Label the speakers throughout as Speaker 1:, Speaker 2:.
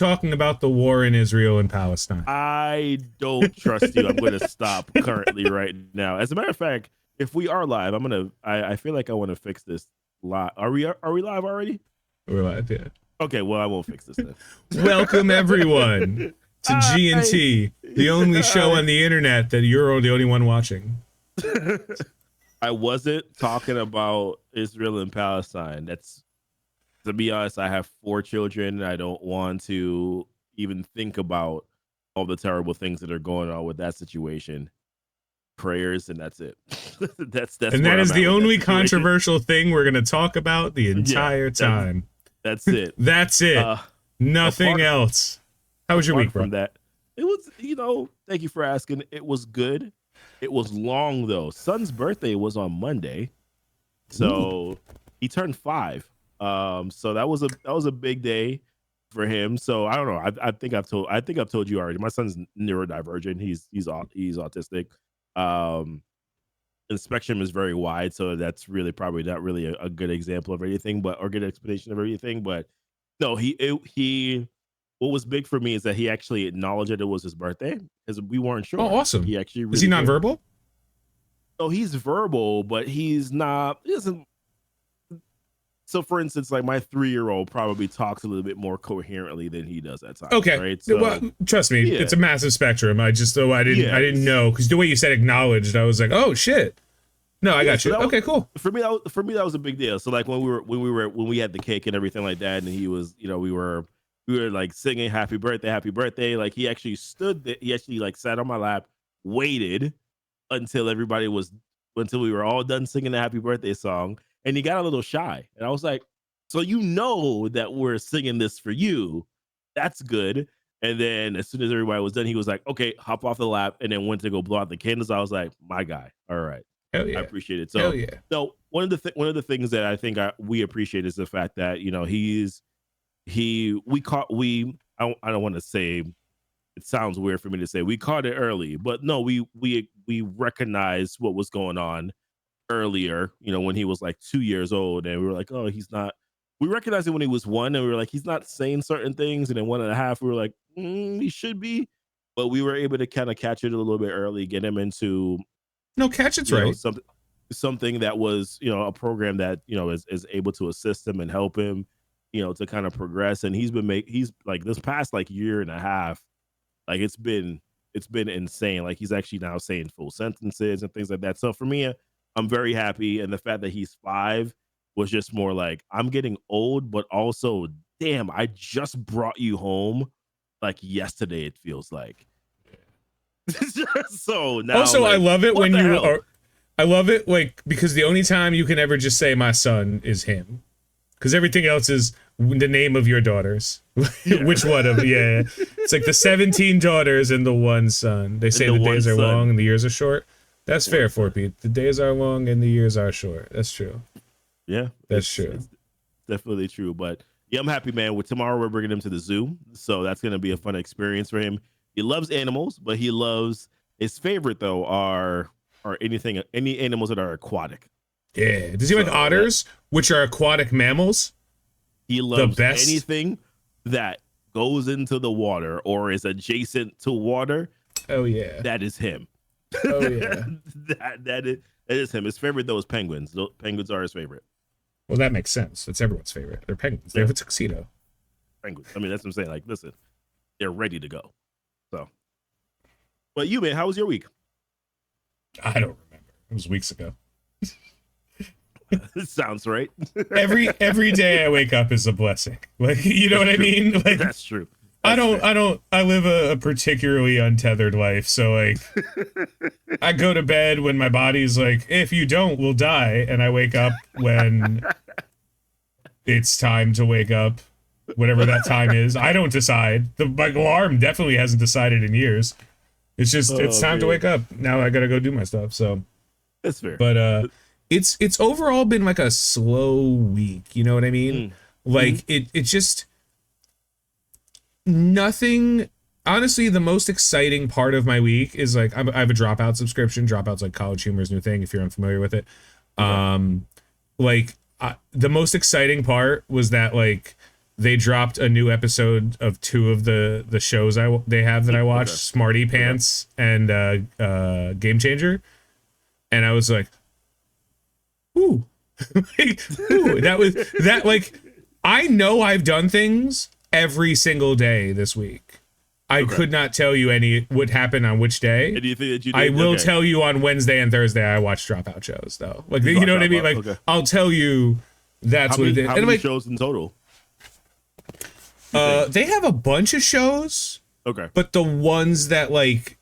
Speaker 1: talking about the war in Israel and Palestine.
Speaker 2: I don't trust you. I'm going to stop currently right now. As a matter of fact, if we are live, I feel like I want to fix this live. Are we live already?
Speaker 1: We're live, yeah.
Speaker 2: Okay, well, I won't fix this then.
Speaker 1: Welcome everyone to G&T, the only show on the internet that you're the only one watching.
Speaker 2: I wasn't talking about Israel and Palestine. That's, to be honest, I have 4 children. I don't want to even think about all the terrible things that are going on with that situation. Prayers, and that's it. that's
Speaker 1: and that is the only controversial thing we're going to talk about the entire time.
Speaker 2: That's it.
Speaker 1: That's it. Nothing else. How was your week, bro?
Speaker 2: From that, it was, thank you for asking. It was good. It was long though. Son's birthday was on Monday, so he turned 5. So that was a big day for him. So I don't know. I think I've told you already. My son's neurodivergent. He's autistic. The spectrum is very wide, so that's really probably not really a good example of anything, or good explanation of everything. But no, he what was big for me is that he actually acknowledged that it was his birthday, because we weren't sure.
Speaker 1: Oh, awesome.
Speaker 2: He actually really
Speaker 1: is he nonverbal?
Speaker 2: Oh, he's verbal, but he's not. He doesn't. So, for instance, like my 3-year-old probably talks a little bit more coherently than he does at times.
Speaker 1: Okay,
Speaker 2: right? So,
Speaker 1: well, trust me, it's a massive spectrum. I didn't know, because the way you said acknowledged, I was like, oh shit. No, I got you. Okay, cool.
Speaker 2: For me, that was a big deal. So, like when we had the cake and everything like that, and he was, we were like singing happy birthday. Like he actually he actually like sat on my lap, waited until we were all done singing the happy birthday song. And he got a little shy. And I was like, so that we're singing this for you. That's good. And then as soon as everybody was done, he was like, okay, hop off the lap, and then went to go blow out the candles. I was like, my guy. All right.
Speaker 1: Hell yeah.
Speaker 2: I appreciate it. So,
Speaker 1: hell yeah.
Speaker 2: No, one of the things that I think we appreciate is the fact that, I don't want to say, it sounds weird for me to say we caught it early, but no, we recognized what was going on earlier, when he was like 2 years old, and we were like, oh, he's not. We recognized it when he was 1, and we were like, he's not saying certain things, and then 1.5, we were like, he should be, but we were able to kind of catch it a little bit early, get him into
Speaker 1: catch it's right,
Speaker 2: something that was a program that is able to assist him and help him, to kind of progress. And he's like this past like 1.5 years, like it's been insane. Like he's actually now saying full sentences and things like that. So for me, I'm very happy, and the fact that he's 5 was just more like, I'm getting old, but also, damn, I just brought you home like yesterday, it feels like. So now,
Speaker 1: also,
Speaker 2: like,
Speaker 1: I love it when I love it, like, because the only time you can ever just say my son is him, because everything else is the name of your daughters. Yeah. Which one of it's like the 17 daughters and the 1 son. They say the days are long and the years are short. That's fair, 4P. The days are long and the years are short. That's true.
Speaker 2: Yeah,
Speaker 1: that's true.
Speaker 2: It's definitely true. But yeah, I'm happy, man. Tomorrow we're bringing him to the zoo, so that's gonna be a fun experience for him. He loves animals, but his favorite though are any animals that are aquatic.
Speaker 1: Yeah. Does he like otters, which are aquatic mammals?
Speaker 2: He loves anything that goes into the water or is adjacent to water.
Speaker 1: Oh yeah,
Speaker 2: that is him.
Speaker 1: Oh yeah,
Speaker 2: that is him. His favorite though is penguins. Penguins are his favorite.
Speaker 1: Well, that makes sense. That's everyone's favorite. They're penguins. They have a tuxedo.
Speaker 2: Penguins. I mean, that's what I'm saying. Like, listen, they're ready to go. So, but you, man, how was your week?
Speaker 1: I don't remember. It was weeks ago.
Speaker 2: Sounds right.
Speaker 1: every day I wake up is a blessing. Like, you know what I mean? Like,
Speaker 2: that's true.
Speaker 1: I live a particularly untethered life. So like, I go to bed when my body's like, if you don't, we'll die. And I wake up when it's time to wake up, whatever that time is. I don't decide. My alarm definitely hasn't decided in years. It's just, it's time to wake up. Now I got to go do my stuff. So
Speaker 2: that's fair.
Speaker 1: But, it's overall been like a slow week. You know what I mean? Like it just, nothing. Honestly, the most exciting part of my week is like, I have a Dropout subscription. Dropout's like College Humor's new thing, if you're unfamiliar with it. The most exciting part was that like they dropped a new episode of 2 of the shows they have that I watched, Smarty Pants and Game Changer, and I was like, ooh. Ooh, that like I know I've done things every single day this week. I could not tell you what happened on which day.
Speaker 2: And do you think that you did?
Speaker 1: I will tell you on Wednesday and Thursday I watched Dropout shows though. Like you know what I mean? Like I'll tell you that's what it did.
Speaker 2: How many shows in total?
Speaker 1: They have a bunch of shows.
Speaker 2: Okay.
Speaker 1: But the ones that like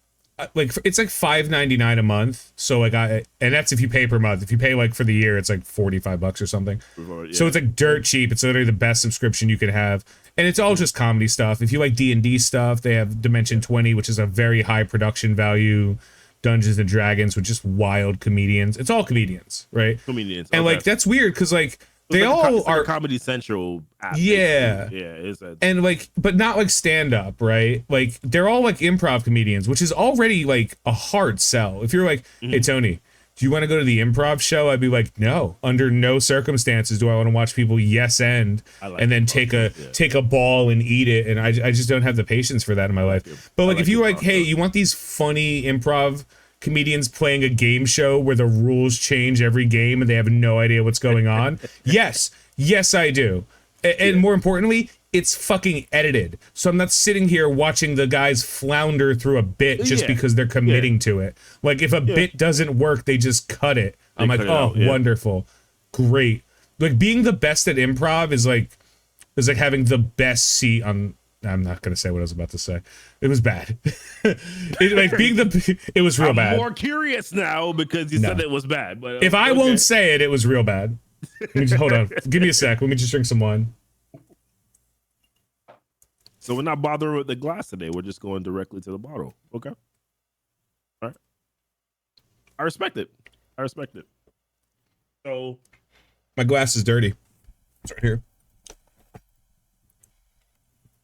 Speaker 1: it's like $5.99 a month. So like and that's if you pay per month. If you pay like for the year, it's like $45 or something. Yeah. So it's like dirt cheap. It's literally the best subscription you could have. And it's all just comedy stuff. If you like D&D stuff, they have Dimension 20, which is a very high production value Dungeons and Dragons with just wild comedians. It's all comedians, right?
Speaker 2: Comedians.
Speaker 1: And like that's weird because like they all are
Speaker 2: Comedy Central app,
Speaker 1: yeah.
Speaker 2: Basically. Yeah, it's
Speaker 1: and like but not like stand up, right? Like they're all like improv comedians, which is already like a hard sell. If you're like, hey Tony, do you want to go to the improv show? I'd be like, no, under no circumstances do I want to watch people and then take a ball and eat it. And I just don't have the patience for that in my life. But like if you're like, hey, you want these funny improv comedians playing a game show where the rules change every game and they have no idea what's going on? Yes, I do. And more importantly, it's fucking edited. So I'm not sitting here watching the guys flounder through a bit just because they're committing to it. Like if a bit doesn't work, they just cut it. I'm like, oh, wonderful. Great. Like being the best at improv is like having the best seat on. I'm not going to say what I was about to say. It was bad. It was real bad.
Speaker 2: I'm more curious now because you said it was bad. But
Speaker 1: if I won't say it, it was real bad. Hold on. Give me a sec. Let me just drink some wine.
Speaker 2: So we're not bothering with the glass today. We're just going directly to the bottle. Okay. All right. I respect it. So
Speaker 1: my glass is dirty. It's right here.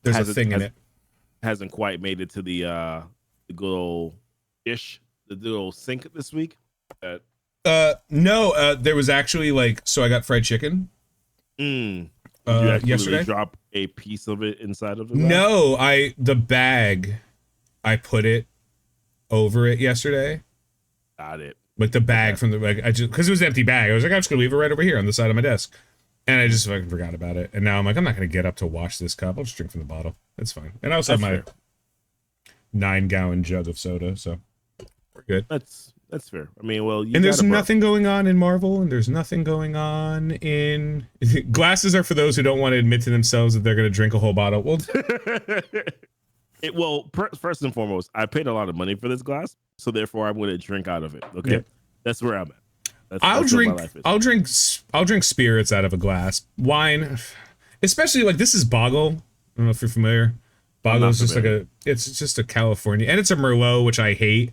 Speaker 1: There's a thing in it.
Speaker 2: Hasn't quite made it to the good old dish, the good old sink this week.
Speaker 1: No, there was actually so I got fried chicken.
Speaker 2: Did you actually
Speaker 1: yesterday
Speaker 2: drop a piece of it inside of the glass?
Speaker 1: No, the bag, I put it over it yesterday.
Speaker 2: Got it.
Speaker 1: Like the bag from I just because it was an empty bag. I was like, I'm just gonna leave it right over here on the side of my desk, and I just fucking forgot about it. And now I'm like, I'm not gonna get up to wash this cup. I'll just drink from the bottle. That's fine. And I also have my 9-gallon jug of soda, so we're good.
Speaker 2: That's fair. I mean, well,
Speaker 1: and there's nothing going on in Marvel, and there's nothing going on in glasses are for those who don't want to admit to themselves that they're going to drink a whole bottle.
Speaker 2: Well, first and foremost, I paid a lot of money for this glass, so therefore I'm going to drink out of it. Okay, yeah. That's where I'm at. I'll drink spirits out of a glass. Wine, especially like this is Boggle. I don't know if you're familiar. Boggle is just it's just a California, and it's a Merlot, which I hate.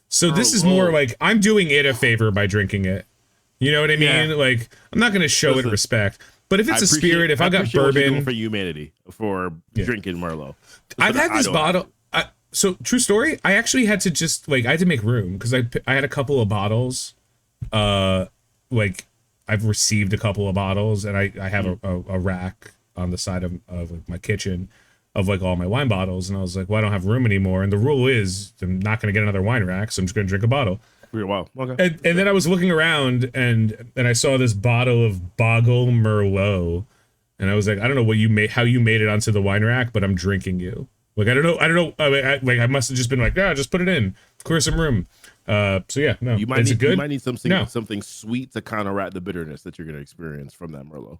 Speaker 2: So this is more like I'm doing it a favor by drinking it. You know what I mean? Yeah. Like I'm not going to show it respect. But if it's a spirit, if I got bourbon for humanity for drinking Merlot,
Speaker 1: I've had this bottle. So true story. I actually had to just I had to make room because I had a couple of bottles. I've received a couple of bottles, and I have a rack on the side of my kitchen of all my wine bottles, and I was like, well, I don't have room anymore, and the rule is I'm not going to get another wine rack, so I'm just going to drink a bottle.
Speaker 2: Wow. Okay.
Speaker 1: And then I was looking around, and I saw this bottle of Boggle Merlot, and I was like, I don't know how you made it onto the wine rack, but I'm drinking you. Like I don't know. I must have just been like, just put it in, clear some room. So yeah, no.
Speaker 2: You might need something sweet to counteract the bitterness that you're going to experience from that Merlot.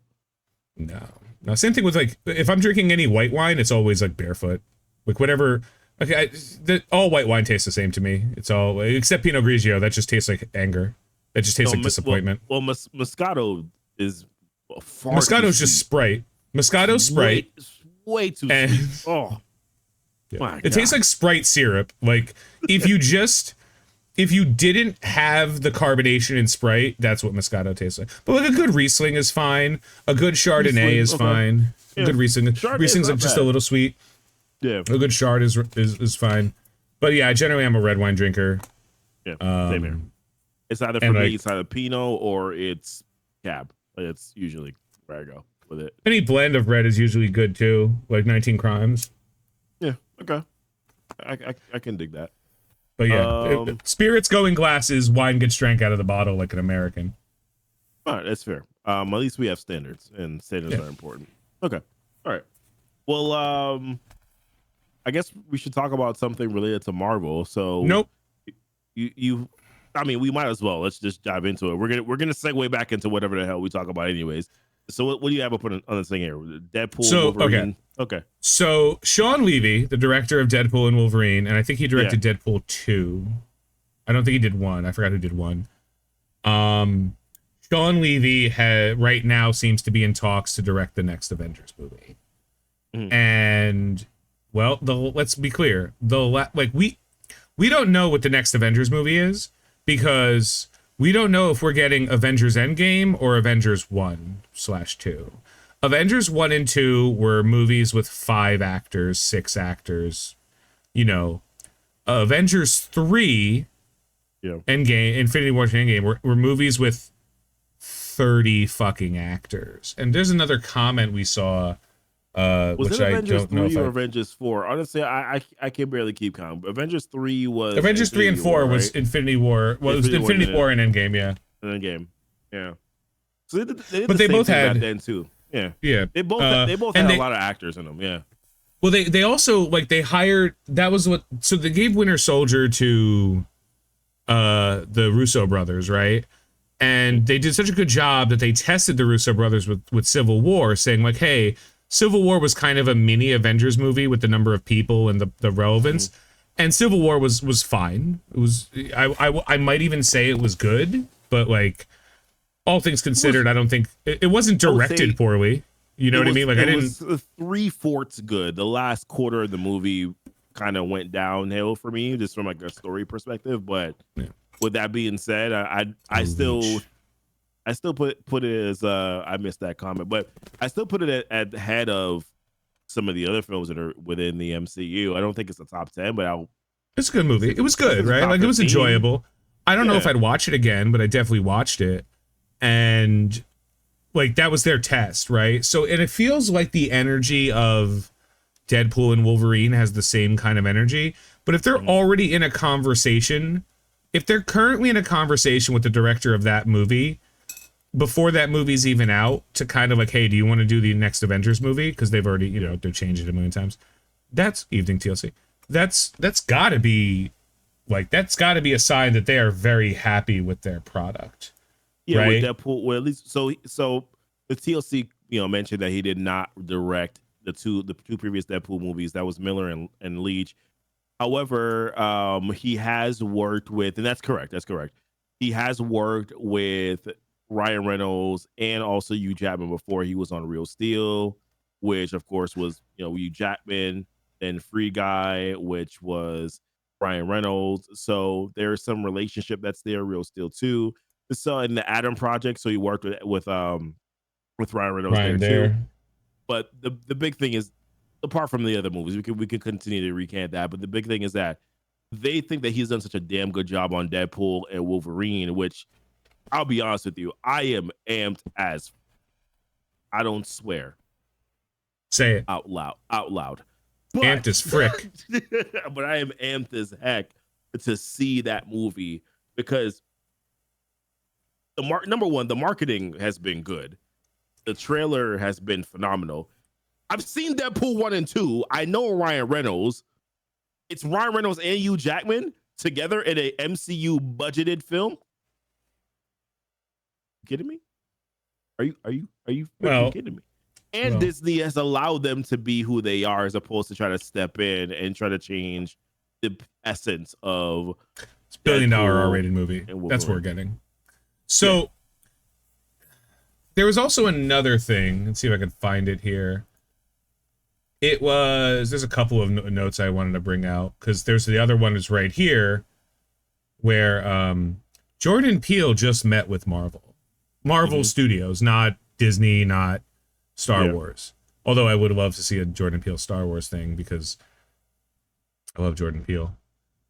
Speaker 1: No, same thing with if I'm drinking any white wine, it's always barefoot, whatever. Okay, all white wine tastes the same to me. It's all except Pinot Grigio. That just tastes like anger. That just tastes like disappointment.
Speaker 2: Well, Moscato is far.
Speaker 1: Moscato's just Sprite. Moscato's Sprite.
Speaker 2: Way too sweet. Oh,
Speaker 1: yeah. It tastes like Sprite syrup. Like if you didn't have the carbonation in Sprite, that's what Moscato tastes like. But a good Riesling is fine. A good Chardonnay is fine. Yeah. A good Riesling. Riesling's just a little sweet.
Speaker 2: Yeah.
Speaker 1: A good Chard is fine. But yeah, generally I'm a red wine drinker.
Speaker 2: Yeah. Same here. It's either for me, it's either Pinot or it's Cab. It's usually where I go. with it.
Speaker 1: Any blend of red is usually good too, like 19 Crimes.
Speaker 2: Yeah, okay, I can dig that.
Speaker 1: But yeah, spirits go in glasses, wine gets drank out of the bottle like an American.
Speaker 2: All right, that's fair. At least we have standards, and standards are important. Okay, all right. Well, I guess we should talk about something related to Marvel. So,
Speaker 1: nope.
Speaker 2: I mean, we might as well. Let's just dive into it. We're gonna segue back into whatever the hell we talk about, anyways. So, what do you have up on this thing here? Deadpool, Wolverine. Okay.
Speaker 1: So Sean Levy, the director of Deadpool and Wolverine, and I think he directed Deadpool 2. I don't think he did 1. I forgot who did 1. Sean Levy right now seems to be in talks to direct the next Avengers movie. Mm-hmm. And well, let's be clear. We don't know what the next Avengers movie is because we don't know if we're getting Avengers Endgame or Avengers 1/2. Avengers 1 and 2 were movies with 5 actors, 6 actors. You know, Avengers 3, Endgame, Infinity War, Endgame were movies with 30 fucking actors. And there's another comment we saw,
Speaker 2: was
Speaker 1: which
Speaker 2: it
Speaker 1: I
Speaker 2: Avengers
Speaker 1: don't know
Speaker 2: 3 or Avengers 4? Honestly, I can barely keep count. Avengers 3 was
Speaker 1: Avengers 3 and 4 was
Speaker 2: right?
Speaker 1: Infinity War. Well, it was Infinity War and Endgame, yeah.
Speaker 2: Endgame, yeah. So they did
Speaker 1: but
Speaker 2: the
Speaker 1: they both had
Speaker 2: back then too.
Speaker 1: Yeah.
Speaker 2: They both had a lot of actors in them. Yeah.
Speaker 1: Well, they also they hired. That was what. So they gave Winter Soldier to the Russo brothers, right? And they did such a good job that they tested the Russo brothers with Civil War, saying like, hey, Civil War was kind of a mini Avengers movie with the number of people and the relevance. Mm-hmm. And Civil War was fine. It was I might even say it was good, but like all things considered, I don't think it wasn't directed poorly. You know what I mean? Like I didn't.
Speaker 2: It was 3/4 good. The last quarter of the movie kind of went downhill for me, just from like a story perspective. But with that being said, I still put it as I missed that comment, but I still put it at the head of some of the other films that are within the MCU. I don't think it's a top 10, but
Speaker 1: it's a good movie. It was good, right? Like it was enjoyable. I don't know if I'd watch it again, but I definitely watched it. And like that was their test, right? So and it feels like the energy of Deadpool and Wolverine has the same kind of energy. But if they're already in a conversation, if they're currently in a conversation with the director of that movie before that movie's even out to kind of like, hey, do you want to do the next Avengers movie? Because they've already, they're changing it a million times. That's evening TLC. That's gotta be a sign that they are very happy with their product.
Speaker 2: Yeah,
Speaker 1: right?
Speaker 2: with Deadpool, well, at least so the TLC, mentioned that he did not direct the two previous Deadpool movies. That was Miller and Leach. However, he has worked with, and that's correct. He has worked with Ryan Reynolds and also Hugh Jackman before he was on Real Steel, which of course was Hugh Jackman, and Free Guy, which was Ryan Reynolds. So there's some relationship that's there. Real Steel 2. So in the Adam Project, so he worked with Ryan Reynolds there too. But the big thing is, apart from the other movies, we can continue to recant that. But the big thing is that they think that he's done such a damn good job on Deadpool and Wolverine, which I'll be honest with you, I am amped as I don't swear.
Speaker 1: Say it
Speaker 2: out loud.
Speaker 1: But, amped as frick.
Speaker 2: But I am amped as heck to see that movie because number one, the marketing has been good. The trailer has been phenomenal. I've seen Deadpool 1 and 2. I know Ryan Reynolds. It's Ryan Reynolds and Hugh Jackman together in a MCU budgeted film. You kidding me? Are you kidding me? And Disney has allowed them to be who they are as opposed to try to step in and try to change the essence of
Speaker 1: it's $1 billion R-rated movie. That's what we're getting. So there was also another thing. Let's see if I can find it here. There's a couple of notes I wanted to bring out because there's the other one is right here where Jordan Peele just met with Marvel Studios, not Disney, not Star Wars. Although I would love to see a Jordan Peele Star Wars thing because I love Jordan Peele.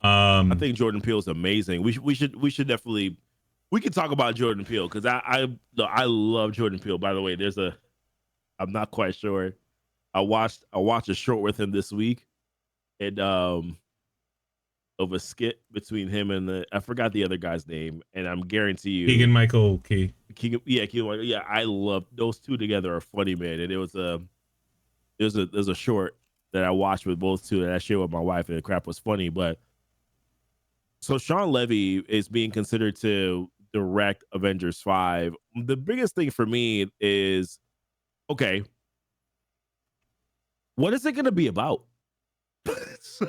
Speaker 2: I think Jordan Peele is amazing. We should definitely. We can talk about Jordan Peele because I love Jordan Peele. By the way, there's a I'm not quite sure. I watched a short with him this week, and of a skit between him and I forgot the other guy's name, and I'm guarantee you
Speaker 1: Keegan Michael Key.
Speaker 2: Yeah, I love those two together are funny, man. And there's a short that I watched with both two, and I shared with my wife, and the crap was funny. But so Sean Levy is being considered to direct Avengers 5. The biggest thing for me is, okay, what is it going to be about? So,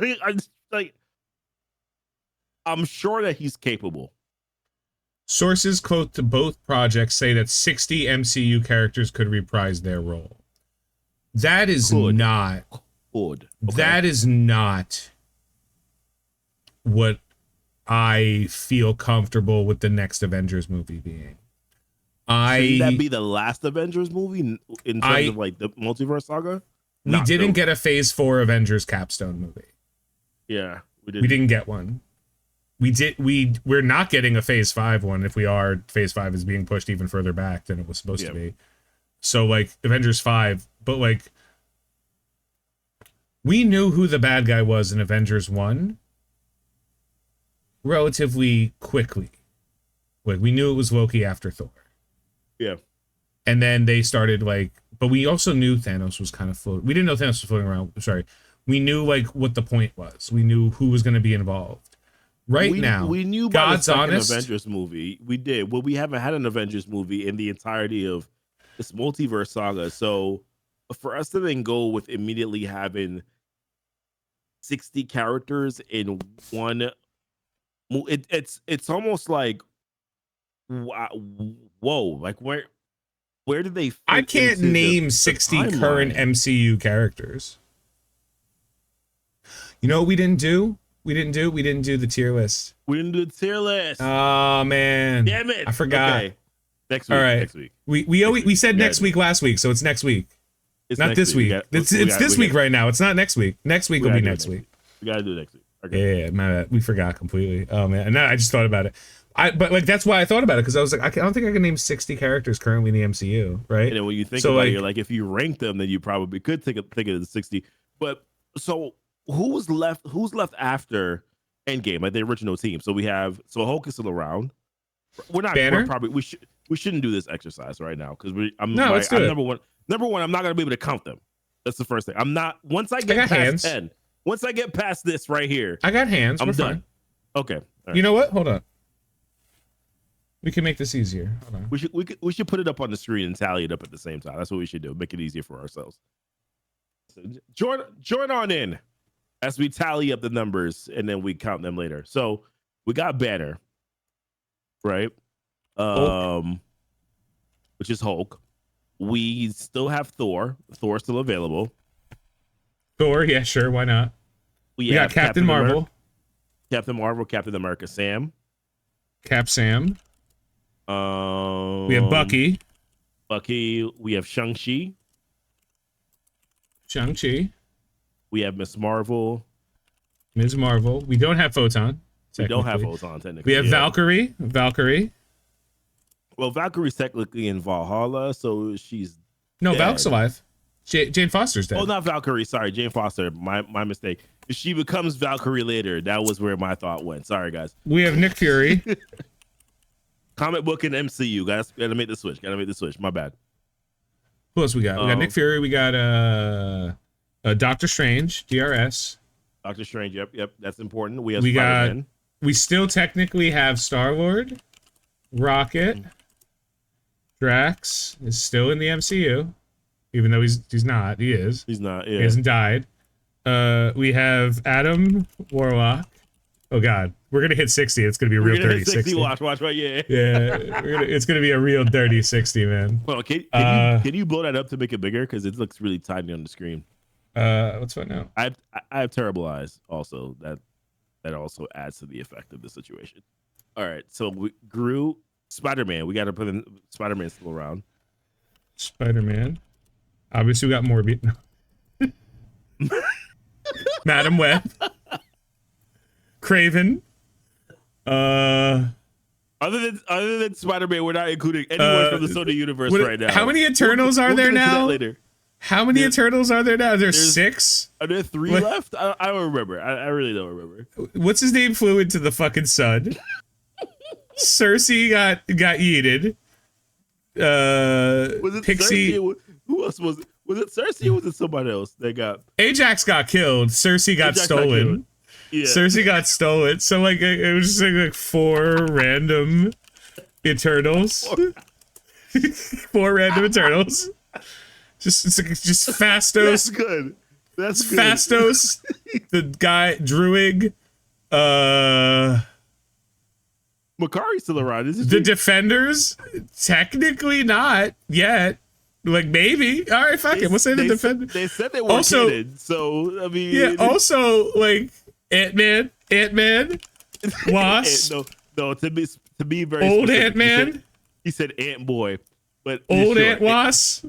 Speaker 2: I'm sure that he's capable.
Speaker 1: Sources quote to both projects say that 60 MCU characters could reprise their role. That is not.
Speaker 2: Okay.
Speaker 1: That is not what I feel comfortable with the next Avengers movie being.
Speaker 2: Should that be the last Avengers movie in terms of like the multiverse saga?
Speaker 1: We didn't get a Phase 4 Avengers capstone movie.
Speaker 2: Yeah,
Speaker 1: we didn't get one. We're not getting a Phase 5 one. If we are, Phase 5 is being pushed even further back than it was supposed to be. So like Avengers 5, but like we knew who the bad guy was in Avengers 1 relatively quickly. Like we knew it was Loki after Thor.
Speaker 2: Yeah.
Speaker 1: And then they started like, but we also knew Thanos was kind of floating. We didn't know Thanos was floating around. Sorry. We knew like what the point was. We knew who was going to be involved. We
Speaker 2: knew about the second Avengers movie. We did. Well, we haven't had an Avengers movie in the entirety of this multiverse saga. So for us to then go with immediately having 60 characters in one, it's almost like, whoa, like where did they fit
Speaker 1: I can't name
Speaker 2: the
Speaker 1: 60 current MCU characters. You know what we didn't do? We didn't do the tier list.
Speaker 2: We didn't do the tier list.
Speaker 1: Oh man.
Speaker 2: Damn it.
Speaker 1: I forgot.
Speaker 2: Okay. Next week.
Speaker 1: All right.
Speaker 2: Next week.
Speaker 1: We said next week last week, so it's next week. It's not this week. It's this week right now. It's not next week. Next week will be next week.
Speaker 2: We gotta do it next week. Okay.
Speaker 1: Yeah, man, we forgot completely. Oh man, and now I just thought about it. But like that's why I thought about it, because I was like, I don't think I can name 60 characters currently in the MCU, right?
Speaker 2: And then when you think about it, you're like, if you rank them, then you probably could think of the 60. But so who's left after Endgame, like the original team? So Hulk is still around.
Speaker 1: Banner?
Speaker 2: We shouldn't do this exercise right now because I'm
Speaker 1: let's do it.
Speaker 2: number one. I'm not gonna be able to count them. That's the first thing. I'm not. Once I get past 10, once I get past this right here,
Speaker 1: I got hands.
Speaker 2: I'm
Speaker 1: We're
Speaker 2: done.
Speaker 1: fine.
Speaker 2: Okay. Right.
Speaker 1: You know what? Hold on. We can make this easier. Hold on.
Speaker 2: We should put it up on the screen and tally it up at the same time. That's what we should do. Make it easier for ourselves. So join on in as we tally up the numbers and then we count them later. So we got Banner, right? Which is Hulk. We still have Thor. Thor's still available.
Speaker 1: Thor, yeah, sure, why not? We got Captain Marvel.
Speaker 2: Captain Marvel, Captain America, Sam.
Speaker 1: Cap Sam. We have Bucky.
Speaker 2: We have Shang-Chi. We have Ms. Marvel.
Speaker 1: We don't have Photon.
Speaker 2: We don't have Photon, technically.
Speaker 1: We have Valkyrie.
Speaker 2: Well, Valkyrie's technically in Valhalla, so she's dead.
Speaker 1: Valk's alive. Jane Foster's dead.
Speaker 2: Oh, not Valkyrie. Sorry, Jane Foster. My mistake. If she becomes Valkyrie later, that was where my thought went. Sorry, guys.
Speaker 1: We have Nick Fury.
Speaker 2: Comic book and MCU. Guys, gotta make the switch. My bad.
Speaker 1: Who else we got? We got Nick Fury. We got Doctor Strange, DRS.
Speaker 2: Doctor Strange. Yep. That's important. We have Spider-Man.
Speaker 1: We still technically have Star-Lord, Rocket. Drax is still in the MCU, even though he's not. He is.
Speaker 2: He's not. Yeah.
Speaker 1: He hasn't died. We have Adam Warlock. Oh God, we're gonna hit 60. It's gonna be a real dirty 60.
Speaker 2: Watch, yeah.
Speaker 1: It's gonna be a real dirty 60, man.
Speaker 2: Well, can you blow that up to make it bigger because it looks really tiny on the screen?
Speaker 1: Let's find out.
Speaker 2: I have terrible eyes. Also, that also adds to the effect of the situation. All right, so we grew Spider-Man. We got to put in Spider-Man still around.
Speaker 1: Spider-Man. Obviously, we got Morbius. Madam Web. Craven.
Speaker 2: Other than Spider-Man, we're not including anyone from the Sony universe right now.
Speaker 1: How many Eternals are there now?
Speaker 2: Later.
Speaker 1: How many Eternals are there now? There's 6.
Speaker 2: Are there 3 left? I don't remember. I really don't remember.
Speaker 1: What's his name flew into the fucking sun? Cersei got yeeted.
Speaker 2: Was it
Speaker 1: Pixie?
Speaker 2: Cersei? Who else was it? Was it Cersei or was it somebody else that got?
Speaker 1: Ajax got killed. Cersei got stolen.
Speaker 2: Yeah.
Speaker 1: Cersei got stolen. So like it was just like 4 random Eternals. 4 random Eternals. Just Fastos.
Speaker 2: That's good. That's good.
Speaker 1: Fastos, the guy Druig,
Speaker 2: Makari's still around, isn't
Speaker 1: the
Speaker 2: she?
Speaker 1: Defenders. Technically not yet. Like maybe. All right, fuck it. We'll say the Defenders.
Speaker 2: They said they were
Speaker 1: also
Speaker 2: canon, so I mean.
Speaker 1: Yeah. Also, like Ant-Man, Wasp.
Speaker 2: No. To be very
Speaker 1: old
Speaker 2: specific,
Speaker 1: Ant-Man.
Speaker 2: He said Ant Boy, but
Speaker 1: old Ant Wasp.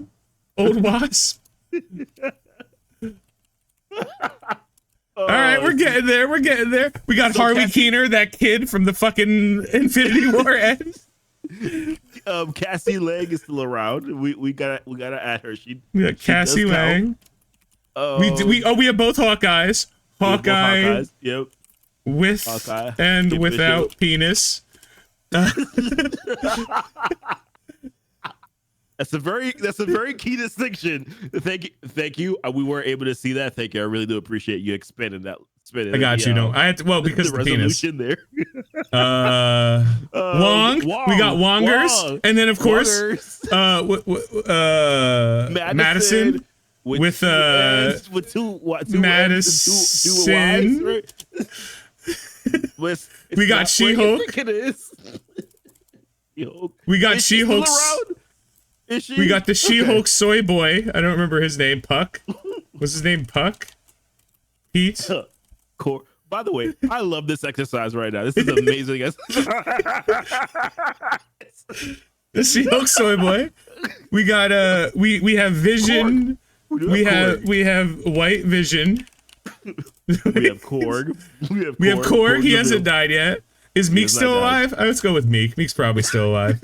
Speaker 1: Old Wasp. All right, we're getting there. We got so Harley Keener, that kid from the fucking Infinity War end.
Speaker 2: Cassie Lang is still around. We gotta add her. She
Speaker 1: Cassie Lang. We have both Hawkeyes. Hawkeye.
Speaker 2: Yep.
Speaker 1: With
Speaker 2: Hawkeye.
Speaker 1: And without penis.
Speaker 2: That's a very key distinction. Thank you. We weren't able to see that. Thank you. I really do appreciate you expanding that.
Speaker 1: I got you. No, I had to. Well, because the penis.
Speaker 2: There.
Speaker 1: Wong. We got Wongers,
Speaker 2: Wong.
Speaker 1: and then of course, Madison. With
Speaker 2: two
Speaker 1: Madison.
Speaker 2: Right?
Speaker 1: We got She-Hulk. We got She-Hulk. We got the She-Hulk soy boy. I don't remember his name. Puck. What's his name? Puck? Pete?
Speaker 2: By the way, I love this exercise right now. This is amazing.
Speaker 1: The She-Hulk soy boy. We got we have Vision. We have White Vision.
Speaker 2: We have Korg.
Speaker 1: We have Korg. He hasn't died yet. Is Meek still alive? Let's go with Meek. Meek's probably still alive.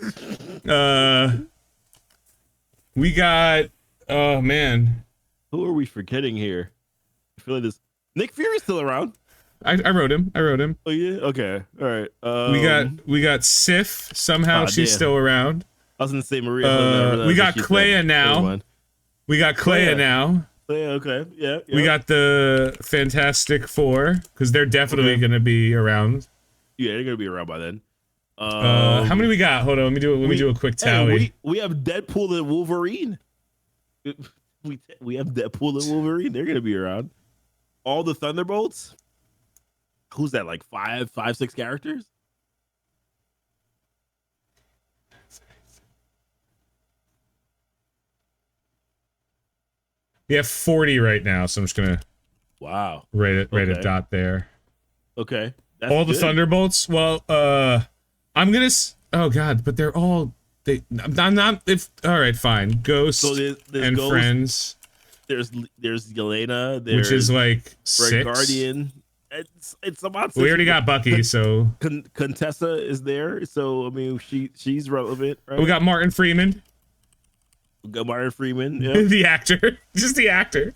Speaker 1: We got. Oh man.
Speaker 2: Who are we forgetting here? I feel like this. Nick Fury's still around.
Speaker 1: I wrote him. Oh
Speaker 2: yeah. Okay. All right.
Speaker 1: We got Sif. Somehow she's still around.
Speaker 2: I was gonna say Maria.
Speaker 1: We got Clea now. We got Clea now.
Speaker 2: Yeah, okay. Yeah.
Speaker 1: We got the Fantastic Four because they're definitely gonna be around.
Speaker 2: Yeah, they're gonna be around by then.
Speaker 1: How many we got? Hold on, let me do a quick tally.
Speaker 2: Hey, we have Deadpool and Wolverine. We have Deadpool and Wolverine. They're gonna be around. All the Thunderbolts. Who's that? Like 6 characters?
Speaker 1: We have 40 right now, so I'm just gonna rate a dot there.
Speaker 2: Okay.
Speaker 1: That's all the Thunderbolts. Well, I'm gonna. Oh God, but they're all. I'm not. If all right, fine. Ghost
Speaker 2: so there's
Speaker 1: and
Speaker 2: Ghost,
Speaker 1: Friends.
Speaker 2: There's Yelena.
Speaker 1: Which is like 6.
Speaker 2: Red Guardian. It's about.
Speaker 1: We already got Bucky, so
Speaker 2: Contessa is there. So I mean, she's relevant. Right?
Speaker 1: We got Martin Freeman.
Speaker 2: We got Martin Freeman. Yep.
Speaker 1: The actor, just the actor.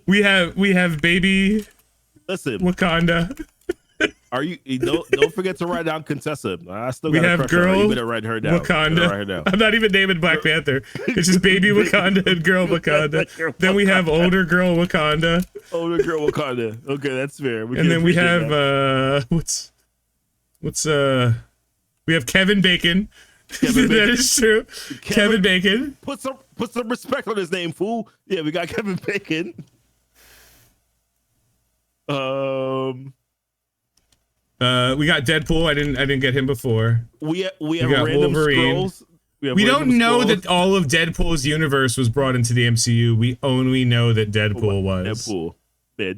Speaker 1: we have baby.
Speaker 2: Listen,
Speaker 1: Wakanda.
Speaker 2: Are you don't forget to write down Contessa. I still got
Speaker 1: we have girl.
Speaker 2: You better write her down.
Speaker 1: Wakanda.
Speaker 2: Write her down.
Speaker 1: I'm not even naming Black Panther. It's just baby Wakanda and girl Wakanda. Then we have older girl Wakanda.
Speaker 2: Older girl Wakanda. Okay, that's fair.
Speaker 1: And then we have we have Kevin Bacon. That is true. Kevin Bacon.
Speaker 2: Put some respect on his name, fool. Yeah, we got Kevin Bacon.
Speaker 1: We got Deadpool. I didn't get him before.
Speaker 2: We have random
Speaker 1: Wolverine.
Speaker 2: Scrolls.
Speaker 1: We don't know that all of Deadpool's universe was brought into the MCU. We only know that Deadpool was.
Speaker 2: Deadpool.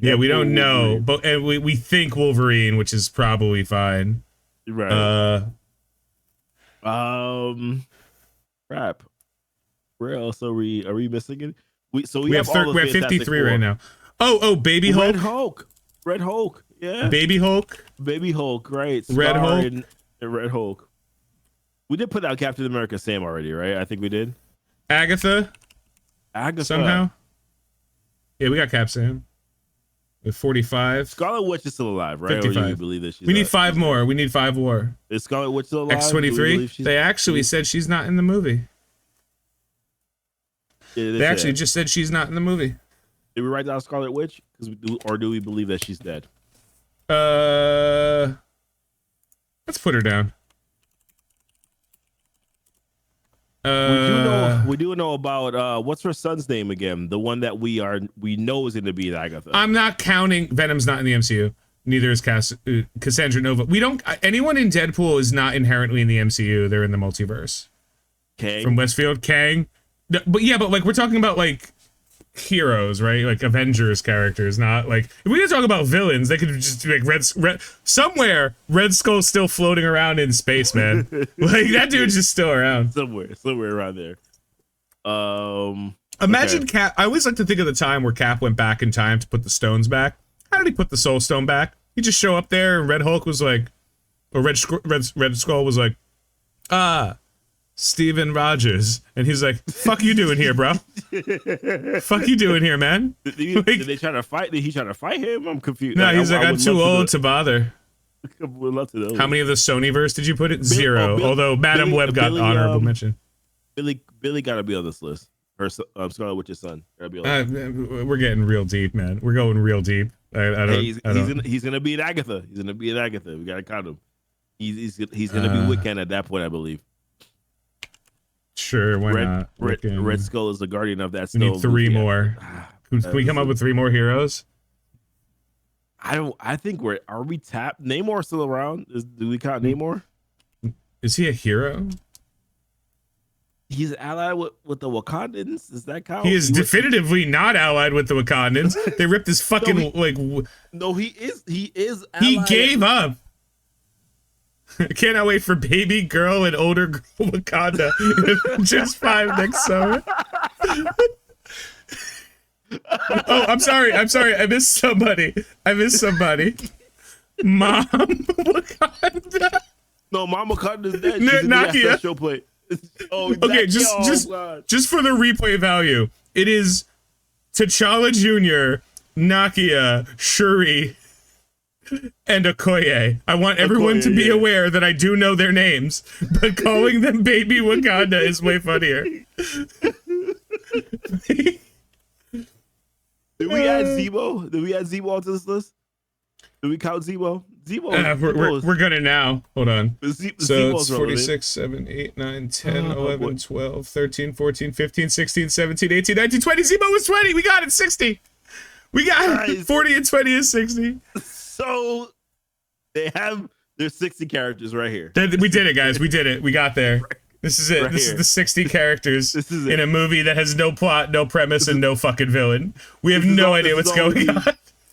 Speaker 1: Yeah, we don't know, but and we think Wolverine, which is probably fine.
Speaker 2: Right. Crap. Where else are we missing it? We have
Speaker 1: 53 right now. Oh, Baby Hulk.
Speaker 2: Red Hulk. Yeah.
Speaker 1: Baby Hulk.
Speaker 2: Right.
Speaker 1: Red Hulk.
Speaker 2: And Red Hulk. We did put out Captain America Sam already, right? I think we did.
Speaker 1: Agatha. Somehow. Yeah, we got Cap Sam. With 45.
Speaker 2: Scarlet Witch is still alive, right?
Speaker 1: 55.
Speaker 2: Or do you believe that she's
Speaker 1: we need 5 more. We need 5 more.
Speaker 2: Is Scarlet Witch still alive?
Speaker 1: X-23. They actually said she's not in the movie.
Speaker 2: Yeah,
Speaker 1: they actually just said she's not in the movie.
Speaker 2: Did we write down Scarlet Witch? Or do we believe that she's dead?
Speaker 1: Let's put her down.
Speaker 2: We do know about what's her son's name again? The one that we know is going to be Agatha.
Speaker 1: I'm not counting. Venom's not in the MCU. Neither is Cassandra Nova. We don't. Anyone in Deadpool is not inherently in the MCU. They're in the multiverse.
Speaker 2: Kang
Speaker 1: from Westfield. Kang. But yeah, but like we're talking about like heroes, right? Like Avengers characters, not like if we could talk about villains, they could just be like somewhere Red Skull's still floating around in space, man. Like that dude's just still around.
Speaker 2: Somewhere around there.
Speaker 1: Imagine Cap. I always like to think of the time where Cap went back in time to put the stones back. How did he put the Soul Stone back? He just show up there and Red Hulk was like, or Red Skull was like, Steven Rogers, and he's like, "Fuck you doing here, bro? Fuck you doing here, man?"
Speaker 2: Did they try to fight? Did he try to fight him? I'm confused.
Speaker 1: No, he's like, "I'm too old to bother."
Speaker 2: I would love to know.
Speaker 1: How many of the Sonyverse did you put it? 0. Although Madam Web got honorable mention.
Speaker 2: Billy got to be on this list. Her Scarlet Witch's son.
Speaker 1: We're getting real deep, man. We're going real deep.
Speaker 2: He's gonna be an Agatha. He's gonna be an Agatha. We gotta count him. He's gonna be Wiccan at that point, I believe.
Speaker 1: Sure, why not?
Speaker 2: Red Skull is the guardian of that.
Speaker 1: We need 3 more. Can we come up with 3 more heroes?
Speaker 2: I think are we tapped? Namor still around? Do we count Namor?
Speaker 1: Is he a hero?
Speaker 2: He's allied with the Wakandans. Does that count?
Speaker 1: He is definitively not allied with the Wakandans. They ripped his fucking
Speaker 2: he is.
Speaker 1: He gave up. I cannot wait for baby girl and older girl Wakanda just 5 next summer. Oh, I'm sorry. I missed somebody. Mom Wakanda.
Speaker 2: No, Mom Wakanda's dead.
Speaker 1: Nakia.
Speaker 2: Show play.
Speaker 1: Oh, okay, just for the replay value, it is T'Challa Jr., Nakia, Shuri, and Okoye. I want everyone to be aware that I do know their names, but calling them Baby Wakanda is way funnier.
Speaker 2: Did we add Zemo? Did we add Zemo onto this list? Did we count Zemo?
Speaker 1: We're gonna now. Hold on. So it's 46, 7, 8, 9, 10, 11, 12, 13, 14, 15, 16, 17, 18, 19, 20. Zemo was 20. We got it. 60. We got it. 40 and 20 is 60.
Speaker 2: So there's 60 characters right here.
Speaker 1: We did it, guys. We did it. We got there. This is it. This is the 60 characters in a movie that has no plot, no premise, and no fucking villain. We have no idea what's going on.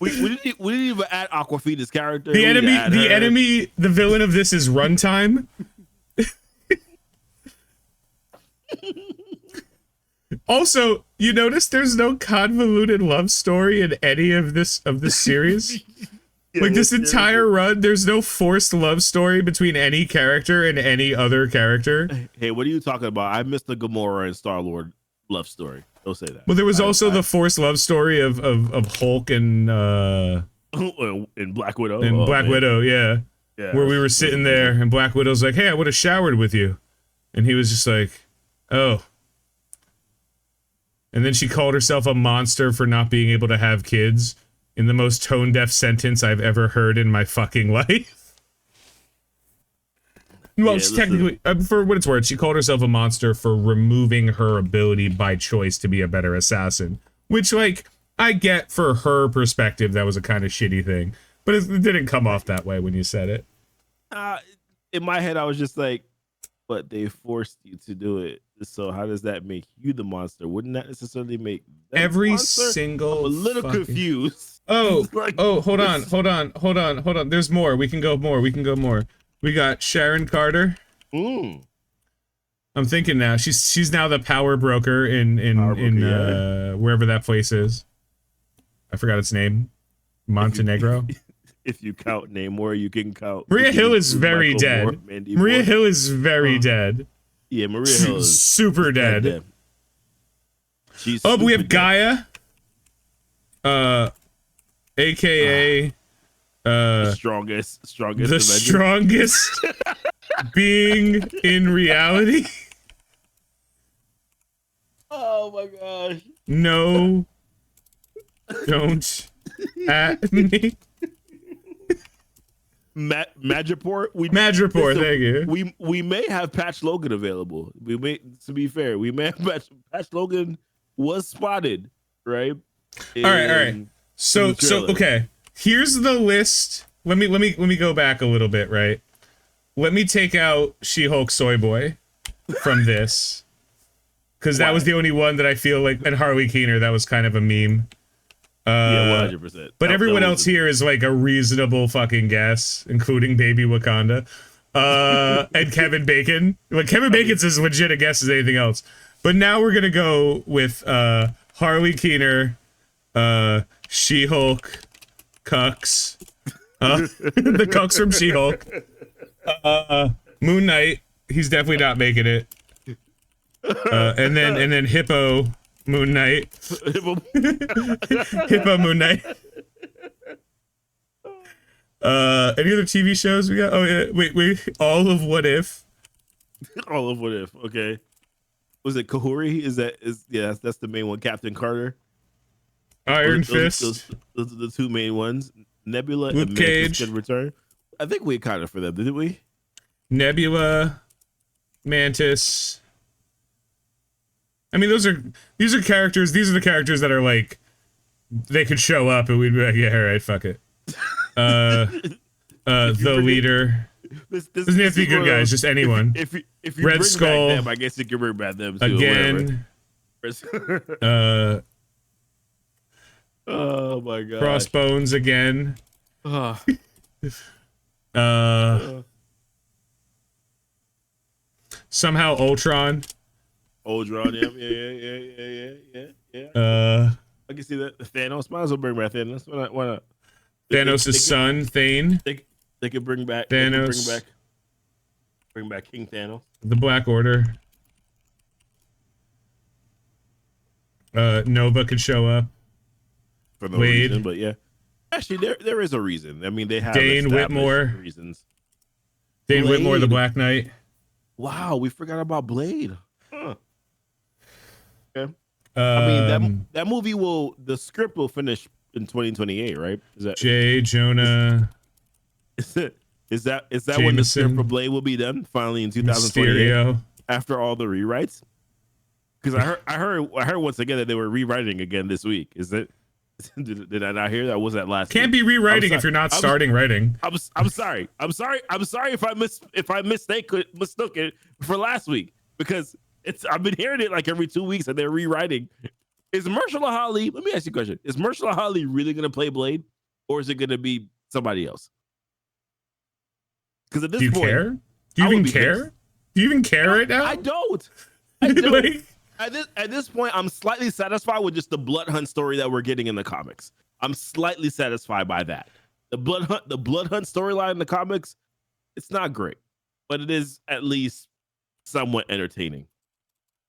Speaker 2: We didn't even add Aquafina's character.
Speaker 1: The villain of this is Runtime. Also, you notice there's no convoluted love story in any of this series. Yeah, like this entire run, there's no forced love story between any character and any other character.
Speaker 2: Hey, what are you talking about? I missed the Gamora and Star-Lord love story. Don't say that.
Speaker 1: Well, there was also the forced love story of Hulk and
Speaker 2: Black Widow.
Speaker 1: And Black Widow, yeah. Where we were sitting there and Black Widow's like, "Hey, I would have showered with you." And he was just like, "Oh." And then she called herself a monster for not being able to have kids in the most tone-deaf sentence I've ever heard in my fucking life. Well, she technically, for what it's worth, she called herself a monster for removing her ability by choice to be a better assassin. Which, like, I get for her perspective, that was a kind of shitty thing. But it didn't come off that way when you said it.
Speaker 2: In my head, I was just like, but they forced you to do it. So how does that make you the monster? Wouldn't that necessarily make them
Speaker 1: every
Speaker 2: monster?
Speaker 1: single?
Speaker 2: I'm a little confused.
Speaker 1: Oh, hold on. There's more. We can go more. We got Sharon Carter. I'm thinking now. She's now the power broker in wherever that place is. I forgot its name. Montenegro.
Speaker 2: If you count Namor, you can count.
Speaker 1: Maria Hill is very dead. Maria Hill is very dead.
Speaker 2: Yeah, Maria Hill is
Speaker 1: super dead.
Speaker 2: She's
Speaker 1: but we have Gaia, aka
Speaker 2: the strongest
Speaker 1: the strongest being in reality.
Speaker 2: Oh my gosh.
Speaker 1: No, don't at me.
Speaker 2: Madripoor.
Speaker 1: Madripoor, thank you.
Speaker 2: We may have Patch Logan available. We may, to be fair, we may have Patch Logan was spotted, right?
Speaker 1: All right. So okay. Here's the list. Let me go back a little bit, right? Let me take out She-Hulk Soy Boy from this. Because that was the only one that I feel like, and Harley Keener, that was kind of a meme.
Speaker 2: Yeah, 100%.
Speaker 1: But everyone else here is like a reasonable fucking guess, including Baby Wakanda. And Kevin Bacon. Like, Kevin Bacon's as legit a guess as anything else. But now we're gonna go with Harley Keener, She-Hulk, Cucks. The Cucks from She-Hulk. Moon Knight. He's definitely not making it. And then Hippo Moon Knight. Hippo Moon Knight. Any other TV shows we got? Oh yeah, wait. All of What If.
Speaker 2: All of What If. Okay. Was it Kahuri? That's the main one. Captain Carter.
Speaker 1: Iron Fist.
Speaker 2: Those are the two main ones. Nebula
Speaker 1: Luke
Speaker 2: and
Speaker 1: Cage.
Speaker 2: Mantis can return. I think we accounted for them, didn't we?
Speaker 1: Nebula, Mantis. I mean, these are characters. These are the characters that are like, they could show up and we'd be like, yeah, all right, fuck it. The leader. This doesn't have to be good guys, just anyone.
Speaker 2: If you
Speaker 1: Red
Speaker 2: bring
Speaker 1: Skull,
Speaker 2: back them, I guess you can bring back them too.
Speaker 1: again.
Speaker 2: Oh my god.
Speaker 1: Crossbones again. Somehow Ultron.
Speaker 2: Ultron, yeah. I can see that. Thanos, might as well bring back Thanos. Why not?
Speaker 1: Thanos' son, Thane.
Speaker 2: They could bring back
Speaker 1: Thanos.
Speaker 2: Bring back King Thanos.
Speaker 1: The Black Order. Nova could show up.
Speaker 2: For no reason, but yeah. Actually, there is a reason. I mean, they have
Speaker 1: Dane Whitmore.
Speaker 2: Reasons.
Speaker 1: Dane Whitmore, the Black Knight.
Speaker 2: Wow, we forgot about Blade. Huh. Okay. I mean, that movie the script will finish in 2028, right? Is that
Speaker 1: Jay Jonah?
Speaker 2: Is that when the script for Blade will be done? Finally in 2028, after all the rewrites. Because I heard once again that they were rewriting again this week. Is it? Did I not hear that? Was that last?
Speaker 1: Can't be rewriting if you're not starting writing.
Speaker 2: I'm sorry if I mistook it for last week, because I've been hearing it like every 2 weeks that they're rewriting. Is Mahershala Ali? Let me ask you a question. Is Mahershala Ali really gonna play Blade, or is it gonna be somebody else? Because at this point,
Speaker 1: care? Do you even care? Pissed. Do you even care right now?
Speaker 2: I don't.
Speaker 1: Like,
Speaker 2: At this point, I'm slightly satisfied with just the Blood Hunt story that we're getting in the comics. I'm slightly satisfied by that. The Blood Hunt storyline in the comics, it's not great, but it is at least somewhat entertaining.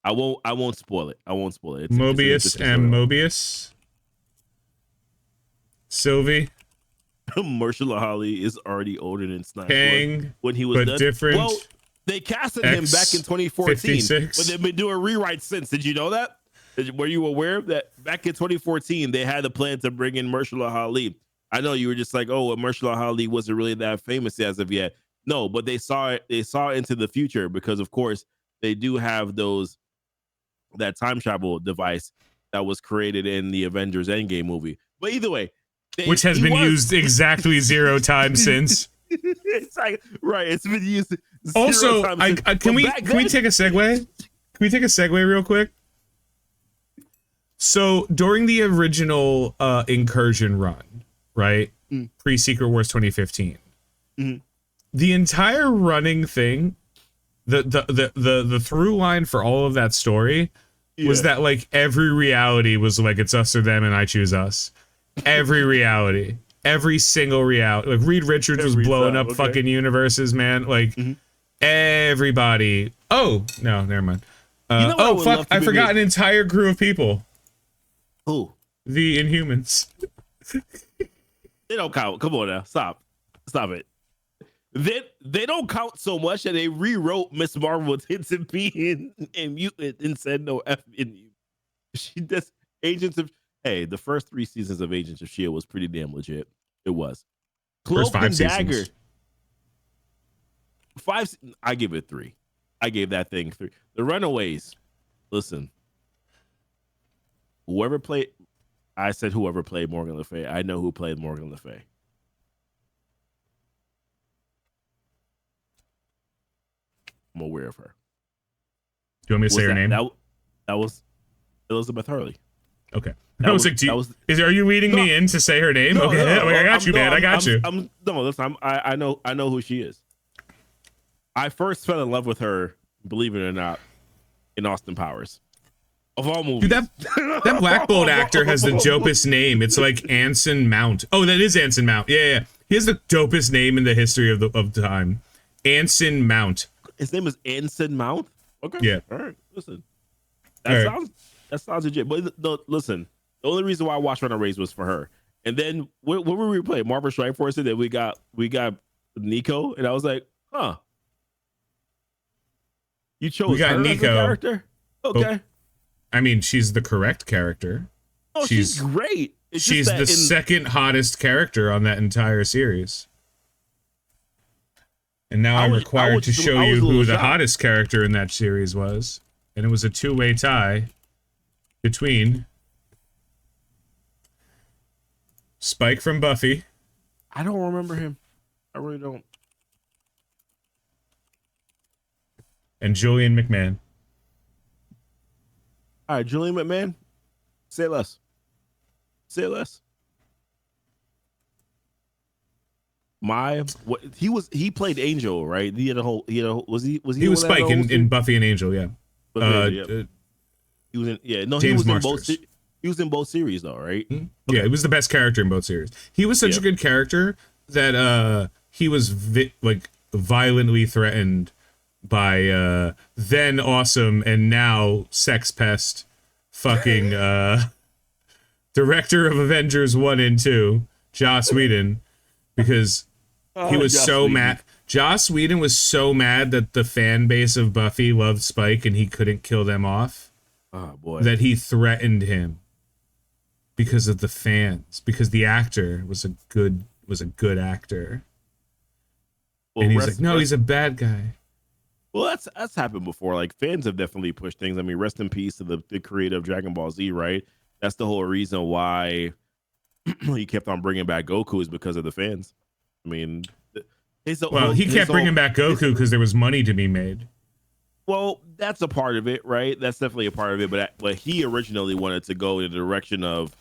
Speaker 2: I won't spoil it. It's
Speaker 1: Mobius. Sylvie.
Speaker 2: Mahershala Ali is already older than Snyder.
Speaker 1: Kang,
Speaker 2: when he was
Speaker 1: but
Speaker 2: done.
Speaker 1: different.
Speaker 2: Well, they casted him back in 2014,
Speaker 1: 56.
Speaker 2: but they've been doing rewrites since. Did you know that? Were you aware that back in 2014 they had a plan to bring in Mahershala Ali? I know you were just like, oh, Mahershala Ali wasn't really that famous as of yet. No, but they saw it. They saw into the future because, of course, they do have that time travel device that was created in the Avengers Endgame movie. But either way,
Speaker 1: which has been used exactly 0 times since.
Speaker 2: It's like, right, it's been used.
Speaker 1: Also, can we take a segue? Can we take a segue real quick? So during the original Incursion run, right, pre-Secret Wars 2015, the entire running thing, the through line for all of that story was that like every reality was like it's us or them and I choose us. Every reality. every single reality. Like Reed Richards was blowing up fucking universes, man. Like everybody. Oh no, never mind. Oh fuck! I forgot an entire crew of people.
Speaker 2: Who?
Speaker 1: The Inhumans.
Speaker 2: They don't count. Come on now, stop it. They don't count so much that they rewrote Miss Marvel with Hints and P and mutant and said no F in you. She does Agents of. Hey, the first 3 seasons of Agents of S.H.I.E.L.D. was pretty damn legit. It was.
Speaker 1: Cloak and Dagger.
Speaker 2: 5. I give it 3. I gave that thing 3. The Runaways. Listen. Whoever played Morgan Le Fay. I know who played Morgan Le Fay. I'm aware of her.
Speaker 1: Do you want me to say her name?
Speaker 2: That was Elizabeth Hurley.
Speaker 1: Okay. Are you leading me in to say her name?
Speaker 2: No,
Speaker 1: okay,
Speaker 2: no,
Speaker 1: I got you, man. I got you.
Speaker 2: I know who she is. I first fell in love with her, believe it or not, in Austin Powers. Of all movies.
Speaker 1: Dude, that Black Bolt actor has the dopest name. It's like Anson Mount. Oh, that is Anson Mount. Yeah. He has the dopest name in the history of time. Anson Mount.
Speaker 2: His name is Anson Mount? Okay.
Speaker 1: Yeah.
Speaker 2: All right. Listen. That sounds legit. But no, listen. The only reason why I watched Runaways was for her. And then what were we playing? Marvel Strike Force, and then we got Nico, and I was like, huh. You chose her Nico as a character? Okay.
Speaker 1: I mean, she's the correct character.
Speaker 2: Oh, she's great.
Speaker 1: She's the second hottest character on that entire series. And now I'm required to show you who the hottest character in that series was. And it was a 2-way tie between Spike from Buffy.
Speaker 2: I don't remember him. I really don't.
Speaker 1: And Julian McMahon.
Speaker 2: All right, Julian McMahon. Say less. Say less. He played Angel, right? He was
Speaker 1: Spike in Buffy and Angel, yeah.
Speaker 2: He was in he was in both series though, right?
Speaker 1: Mm-hmm. Okay. Yeah, he was the best character in both series. He was such a good character that he was violently threatened by then awesome and now sex pest fucking director of Avengers 1 and 2, Joss Whedon, because he was so mad. Joss Whedon was so mad that the fan base of Buffy loved Spike and he couldn't kill them off.
Speaker 2: Oh boy.
Speaker 1: That he threatened him because of the fans, because the actor was a good actor. Well, and he's like, no, he's a bad guy.
Speaker 2: Well, that's happened before. Like, fans have definitely pushed things. I mean, rest in peace to the creator of Dragon Ball Z, right? That's the whole reason why he kept on bringing back Goku, is because of the fans. I mean,
Speaker 1: he kept bringing back Goku because there was money to be made.
Speaker 2: Well, that's a part of it, right? That's definitely a part of it. But he originally wanted to go in the direction of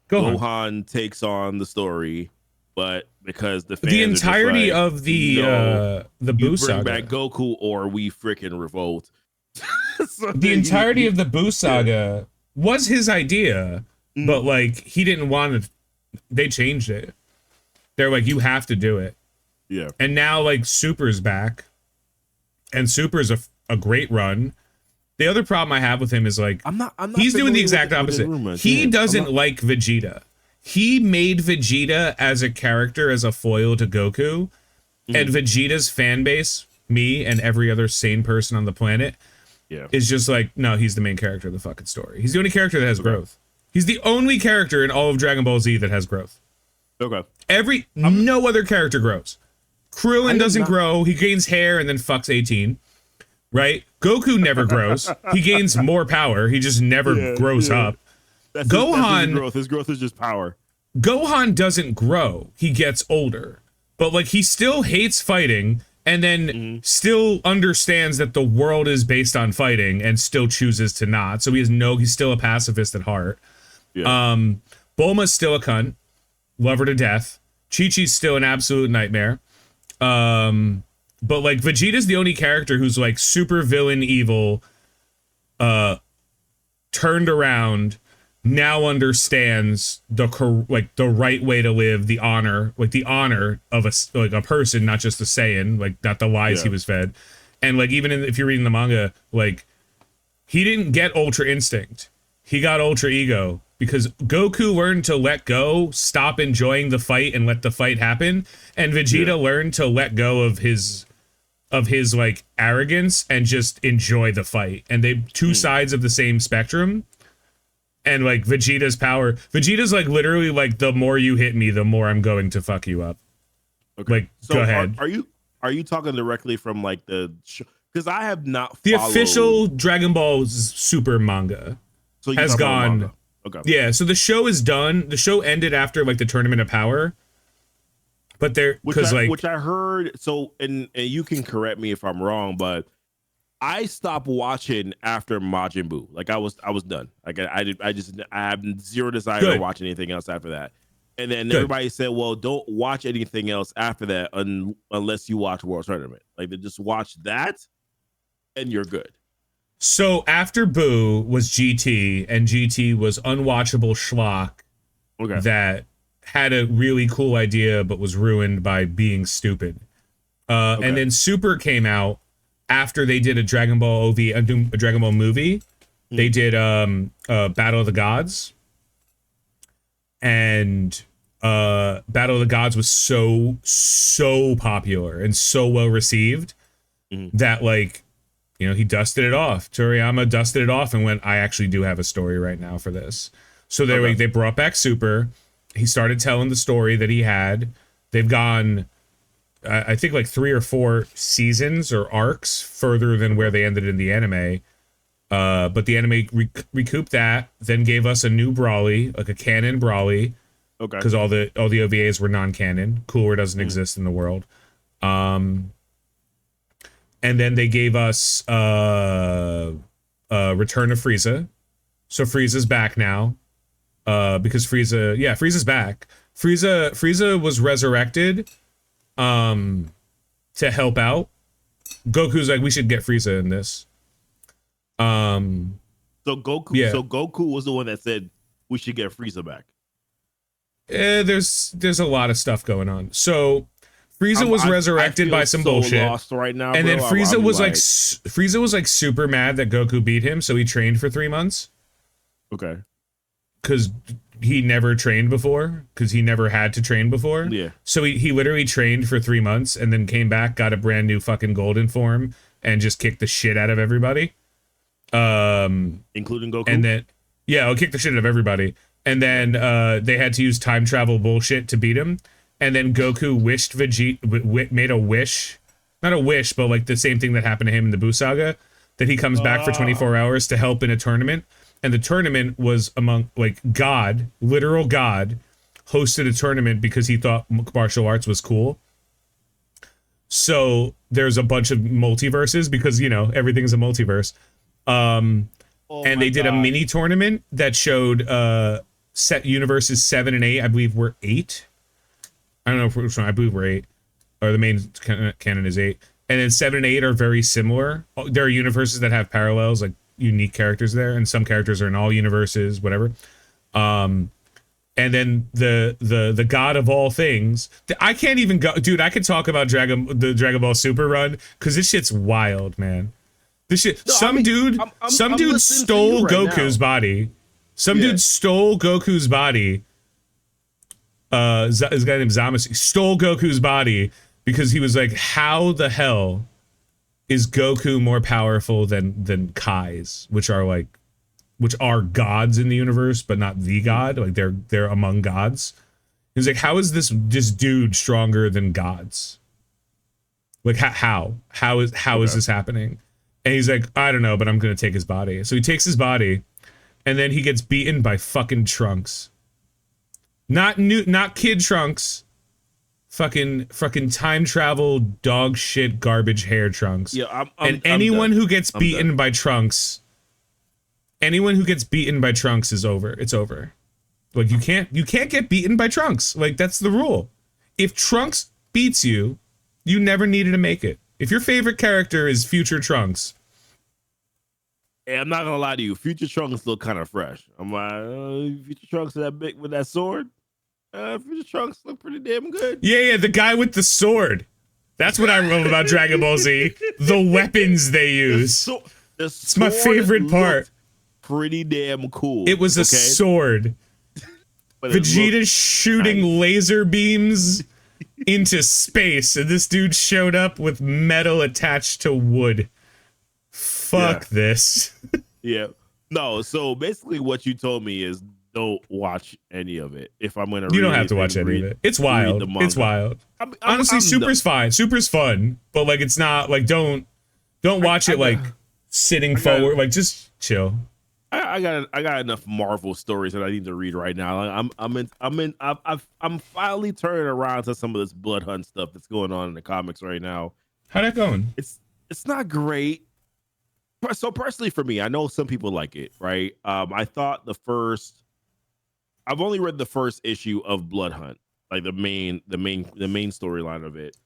Speaker 2: Gohan takes on the story, but because the fans
Speaker 1: entirety of the Buu saga,
Speaker 2: bring back Goku or we freaking revolt.
Speaker 1: So the entirety of the Buu saga was his idea, but like he didn't want to. They changed it. They're like, you have to do it.
Speaker 2: Yeah.
Speaker 1: And now like Super's back, and Super's a great run. The other problem I have with him is like
Speaker 2: I'm not
Speaker 1: he's doing the exact opposite. He doesn't like Vegeta. He made Vegeta as a character, as a foil to Goku, and Vegeta's fan base, me and every other sane person on the planet, is just like, no, he's the main character of the fucking story. He's the only character that has growth. He's the only character in all of Dragon Ball Z that has growth.
Speaker 2: Okay.
Speaker 1: No other character grows. Krillin doesn't grow. He gains hair and then fucks 18. Right? Goku never grows. He gains more power. He just never grows up. Gohan,
Speaker 2: his growth is just power.
Speaker 1: Gohan doesn't grow. He gets older. But like he still hates fighting and then still understands that the world is based on fighting and still chooses to not. So he's still a pacifist at heart. Yeah. Bulma's still a cunt. Love her to death. Chi-Chi's still an absolute nightmare. But like Vegeta's the only character who's like super villain evil, turned around, now understands the right way to live, the honor of a person, not just a Saiyan, like not the lies he was fed. And like even if you're reading the manga, like he didn't get Ultra Instinct, he got Ultra Ego, because Goku learned to let go, stop enjoying the fight, and let the fight happen, and Vegeta learned to let go of his like arrogance and just enjoy the fight. And they two sides of the same spectrum. And like Vegeta's like literally like, the more you hit me, the more I'm going to fuck you up.
Speaker 2: Okay.
Speaker 1: Like,
Speaker 2: so
Speaker 1: go ahead.
Speaker 2: Are you talking directly from like the show? Because I have not
Speaker 1: the official Dragon Ball Super manga has gone. Manga.
Speaker 2: Okay.
Speaker 1: Yeah, so the show is done. The show ended after like the Tournament of Power. But which
Speaker 2: I heard, so and you can correct me if I'm wrong, but I stopped watching after Majin Buu. Like I was done. Like I have zero desire to watch anything else after that. And then everybody said, well, don't watch anything else after that unless you watch World Tournament. Like they just watch that and you're good.
Speaker 1: So after Buu was GT, and GT was unwatchable schlock that had a really cool idea but was ruined by being stupid. And then Super came out after they did a Dragon Ball OV, a Dragon Ball movie. They did Battle of the Gods. And Battle of the Gods was so popular and so well received that like, you know, he dusted it off. Toriyama dusted it off and went, I actually do have a story right now for this. So they brought back Super. He started telling the story that he had. They've gone, I think, like 3 or 4 seasons or arcs further than where they ended in the anime. But the anime recouped that, then gave us a new Brawly, like a canon Brawly. Okay. Because all the OVAs were non-canon. Cooler doesn't exist in the world. And then they gave us Return of Frieza. So Frieza's back now. Because Frieza's back. Frieza was resurrected to help out. Goku's like, we should get Frieza in this.
Speaker 2: So Goku was the one that said we should get Frieza back.
Speaker 1: There's a lot of stuff going on. So Frieza was resurrected by some bullshit.
Speaker 2: Lost right now,
Speaker 1: and then Frieza was like super mad that Goku beat him, so he trained for 3 months.
Speaker 2: Okay.
Speaker 1: Because he never trained before, because he never had to train before.
Speaker 2: Yeah.
Speaker 1: So he literally trained for 3 months and then came back, got a brand new fucking golden form, and just kicked the shit out of everybody.
Speaker 2: Including Goku?
Speaker 1: And then, yeah, I'll kick the shit out of everybody. And then they had to use time travel bullshit to beat him. And then Goku wished made a wish. Not a wish, but like the same thing that happened to him in the Buu Saga, that he comes back for 24 hours to help in a tournament. And the tournament was among, like, God, literal God, hosted a tournament because he thought martial arts was cool. So there's a bunch of multiverses because, you know, everything's a multiverse. And they did a mini tournament that showed set universes 7 and 8. I believe we're 8. I don't know which one. I believe we're 8. Or the main canon is 8. And then 7 and 8 are very similar. There are universes that have parallels, like unique characters there, and some characters are in all universes, whatever. And then the god of all things. I can't even go, dude. I could talk about the Dragon Ball Super run because this shit's wild, man. This shit. No, some dude stole Goku's body. Some dude stole Goku's body. This guy named Zamasu stole Goku's body because he was like, "How the hell is Goku more powerful than Kai's, which are gods in the universe, but not the god? Like they're among gods." He was like, "How is this dude stronger than gods? Like how is this happening?" And he's like, "I don't know, but I'm gonna take his body." So he takes his body, and then he gets beaten by fucking Trunks. Not kid Trunks. Fucking time travel dog shit garbage hair Trunks.
Speaker 2: Yeah,
Speaker 1: anyone who gets beaten by Trunks, is over. It's over. Like you can't get beaten by Trunks. Like that's the rule. If Trunks beats you, you never needed to make it. If your favorite character is future Trunks,
Speaker 2: And I'm not gonna lie to you, Future Trunks look kind of fresh. I'm like, Future Trunks that big with that sword. Future Trunks look pretty damn good.
Speaker 1: Yeah, the guy with the sword. That's what I love about Dragon Ball Z. The weapons they use. It's my favorite part.
Speaker 2: Pretty damn cool.
Speaker 1: It was a sword.
Speaker 2: But
Speaker 1: Vegeta's shooting laser beams into space, and this dude showed up with metal attached to wood. Fuck this.
Speaker 2: Yeah. No, so basically what you told me is don't watch any of it. If I'm gonna
Speaker 1: You don't have to watch any of it. It's wild. It's wild. Honestly, Super's fine. Super's fun, but like it's not like don't watch it like sitting forward. Like just chill.
Speaker 2: I got enough Marvel stories that I need to read right now. I'm finally turning around to some of this Blood Hunt stuff that's going on in the comics right now.
Speaker 1: How'd that going?
Speaker 2: It's not great. So personally for me, I know some people like it, right? I thought I've only read the first issue of Blood Hunt, like the main storyline of it.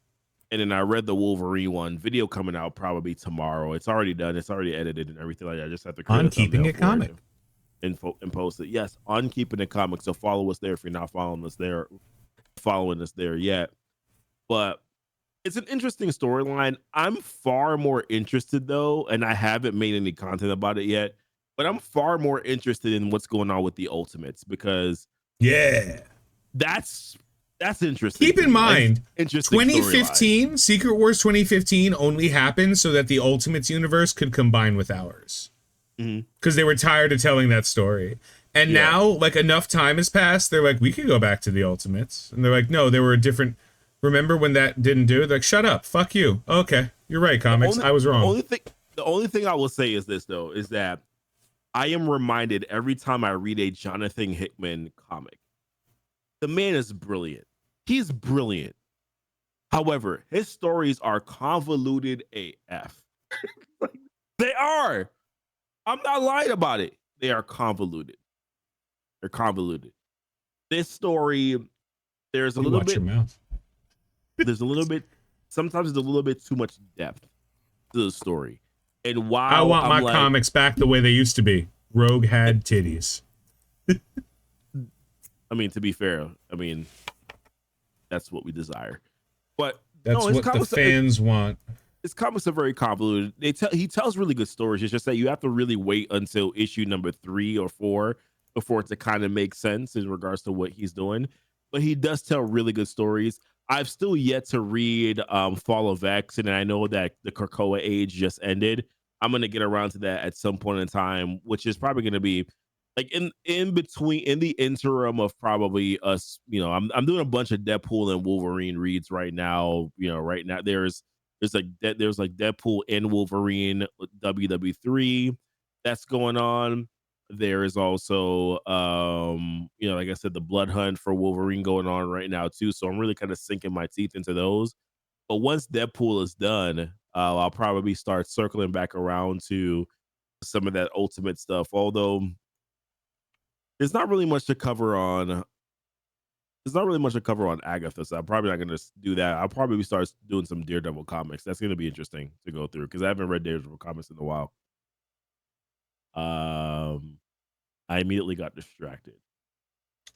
Speaker 2: And then I read the Wolverine one. Video coming out probably tomorrow. It's already done. It's already edited and everything like that. I just have to
Speaker 1: on Keeping It Comic
Speaker 2: and post it. Yes, on Keeping It Comic. So follow us there if you're not following us there yet. But it's an interesting storyline. I'm far more interested though, and I haven't made any content about it yet. But I'm far more interested in what's going on with the Ultimates because that's interesting.
Speaker 1: Keep in mind,
Speaker 2: interesting
Speaker 1: 2015, Secret Wars 2015 only happened so that the Ultimates universe could combine with ours. Because they were tired of telling that story. And now, like, enough time has passed, they're like, we could go back to the Ultimates. And they're like, no, they were a different... Remember when that didn't do it? They're like, shut up, fuck you. Okay, you're right, comics, I was wrong.
Speaker 2: The only thing I will say is this, though, is that I am reminded every time I read a Jonathan Hickman comic. The man is brilliant. He's brilliant. However, his stories are convoluted AF. They are. I'm not lying about it. They are convoluted. They're convoluted. This story, there's a little bit.
Speaker 1: Watch your mouth.
Speaker 2: There's a little bit. Sometimes there's a little bit too much depth to the story. And while
Speaker 1: I want my comics back the way they used to be. Rogue had titties.
Speaker 2: I mean, to be fair, I mean, that's what we desire. But
Speaker 1: that's what the fans want.
Speaker 2: His comics are very convoluted. He tells really good stories. It's just that you have to really wait until issue number 3 or 4 before it to kind of make sense in regards to what he's doing. But he does tell really good stories. I've still yet to read Fall of X, and I know that the Krakoa age just ended. I'm gonna get around to that at some point in time, which is probably gonna be like in between, in the interim of probably us. You know, I'm doing a bunch of Deadpool and Wolverine reads right now. You know, right now there's like Deadpool and Wolverine WW3 that's going on. There is also you know, like I said, the Blood Hunt for Wolverine going on right now too. So I'm really kind of sinking my teeth into those. But once Deadpool is done, I'll probably start circling back around to some of that Ultimate stuff. Although there's not really much to cover on. There's not really much to cover on Agatha, so I'm probably not going to do that. I'll probably start doing some Daredevil comics. That's going to be interesting to go through because I haven't read Daredevil comics in a while. I immediately got distracted.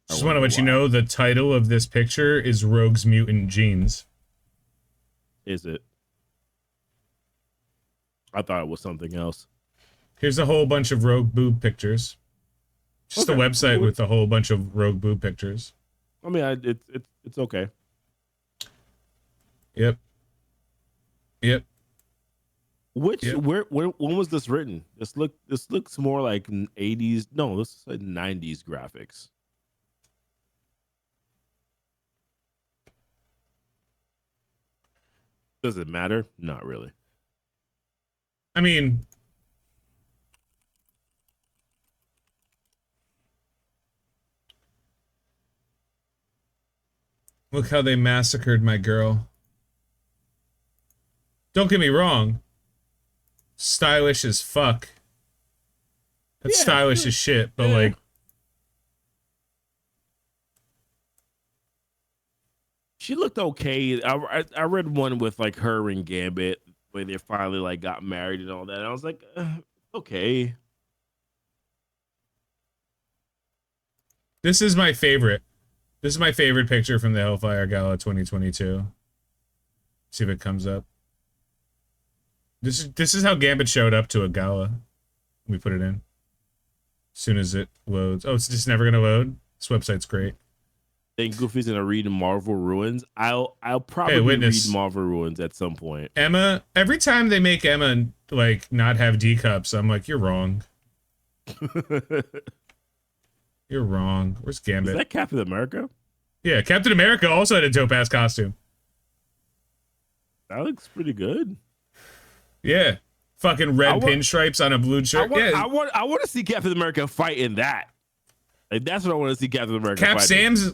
Speaker 1: Just want to let you know the title of this picture is Rogue's Mutant Genes.
Speaker 2: Is it? I thought it was something else.
Speaker 1: Here's a whole bunch of Rogue boob pictures. Just a website with a whole bunch of Rogue boob pictures.
Speaker 2: I mean, it's okay.
Speaker 1: Yep.
Speaker 2: When was this written? This looks more like 80s. No, this is like 90s graphics. Does it matter? Not really.
Speaker 1: I mean, look how they massacred my girl. Don't get me wrong. Stylish as fuck. That's stylish as shit, but like...
Speaker 2: She looked okay. I read one with like her and Gambit where they finally like got married and all that. And I was like, Okay.
Speaker 1: This is my favorite. This is my favorite picture from the Hellfire Gala 2022. See if it comes up. This is how Gambit showed up to a gala. We put it in. As soon as it loads. Oh, it's just never gonna load. This website's great.
Speaker 2: Think Goofy's gonna read Marvel Ruins? I'll probably read Marvel Ruins at some point.
Speaker 1: Emma, every time they make Emma like not have D cups, I'm like, you're wrong. You're wrong. Where's Gambit?
Speaker 2: Is that Captain America?
Speaker 1: Yeah, Captain America also had a dope ass costume.
Speaker 2: That looks pretty good.
Speaker 1: Yeah. Fucking red pinstripes on a blue shirt.
Speaker 2: I want to see Captain America fight in that. Like, that's what I want to see Captain America fight.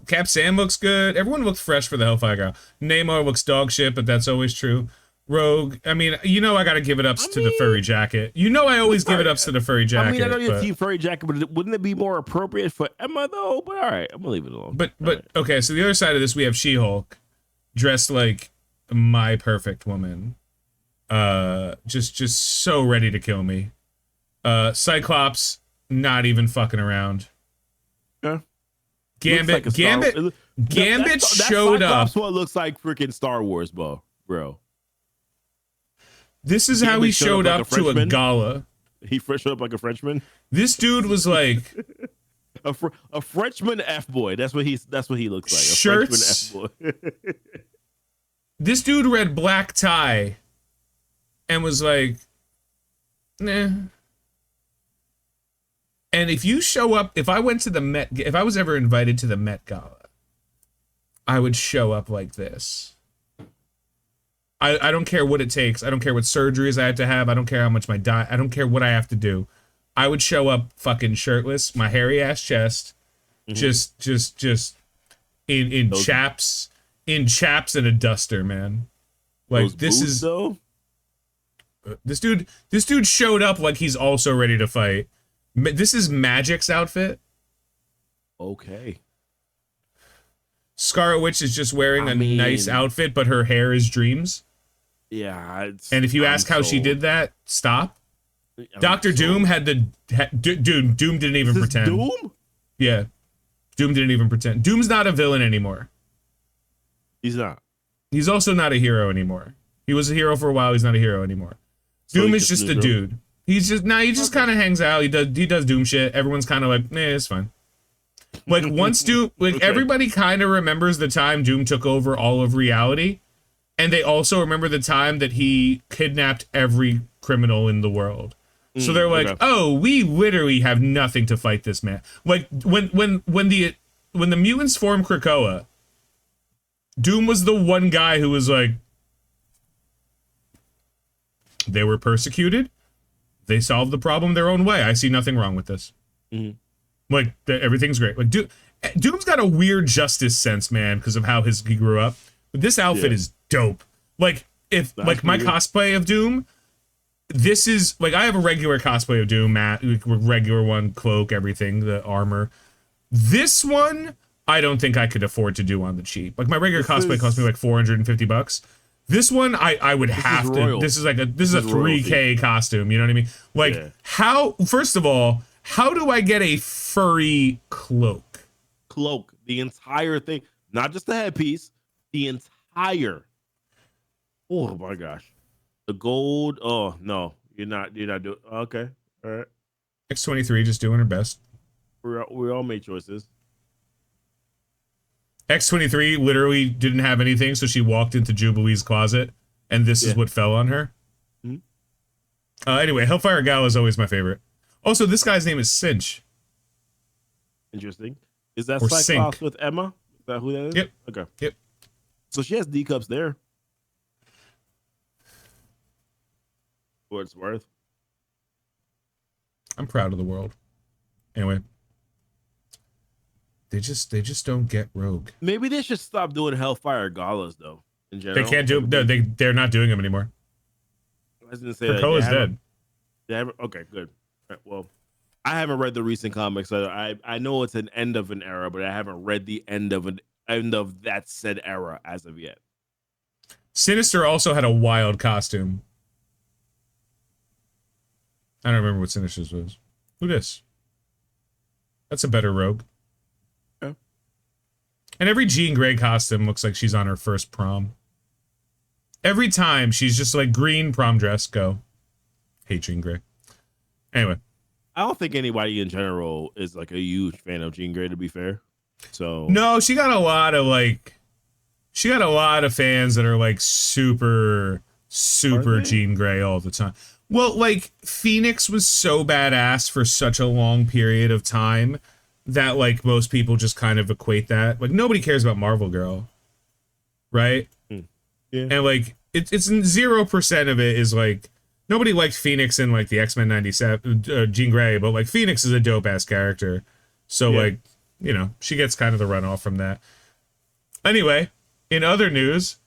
Speaker 1: Cap Sam looks good. Everyone looks fresh for the Hellfire Gala. Namor looks dog shit, but that's always true. Rogue, I mean, you know I gotta give it ups to the furry jacket. You know I always give it ups to the furry jacket.
Speaker 2: I mean, I know you're team furry jacket, but wouldn't it be more appropriate for Emma though? But all right, I'm gonna leave it alone.
Speaker 1: But
Speaker 2: right.
Speaker 1: Okay, so the other side of this, we have She-Hulk dressed like my perfect woman. Just so ready to kill me. Cyclops not even fucking around.
Speaker 2: Yeah.
Speaker 1: Gambit showed up.
Speaker 2: That's what looks like freaking Star Wars, bro.
Speaker 1: This is how he showed up to a gala.
Speaker 2: He showed up like a Frenchman.
Speaker 1: This dude was like
Speaker 2: a Frenchman F-boy. That's what he looks like. A
Speaker 1: shirts.
Speaker 2: Frenchman F-boy.
Speaker 1: This dude read black tie and was like, nah. And if you show up, if I went to the Met, if I was ever invited to the Met Gala, I would show up like this. I don't care what it takes. I don't care what surgeries I have to have. I don't care how much my diet. I don't care what I have to do. I would show up fucking shirtless, my hairy ass chest, just in chaps and a duster, man. Like this is
Speaker 2: though.
Speaker 1: This dude showed up like he's also ready to fight. This is Magic's outfit.
Speaker 2: Okay.
Speaker 1: Scarlet Witch is just wearing a nice outfit, but her hair is Dreams.
Speaker 2: Yeah.
Speaker 1: And if you ask how she did that, stop. Dr. Doom had Doom didn't even pretend.
Speaker 2: Doom?
Speaker 1: Yeah. Doom didn't even pretend. Doom's not a villain anymore.
Speaker 2: He's not.
Speaker 1: He's also not a hero anymore. He was a hero for a while. He's not a hero anymore. So Doom is just a dude. He's just he just kind of hangs out. He does Doom shit. Everyone's kind of like, it's fine. Like once Doom, everybody kind of remembers the time Doom took over all of reality, and they also remember the time that he kidnapped every criminal in the world. So they're like, oh, we literally have nothing to fight this man. Like when the mutants formed Krakoa, Doom was the one guy who was like, they were persecuted. They solved the problem their own way. I see nothing wrong with this. Like everything's great. Like Doom's got a weird justice sense, man, because of how he grew up. But this outfit is dope. Like if that's my cosplay of Doom, this is like I have a regular cosplay of Doom, regular one, cloak, everything, the armor. This one, I don't think I could afford to do on the cheap. Like my regular cosplay cost me like $450. This one, I would have to. This is a 3K costume. You know what I mean? Like how? First of all, how do I get a furry cloak?
Speaker 2: Cloak, the entire thing, not just the headpiece, the entire. Oh my gosh, the gold. Oh no, you're not doing. Okay, all right.
Speaker 1: X-23 just doing her best.
Speaker 2: We all made choices.
Speaker 1: X-23 literally didn't have anything, so she walked into Jubilee's closet, and this is what fell on her. Anyway, Hellfire Gala is always my favorite. Also, this guy's name is Cinch.
Speaker 2: Interesting. Is that Cyclops with Emma? Is that who that is?
Speaker 1: Yep.
Speaker 2: Okay.
Speaker 1: Yep.
Speaker 2: So she has D cups there. For what it's worth.
Speaker 1: I'm proud of the world. Anyway. They just don't get Rogue.
Speaker 2: Maybe they should stop doing Hellfire Galas though. In general.
Speaker 1: They can't do they're not doing them anymore.
Speaker 2: I was gonna say
Speaker 1: Krakoa's dead.
Speaker 2: Okay, good. Right, well, I haven't read the recent comics, so I know it's an end of an era, but I haven't read the end of that said era as of yet.
Speaker 1: Sinister also had a wild costume. I don't remember what Sinister's was. Who this? That's a better rogue.
Speaker 2: Yeah.
Speaker 1: And every Jean Grey costume looks like she's on her first prom. Every time she's just like green prom dress, go. Hate Jean Grey. Anyway.
Speaker 2: I don't think anybody in general is like a huge fan of Jean Grey, to be fair. So
Speaker 1: no, she got a lot of fans that are like super Jean Grey all the time. Well, like Phoenix was so badass for such a long period of time that like most people just kind of equate that. Like nobody cares about Marvel Girl, right?
Speaker 2: Yeah.
Speaker 1: And like it's 0% of it is like nobody liked Phoenix in like the X-Men 97 Jean Grey, but like Phoenix is a dope ass character, so like you know she gets kind of the runoff from that. Anyway, in other news.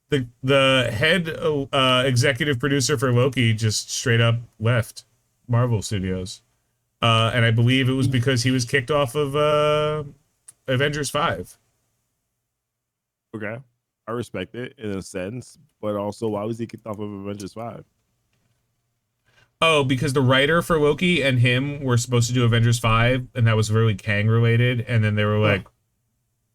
Speaker 1: The head executive producer for Loki just straight up left Marvel Studios. And I believe it was because he was kicked off of Avengers 5.
Speaker 2: Okay. I respect it in a sense, but also why was he kicked off of Avengers 5?
Speaker 1: Oh, because the writer for Loki and him were supposed to do Avengers 5, and that was really Kang related, and then they were like,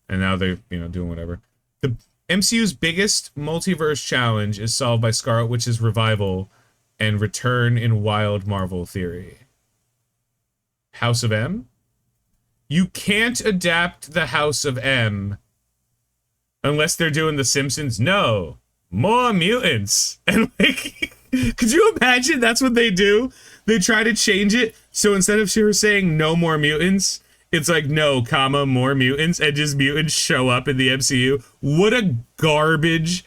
Speaker 1: and now they're, you know, doing whatever. The MCU's biggest multiverse challenge is solved by Scarlet Witch's revival and return in Wild Marvel theory. House of M? You can't adapt the House of M unless they're doing The Simpsons. No, more mutants. And like, could you imagine that's what they do? They try to change it. So instead of her saying no more mutants, it's like, no, comma, more mutants, and just mutants show up in the MCU. What a garbage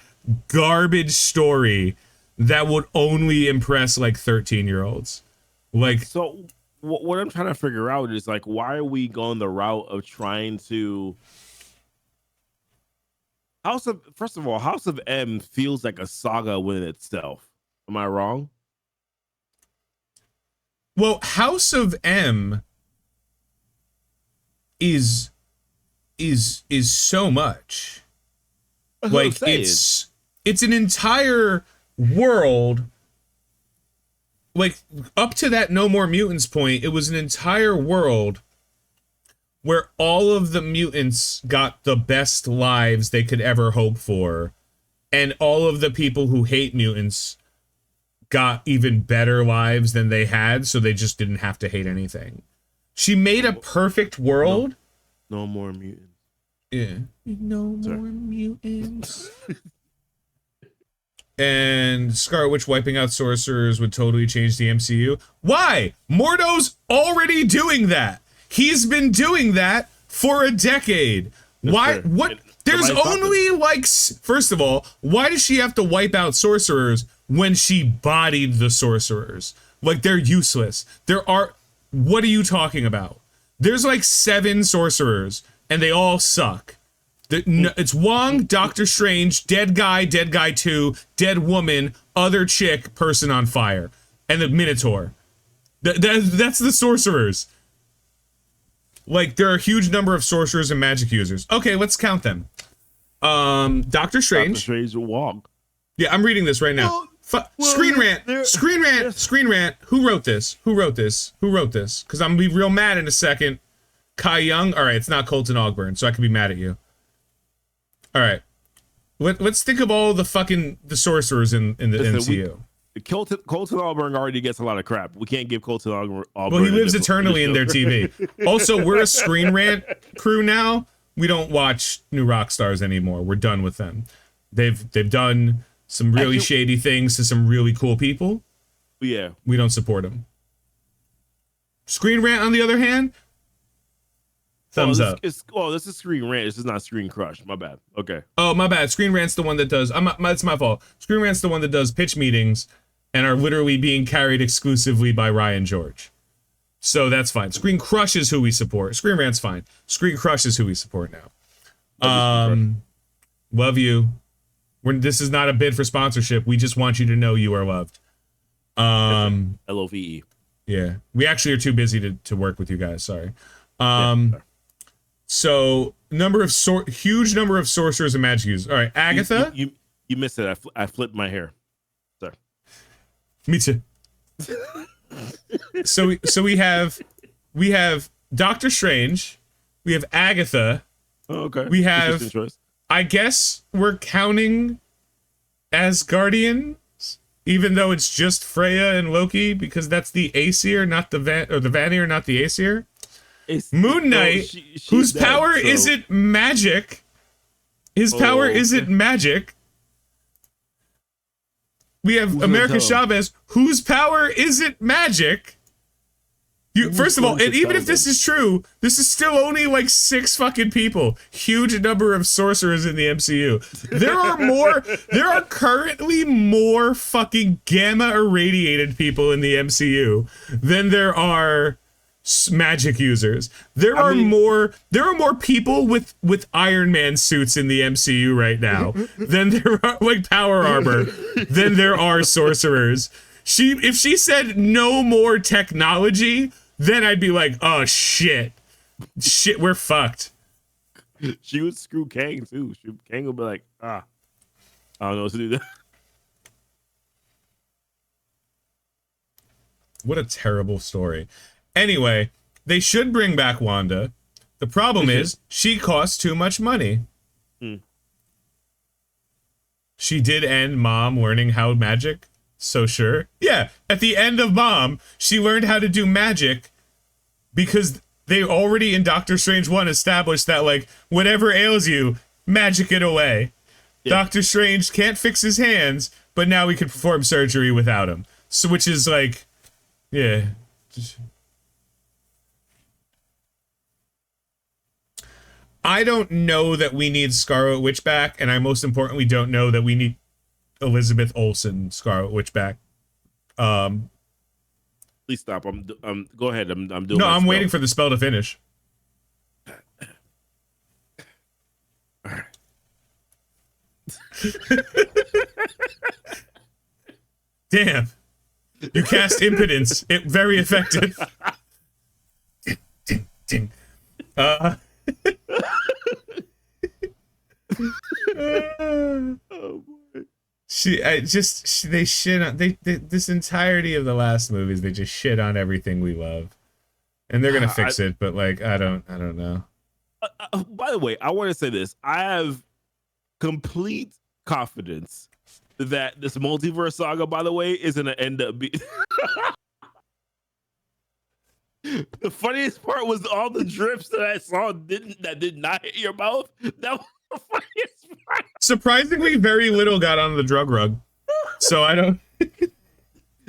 Speaker 1: story that would only impress, like, 13-year-olds. Like,
Speaker 2: so what I'm trying to figure out is, like, why are we going the route of trying to... First of all, House of M feels like a saga within itself. Am I wrong?
Speaker 1: Well, House of M... is so much. Like it's an entire world. Like up to that No More Mutants point, it was an entire world where all of the mutants got the best lives they could ever hope for, and all of the people who hate mutants got even better lives than they had, so they just didn't have to hate anything. She made a perfect world.
Speaker 2: No more mutants.
Speaker 1: Yeah. No more mutants. And Scarlet Witch wiping out sorcerers would totally change the MCU. Why? Mordo's already doing that. He's been doing that for a decade. Why? What? There's only like... First of all, why does she have to wipe out sorcerers when she bodied the sorcerers? Like, they're useless. There are... What are you talking about? There's like 7 sorcerers, and they all suck. It's Wong, Doctor Strange, Dead Guy 2, Dead Woman, Other Chick, Person on Fire, and the Minotaur. That's the sorcerers. Like, there are a huge number of sorcerers and magic users. Okay, let's count them. Doctor Strange.
Speaker 2: Doctor Strange and Wong.
Speaker 1: Yeah, I'm reading this right now. Screen rant. Who wrote this? Because I'm gonna be real mad in a second. Kai Young. All right, it's not Colton Ogburn, so I can be mad at you. All right, let's think of all the sorcerers in the MCU.
Speaker 2: Colton Ogburn already gets a lot of crap. We can't give Colton Ogburn.
Speaker 1: Well, he lives eternally in their TV. Also, we're a Screen Rant crew now. We don't watch New Rockstars anymore. We're done with them. They've done some really shady things to some really cool people.
Speaker 2: Yeah.
Speaker 1: We don't support them. Screen Rant, on the other hand, thumbs up.
Speaker 2: This is Screen Rant. This is not Screen Crush. My bad. Okay.
Speaker 1: Oh, my bad. Screen Rant's the one that does... it's my fault. Screen Rant's the one that does pitch meetings and are literally being carried exclusively by Ryan George. So that's fine. Screen Crush is who we support. Screen Rant's fine. Screen Crush is who we support now. Love you. This is not a bid for sponsorship. We just want you to know you are loved.
Speaker 2: LOVE.
Speaker 1: Yeah. We actually are too busy to work with you guys. Sorry. So huge number of sorcerers and magic users. All right, Agatha.
Speaker 2: You missed it. I flipped my hair. Sorry.
Speaker 1: Me too. So we have Doctor Strange, we have Agatha,
Speaker 2: Oh, okay.
Speaker 1: we
Speaker 2: Interesting
Speaker 1: have,
Speaker 2: choice.
Speaker 1: I guess we're counting as Guardians, even though it's just Freya and Loki, because that's the Aesir, not the the Vanir, not the Aesir. Moon Knight, whose
Speaker 2: dead,
Speaker 1: power
Speaker 2: so-
Speaker 1: isn't magic. His power
Speaker 2: okay.
Speaker 1: isn't magic. We have
Speaker 2: Who's gonna
Speaker 1: America
Speaker 2: tell him?
Speaker 1: Chavez, whose power isn't magic.
Speaker 2: Who's
Speaker 1: First of all,
Speaker 2: going to
Speaker 1: and even
Speaker 2: tell
Speaker 1: if this
Speaker 2: them?
Speaker 1: is true, this is still only like 6 fucking people. Huge number of sorcerers in the MCU. There are currently more fucking gamma irradiated people in the MCU than there are magic users. There are more people with Iron Man suits in the MCU right now than there are like power armor than there are sorcerers. If she said no more technology, then I'd be like, oh shit, we're fucked.
Speaker 2: She would screw Kang too. Kang would be like, I don't know what to do.
Speaker 1: What a terrible story. Anyway, they should bring back Wanda. The problem is she costs too much money. She did end Mom learning how magic. So sure. Yeah, at the end of Mom, she learned how to do magic because they already in Doctor Strange 1 established that, like, whatever ails you, magic it away. Yeah. Doctor Strange can't fix his hands, but now we can perform surgery without him. So, which is like, yeah. I don't know that we need Scarlet Witch back, and I most importantly don't know that we need Elizabeth Olsen Scarlet Witch back.
Speaker 2: Please stop. Go ahead. I'm doing.
Speaker 1: No, I'm waiting for the spell to finish. Damn. You cast impotence. It very effective. Ding, ding, ding. Oh boy. They shit on this entirety of the last movies. They just shit on everything we love, and they're gonna fix it. But like, I don't know.
Speaker 2: By the way, I want to say this. I have complete confidence that this multiverse saga, by the way, is gonna end up being. The funniest part was all the drips that I saw that did not hit your mouth. That was the funniest part.
Speaker 1: Surprisingly, very little got on the drug rug. So I don't.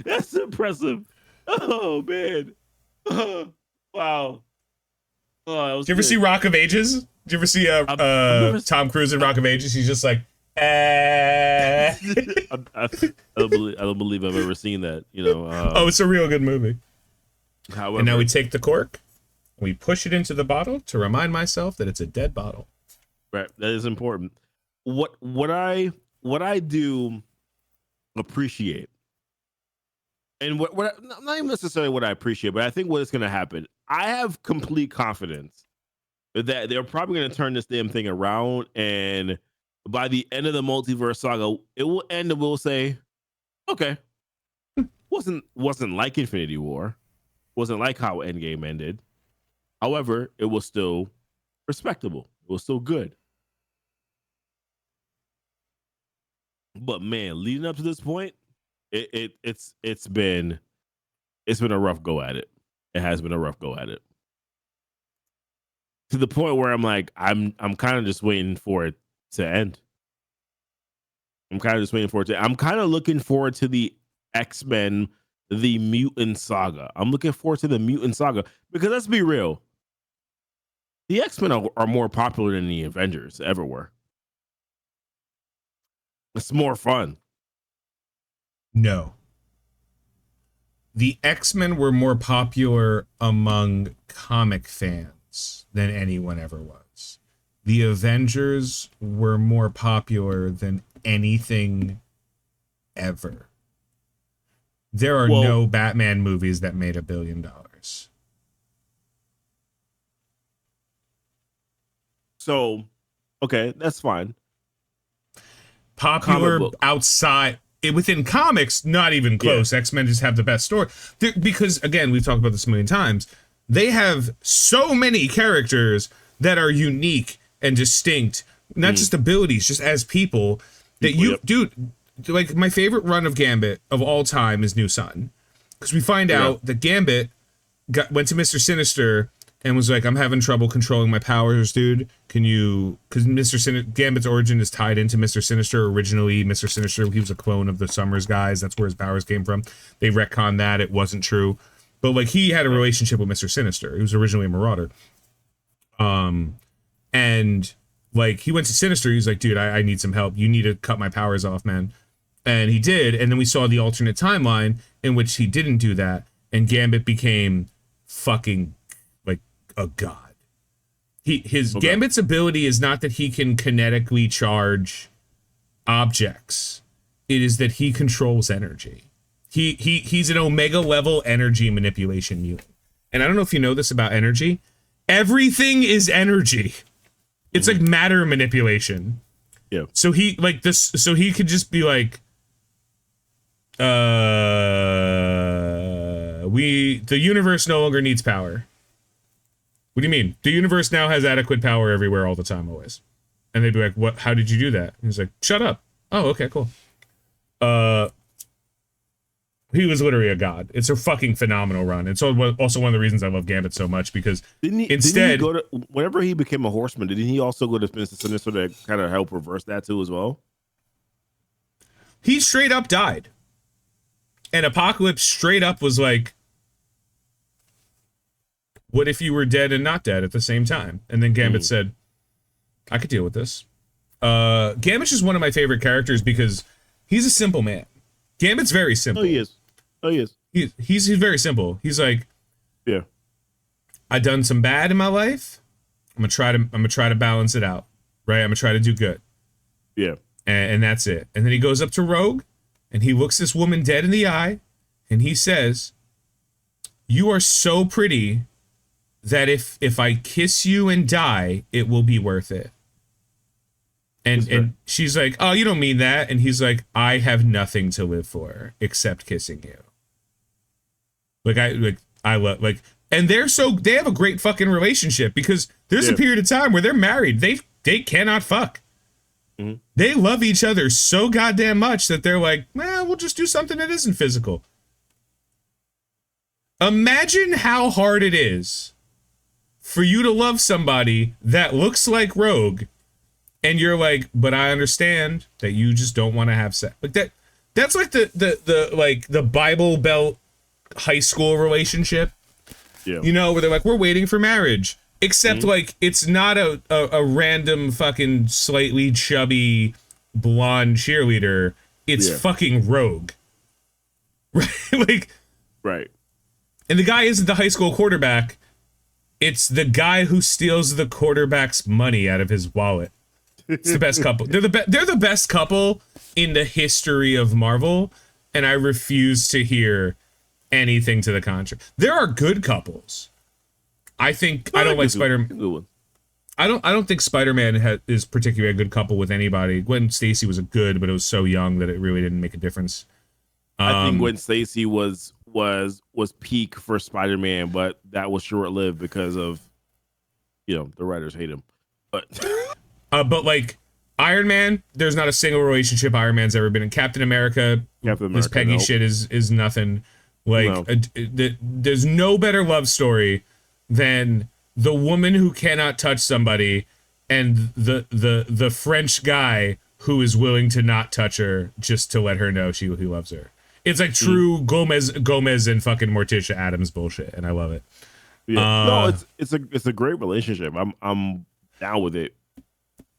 Speaker 2: That's impressive. Oh man. Wow. Oh,
Speaker 1: did you ever see Rock of Ages? Did you ever see Tom Cruise in Rock of Ages? He's just like, I
Speaker 2: don't believe I've ever seen that. You know.
Speaker 1: Oh, it's a real good movie.
Speaker 2: However,
Speaker 1: and now we take the cork, we push it into the bottle to remind myself that it's a dead bottle.
Speaker 2: Right, that is important. What I do appreciate, and what not even necessarily what I appreciate, but I think what is going to happen. I have complete confidence that they're probably going to turn this damn thing around, and by the end of the multiverse saga, it will end, and we'll say, okay, wasn't like Infinity War. Wasn't like how Endgame ended. However, it was still respectable. It was still good. But man, leading up to this point, it's been a rough go at it. It has been a rough go at it. To the point where I'm like, I'm kind of just waiting for it to end. I'm kind of looking forward to the X-Men, the Mutant Saga. I'm looking forward to the Mutant Saga because let's be real, the X-Men are more popular than the Avengers ever were. It's more fun.
Speaker 1: No. The X-Men were more popular among comic fans than anyone ever was. The Avengers were more popular than anything ever. There are no Batman movies that made $1 billion.
Speaker 2: So, okay, that's fine.
Speaker 1: Popular outside within comics, not even close. X-Men just have the best story. Because, again, we've talked about this a million times, they have so many characters that are unique and distinct, not just abilities, just as people, that dude, like, my favorite run of Gambit of all time is New Sun. Because we find out that Gambit went to Mr. Sinister and was like, I'm having trouble controlling my powers, dude. Can you... Because Gambit's origin is tied into Mr. Sinister. Originally, Mr. Sinister, he was a clone of the Summers guys. That's where his powers came from. They retconned that. It wasn't true. But, like, he had a relationship with Mr. Sinister. He was originally a Marauder. And, like, he went to Sinister. He's like, dude, I need some help. You need to cut my powers off, man. And he did. And then we saw the alternate timeline in which he didn't do that. And Gambit became fucking... a god. Gambit's ability is not that he can kinetically charge objects. It is that he controls energy. He's an Omega level energy manipulation mutant. And I don't know if you know this about energy. Everything is energy. It's like matter manipulation. Yeah. So he like this. So he could just be like, the universe no longer needs power. What do you mean? The universe now has adequate power everywhere all the time, always. And they'd be like, what? How did you do that? And he's like, shut up. Oh, okay, cool. He was literally a god. It's a fucking phenomenal run. It's also one of the reasons I love Gambit so much, because didn't he
Speaker 2: go to, whenever he became a horseman, didn't he also go to Mr. Sinister to kind of help reverse that too as well?
Speaker 1: He straight up died. And Apocalypse straight up was like, what if you were dead and not dead at the same time? And then Gambit said, I could deal with this. Gambit's just one of my favorite characters because he's a simple man. Gambit's very simple.
Speaker 2: Oh, he is.
Speaker 1: He's very simple. He's like,
Speaker 2: yeah,
Speaker 1: I done some bad in my life. I'm gonna try to balance it out. Right? I'm gonna try to do good.
Speaker 2: Yeah.
Speaker 1: And that's it. And then he goes up to Rogue and he looks this woman dead in the eye and he says, you are so pretty that if I kiss you and die, it will be worth it. And she's like, oh, you don't mean that. And he's like, I have nothing to live for except kissing you. I love, and they have a great fucking relationship because there's a period of time where they're married. They cannot fuck. Mm-hmm. They love each other so goddamn much that they're like, well, we'll just do something that isn't physical. Imagine how hard it is for you to love somebody that looks like Rogue, and you're like, but I understand that you just don't want to have sex. Like that's like the Bible Belt high school relationship. Yeah. You know, where they're like, we're waiting for marriage. Except like it's not a random fucking slightly chubby blonde cheerleader. It's fucking Rogue. Right?
Speaker 2: Right.
Speaker 1: And the guy isn't the high school quarterback. It's the guy who steals the quarterback's money out of his wallet. It's the best couple. They're the best couple in the history of Marvel, and I refuse to hear anything to the contrary. There are good couples. I don't like Spider-Man. I don't think Spider-Man is particularly a good couple with anybody. Gwen Stacy was a good, but it was so young that it really didn't make a difference.
Speaker 2: I think Gwen Stacy was peak for Spider-Man, but that was short-lived because of, the writers hate him.
Speaker 1: But like Iron Man, there's not a single relationship Iron Man's ever been in. Captain America, this Peggy shit is nothing. Like there's no better love story than the woman who cannot touch somebody and the French guy who is willing to not touch her just to let her know he loves her. It's like true Gomez and fucking Morticia Adams bullshit, and I love it.
Speaker 2: Yeah. No, it's a great relationship. I'm down with it.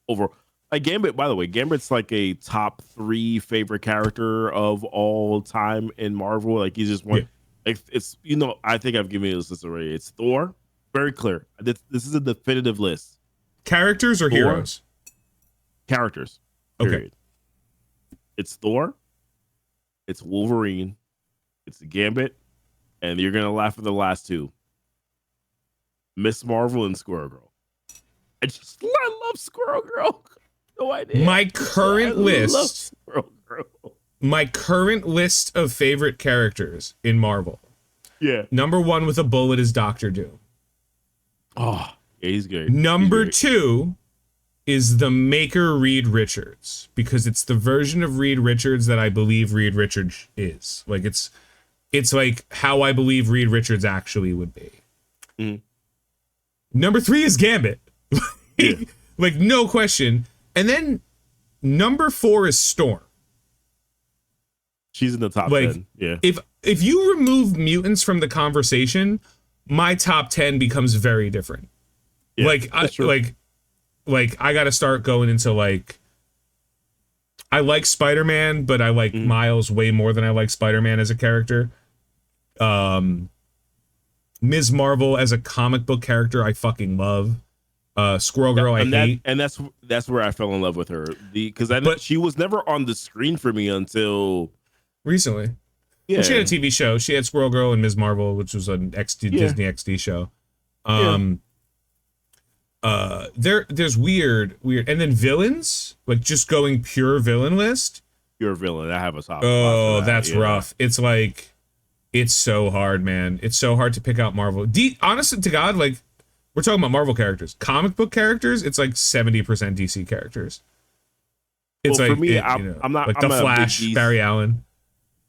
Speaker 2: Over like Gambit, by the way, Gambit's like a top 3 favorite character of all time in Marvel. Like he's just one. Yeah. Like it's I think I've given you this list already. It's Thor, very clear. This is a definitive list.
Speaker 1: Characters or heroes?
Speaker 2: Characters. Period. Okay. It's Thor. It's Wolverine. It's Gambit, and you're gonna laugh at the last 2. Miss Marvel and Squirrel Girl. I love Squirrel Girl. No idea.
Speaker 1: My current list.
Speaker 2: Love Squirrel Girl.
Speaker 1: my current list of favorite characters in Marvel.
Speaker 2: Yeah.
Speaker 1: Number 1 with a bullet is Doctor Doom.
Speaker 2: Oh, yeah, he's good.
Speaker 1: Number 2 is the Maker Reed Richards, because it's the version of Reed Richards that I believe Reed Richards is. Like it's like how I believe Reed Richards actually would be.
Speaker 2: Mm.
Speaker 1: Number 3 is Gambit.
Speaker 2: Yeah.
Speaker 1: Like no question. And then number 4 is Storm.
Speaker 2: She's in the top
Speaker 1: like,
Speaker 2: 10. Yeah.
Speaker 1: If you remove mutants from the conversation, my top 10 becomes very different.
Speaker 2: Yeah,
Speaker 1: like I got to start going into like, I like Spider-Man, but I like Miles way more than I like Spider-Man as a character. Ms. Marvel as a comic book character, I fucking love. Squirrel Girl, I hate.
Speaker 2: And that's where I fell in love with her. Because she was never on the screen for me until
Speaker 1: recently.
Speaker 2: Yeah.
Speaker 1: Well, she had a TV show. She had Squirrel Girl and Ms. Marvel, which was an Disney XD show. There's weird, and then villains, like just going pure villain list.
Speaker 2: Pure villain. I have a top.
Speaker 1: Oh, that's rough. It's like, it's so hard, man. It's so hard to pick out Marvel. Honestly to God, like we're talking about Marvel characters, comic book characters. It's like 70% DC characters. It's
Speaker 2: well,
Speaker 1: like
Speaker 2: for me,
Speaker 1: I'm
Speaker 2: not
Speaker 1: like
Speaker 2: I'm
Speaker 1: the Flash, Barry Allen.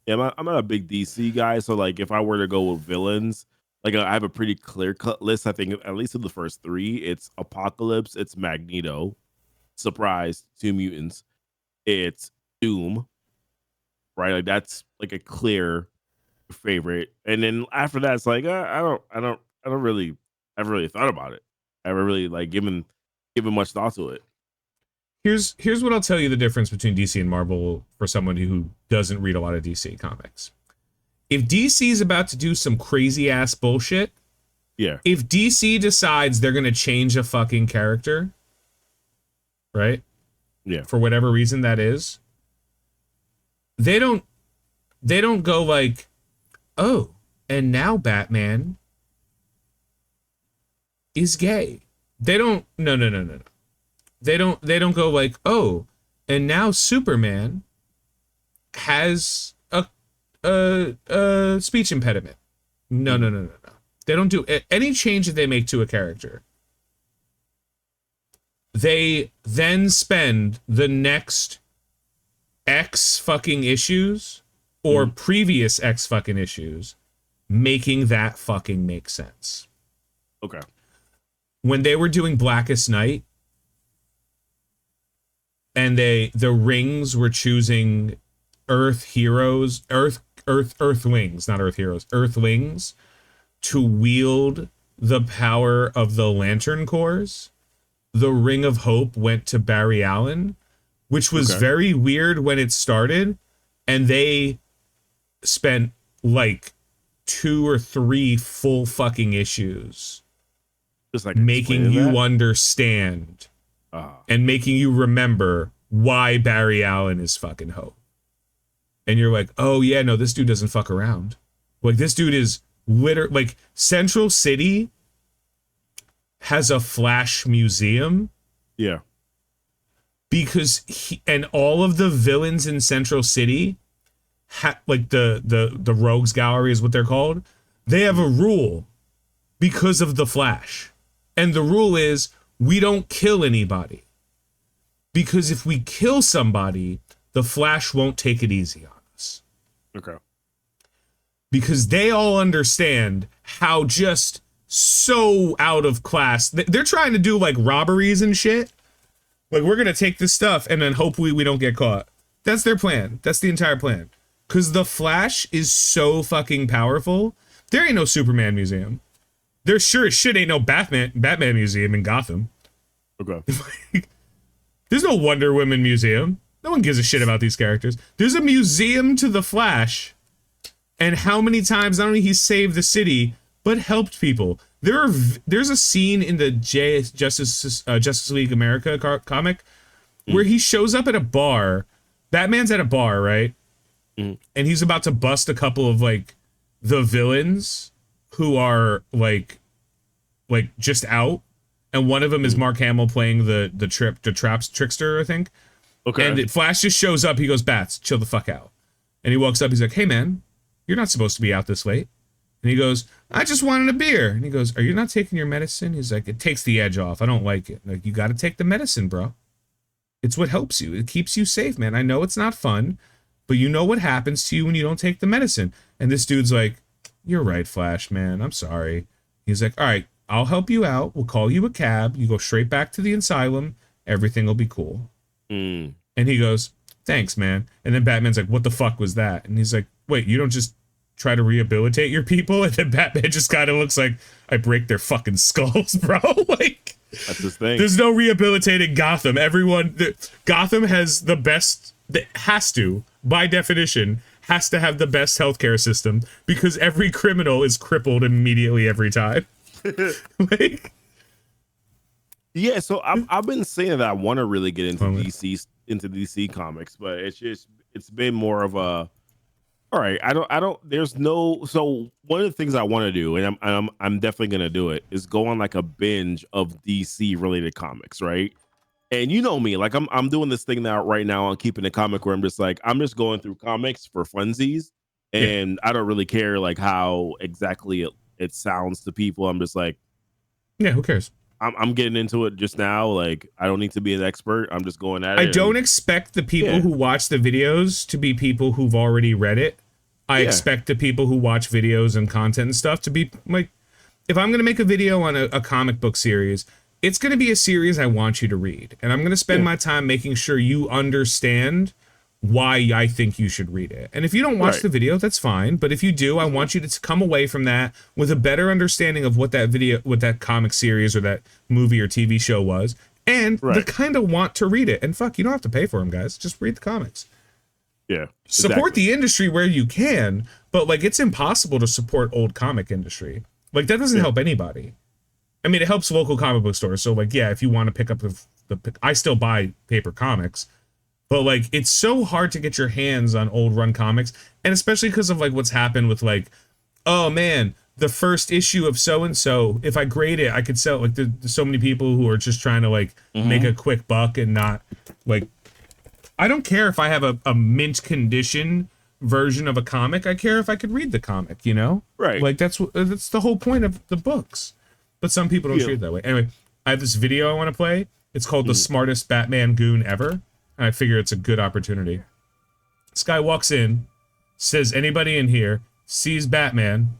Speaker 2: Yeah, I'm not a big DC guy, so like if I were to go with villains, like I have a pretty clear cut list. I think at least of the first 3, it's Apocalypse, it's Magneto, surprise, 2 mutants, it's Doom, right? Like that's like a clear favorite, and then after that, it's like I don't really, I haven't really thought about it. I haven't really like given much thought to it.
Speaker 1: Here's what I'll tell you the difference between DC and Marvel for someone who doesn't read a lot of DC comics. If DC is about to do some crazy ass bullshit,
Speaker 2: yeah.
Speaker 1: If DC decides they're gonna change a fucking character, right?
Speaker 2: Yeah.
Speaker 1: For whatever reason that is, they don't go like, oh, and now Batman is gay. They don't. No. They don't go like, oh, and now Superman has a speech impediment. No. They don't do any change that they make to a character. They then spend the next X fucking issues or previous X fucking issues making that fucking make sense.
Speaker 2: Okay.
Speaker 1: When they were doing Blackest Night, and the rings were choosing Earthlings, not Earth heroes, Earthlings, to wield the power of the Lantern Corps. The Ring of Hope went to Barry Allen, which was very weird when it started, and they spent like 2 or 3 full fucking issues
Speaker 2: just like
Speaker 1: making you understand and making you remember why Barry Allen is fucking Hope. And you're like, oh yeah, no, this dude doesn't fuck around. Like this dude is like Central City has a Flash museum.
Speaker 2: Yeah.
Speaker 1: Because and all of the villains in Central City, like the Rogues Gallery is what they're called. They have a rule because of the Flash. And the rule is we don't kill anybody. Because if we kill somebody, the Flash won't take it easy on us.
Speaker 2: Okay.
Speaker 1: Because they all understand how just so out of class. They're trying to do like robberies and shit. Like, we're going to take this stuff and then hopefully we don't get caught. That's their plan. That's the entire plan. Because the Flash is so fucking powerful. There ain't no Superman museum. There sure as shit ain't no Batman museum in Gotham.
Speaker 2: Okay.
Speaker 1: There's no Wonder Woman museum. No one gives a shit about these characters. There's a museum to the Flash. And how many times not only he saved the city, but helped people. There's a scene in the Justice League America comic where he shows up at a bar. Batman's at a bar, right? And he's about to bust a couple of like the villains who are like just out. And one of them is Mark Hamill playing the Traps trickster, I think. Okay. And Flash just shows up. He goes, Bats, chill the fuck out. And he walks up, he's like, hey man, you're not supposed to be out this late. And he goes, I just wanted a beer. And he goes, are you not taking your medicine? He's like, it takes the edge off. I don't like it. Like, you got to take the medicine, bro. It's what helps you. It keeps you safe, man. I know it's not fun, but you know what happens to you when you don't take the medicine. And this dude's like, you're right, Flash, man. I'm sorry. He's like, all right, I'll help you out. We'll call you a cab. You go straight back to the asylum. Everything will be cool.
Speaker 2: Mm.
Speaker 1: And he goes, thanks, man. And then Batman's like, what the fuck was that? And he's like, wait, you don't just try to rehabilitate your people? And then Batman just kind of looks like, I break their fucking skulls, bro. Like,
Speaker 2: that's his thing.
Speaker 1: There's no rehabilitating Gotham. Gotham has the best, has to, by definition, has to have the best healthcare system because every criminal is crippled immediately every time. Like,
Speaker 2: yeah, so I've been saying that I want to really get into DC comics, but it's been more of a, all right, so one of the things I want to do, and I'm definitely gonna do it, is go on like a binge of DC related comics, right? And you know me, like I'm doing this thing now right now on Keeping the Comic where I'm just going through comics for funsies, and I don't really care like how exactly it sounds to people. I'm just like,
Speaker 1: yeah, who cares?
Speaker 2: I'm getting into it just now. Like, I don't need to be an expert. I'm just going at it.
Speaker 1: I don't expect the people who watch the videos to be people who've already read it. I expect the people who watch videos and content and stuff to be like, if I'm going to make a video on a comic book series, it's going to be a series I want you to read. And I'm going to spend my time making sure you understand why I think you should read it. And if you don't watch the video, that's fine. But if you do, I want you to come away from that with a better understanding of what that comic series or that movie or TV show was, and the kind of want to read it. And fuck, you don't have to pay for them, guys. Just read the comics.
Speaker 2: Yeah.
Speaker 1: Support the industry where you can, but like, it's impossible to support old comic industry. Like, that doesn't help anybody. I mean, it helps local comic book stores. So like, yeah, if you want to pick up I still buy paper comics. But like, it's so hard to get your hands on old run comics, and especially because of like what's happened with like, oh man, the first issue of so and so, if I grade it, I could sell it. Like, there's so many people who are just trying to like make a quick buck and not like. I don't care if I have a mint condition version of a comic. I care if I could read the comic, you know?
Speaker 2: Right.
Speaker 1: Like, that's the whole point of the books. But some people don't treat it that way. Anyway, I have this video I want to play. It's called The Smartest Batman Goon Ever. And I figure it's a good opportunity. This guy walks in, says anybody in here, sees Batman,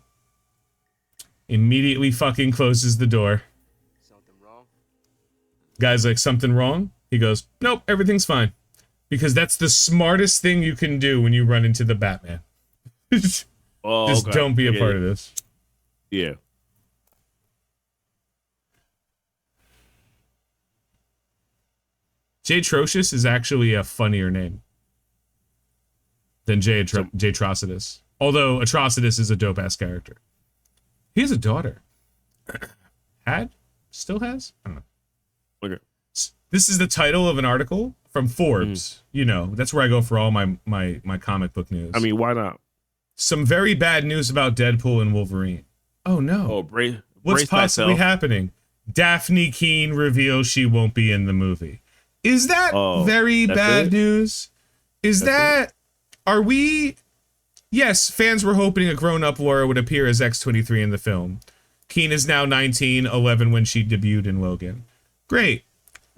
Speaker 1: immediately fucking closes the door.
Speaker 3: Something wrong?
Speaker 1: Guy's like, something wrong? He goes, nope, everything's fine. Because that's the smartest thing you can do when you run into the Batman. Just don't be a part of this.
Speaker 2: Yeah.
Speaker 1: Jay Atrocious is actually a funnier name than Jay Atrocitus. Although Atrocitus is a dope-ass character. He has a daughter. Had? Still has? I don't know.
Speaker 2: Okay.
Speaker 1: This is the title of an article from Forbes. You know, that's where I go for all my comic book news.
Speaker 2: I mean, why not?
Speaker 1: Some very bad news about Deadpool and Wolverine. Oh no.
Speaker 2: Oh,
Speaker 1: what's possibly happening? Daphne Keane reveals she won't be in the movie. Is that very bad news? Are we... Yes, fans were hoping a grown-up Laura would appear as X-23 in the film. Keane is now 19, 11 when she debuted in Logan. Great.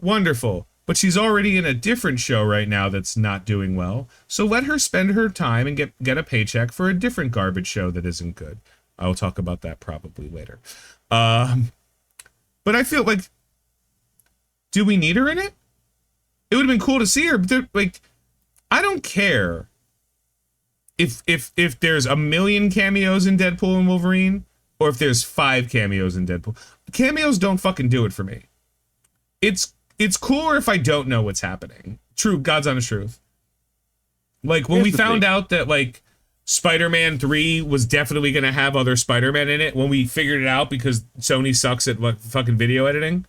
Speaker 1: Wonderful. But she's already in a different show right now that's not doing well. So let her spend her time and get a paycheck for a different garbage show that isn't good. I'll talk about that probably later. But I feel like... Do we need her in it? It would have been cool to see her, but like, I don't care if there's 1 million cameos in Deadpool and Wolverine, or if there's 5 cameos in Deadpool. Cameos don't fucking do it for me. It's cooler if I don't know what's happening. True, God's honest truth. Like, when we found out that like Spider-Man 3 was definitely gonna have other Spider-Man in it, when we figured it out because Sony sucks at like fucking video editing.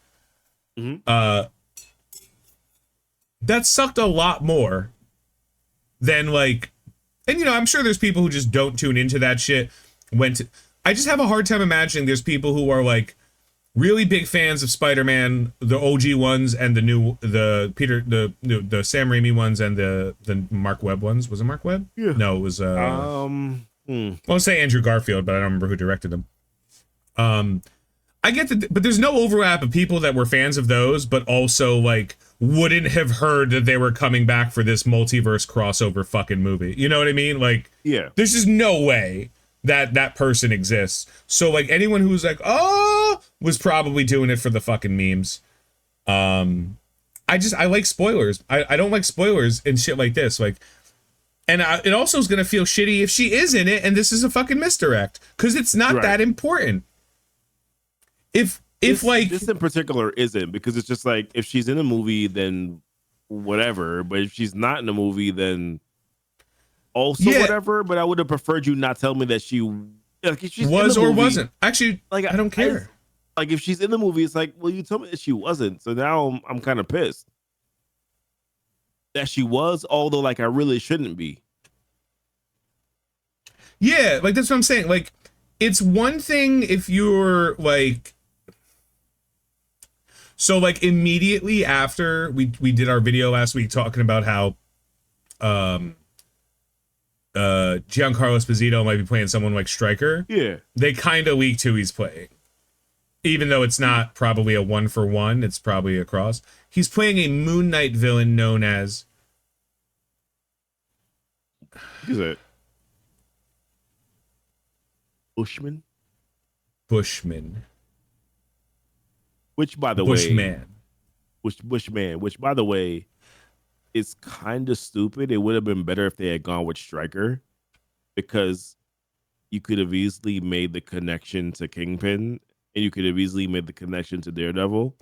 Speaker 1: That sucked a lot more than like, and you know, I'm sure there's people who just don't tune into that shit. I just have a hard time imagining there's people who are like, really big fans of Spider-Man, the OG ones and the Sam Raimi ones and the Mark Webb ones. Was it Mark Webb?
Speaker 2: Yeah.
Speaker 1: No, it was
Speaker 2: Hmm.
Speaker 1: Well, I'll say Andrew Garfield, but I don't remember who directed them. I get that, but there's no overlap of people that were fans of those, but also like wouldn't have heard that they were coming back for this multiverse crossover fucking movie. You know what I mean? Like,
Speaker 2: Yeah.
Speaker 1: there's just no way that that person exists. So like anyone who's like, oh, was probably doing it for the fucking memes. I like spoilers. I don't like spoilers and shit like this. Like, and it also is gonna feel shitty if she is in it and this is a fucking misdirect because it's not that important. If like
Speaker 2: this in particular isn't, because it's just like if she's in a movie then whatever, but if she's not in a movie then also whatever. But I would have preferred you not tell me that she like if she's
Speaker 1: was
Speaker 2: in the
Speaker 1: or
Speaker 2: movie,
Speaker 1: wasn't. Actually, like I don't care.
Speaker 2: Like if she's in the movie, it's like, well, you told me that she wasn't, so now I'm kind of pissed that she was, although like I really shouldn't be.
Speaker 1: Yeah, like that's what I'm saying. Like it's one thing if you're like. So like immediately after we did our video last week talking about how Giancarlo Esposito might be playing someone like Stryker.
Speaker 2: Yeah.
Speaker 1: They kind of leaked who he's playing. Even though it's not probably a 1-for-1, it's probably a cross. He's playing a Moon Knight villain known as
Speaker 2: Who's it? Bushman?
Speaker 1: Bushman.
Speaker 2: Which, by the
Speaker 1: way,
Speaker 2: Bushman, which, by the way, is kind of stupid. It would have been better if they had gone with Stryker, because you could have easily made the connection to Kingpin, and you could have easily made the connection to Daredevil.